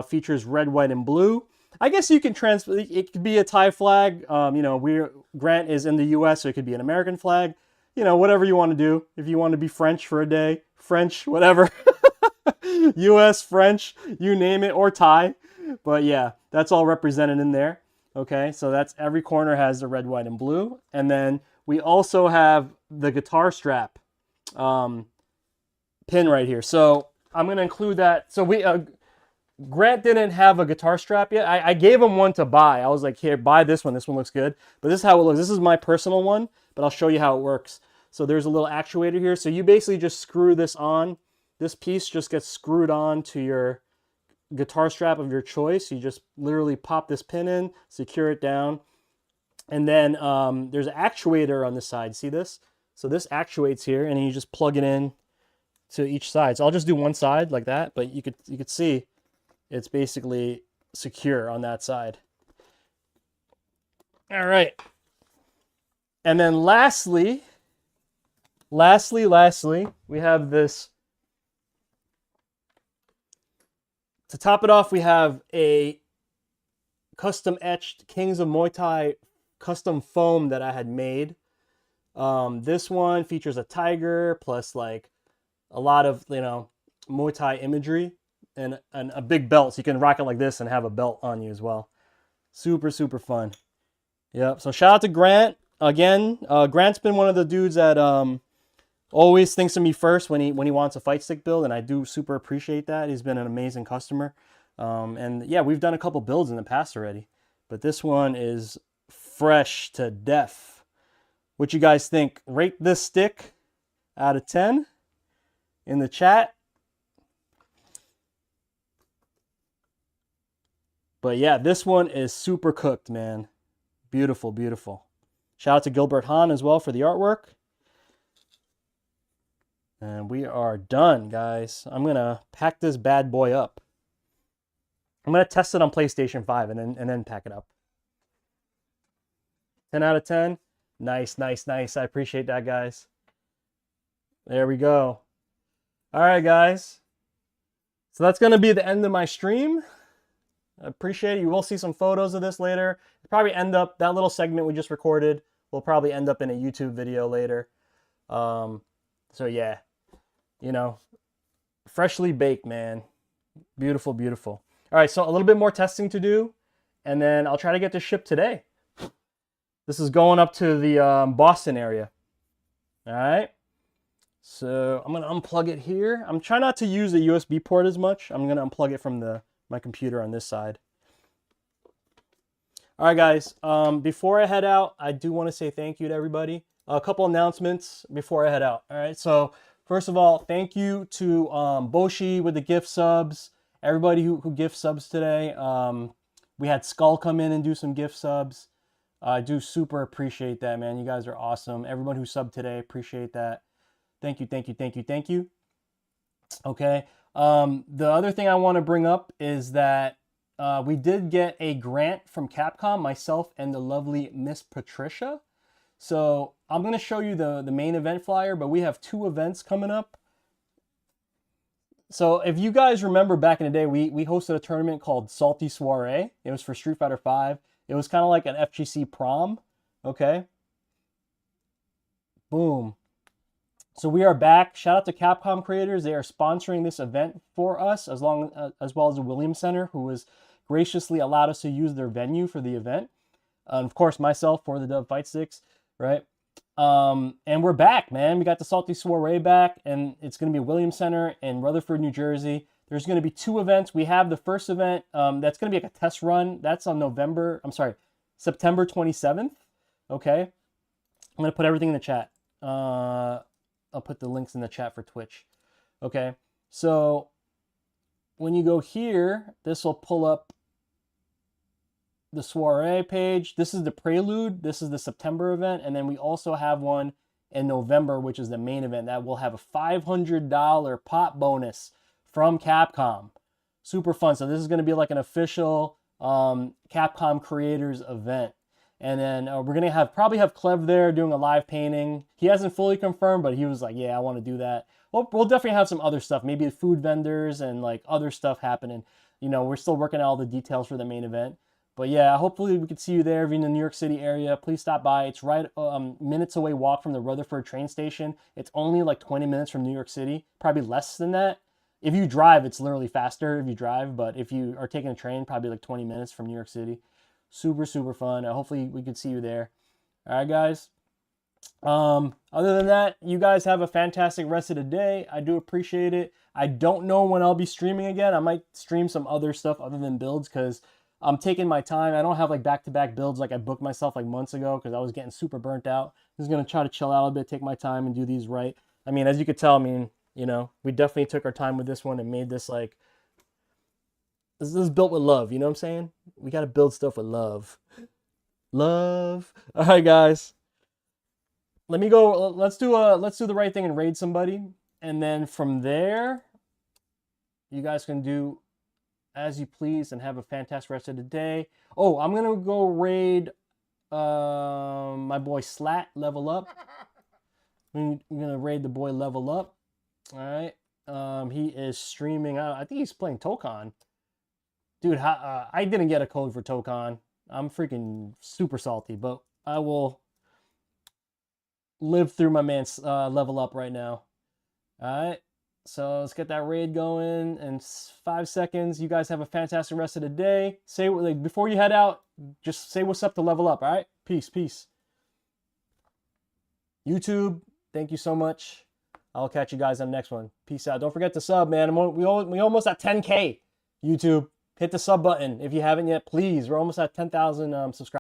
features red, white, and blue. I guess you can transfer. It could be a Thai flag. You know, Grant is in the U.S., so it could be an American flag. You know, whatever you want to do. If you want to be French for a day, French, whatever. U.S., French, you name it, or Thai. But yeah, that's all represented in there. Okay, so that's every corner has the red, white, and blue. And then we also have the guitar strap pin right here. So I'm going to include that. So Grant didn't have a guitar strap yet. I gave him one to buy. I was like, here, buy this one. This one looks good. But this is how it looks. This is my personal one, but I'll show you how it works. So there's a little actuator here. So you basically just screw this on. This piece just gets screwed on to your guitar strap of your choice. You just literally pop this pin in, secure it down. And then there's an actuator on this side. See this? So this actuates here, and you just plug it in to each side. So I'll just do one side like that, but you could see it's basically secure on that side. All right. And then lastly, we have this. To top it off, we have a custom etched Kings of Muay Thai custom foam that I had made. This one features a tiger plus like a lot of, Muay Thai imagery and a big belt. So you can rock it like this and have a belt on you as well. Super, super fun. Yep. So shout out to Grant again. Grant's been one of the dudes that always thinks of me first when he wants a fight stick build, and I do super appreciate that. He's been an amazing customer. And yeah, we've done a couple builds in the past already, but this one is fresh to death. What you guys think? Rate this stick out of 10 in the chat. But yeah, this one is super cooked, man. Beautiful, beautiful. Shout out to Gilbert Hahn as well for the artwork. And we are done, guys. I'm going to pack this bad boy up. I'm going to test it on PlayStation 5 and then pack it up. 10 out of 10. Nice, nice, nice. I appreciate that, guys. There we go. All right, guys. So that's going to be the end of my stream. I appreciate it. You will see some photos of this later. It'll probably end up, that little segment we just recorded will probably end up in a YouTube video later. So yeah, freshly baked, man. Beautiful, beautiful. All right, so a little bit more testing to do, and then I'll try to get this shipped today. This is going up to the Boston area. All right. So I'm going to unplug it here. I'm trying not to use the USB port as much. I'm going to unplug it from my computer on this side. All right, guys. Before I head out, I do want to say thank you to everybody. A couple announcements before I head out. All right. So first of all, thank you to Boshi with the gift subs. Everybody who gift subs today. We had Skull come in and do some gift subs. I do super appreciate that, man. You guys are awesome. Everyone who subbed today, appreciate that. Thank you, thank you, thank you, thank you. Okay. The other thing I want to bring up is that we did get a grant from Capcom, myself and the lovely Miss Patricia. So I'm going to show you the main event flyer, but we have 2 events coming up. So if you guys remember back in the day, we hosted a tournament called Salty Soiree. It was for Street Fighter V. It was kind of like an FGC prom. Okay. Boom. So we are back. Shout out to Capcom creators. They are sponsoring this event for us, as well as the Williams Center, who has graciously allowed us to use their venue for the event. And of course, myself for the Dub Fightsticks, right? And we're back, man. We got the Salty Soiree back, and it's going to be Williams Center in Rutherford, New Jersey. There's going to be 2 events. We have the first event that's going to be like a test run. That's on September 27th. Okay. I'm going to put everything in the chat. I'll put the links in the chat for Twitch. Okay. So when you go here, this will pull up the soiree page. This is the prelude. This is the September event. And then we also have one in November, which is the main event that will have a $500 pot bonus from Capcom. Super fun. So this is going to be like an official Capcom creators event. And then we're going to probably have Clev there doing a live painting. He hasn't fully confirmed, but he was like, yeah, I want to do that. We'll definitely have some other stuff, maybe food vendors and like other stuff happening. We're still working out all the details for the main event. But yeah, hopefully we can see you there. If you're in the New York City area, please stop by. It's right minutes away walk from the Rutherford train station. It's only like 20 minutes from New York City, probably less than that. If you drive, it's literally faster if you drive. But if you are taking a train, probably like 20 minutes from New York City. Super, super fun. Hopefully we can see you there. All right, guys. Other than that, you guys have a fantastic rest of the day. I do appreciate it. I don't know when I'll be streaming again. I might stream some other stuff other than builds because I'm taking my time. I don't have like back-to-back builds like I booked myself like months ago because I was getting super burnt out. I'm just going to try to chill out a bit, take my time and do these right. I mean, as you could tell, we definitely took our time with this one and made this like, this is built with love, you know what I'm saying? We got to build stuff with love. Love. All right, guys. Let me go. Let's do the right thing and raid somebody. And then from there, you guys can do as you please and have a fantastic rest of the day. Oh, I'm going to go raid My boy Slat, level up. We're gonna raid the boy level up. All right. He is streaming. I think he's playing Tokon. Dude, I didn't get a code for Tokon. I'm freaking super salty, but I will live through my man's level up right now. All right. So let's get that raid going in 5 seconds. You guys have a fantastic rest of the day. Say like before you head out, just say what's up to level up. All right. Peace. Peace. YouTube, thank you so much. I'll catch you guys on the next one. Peace out. Don't forget to sub, man. We almost at 10K. YouTube, hit the sub button if you haven't yet. Please, we're almost at 10,000 subscribers.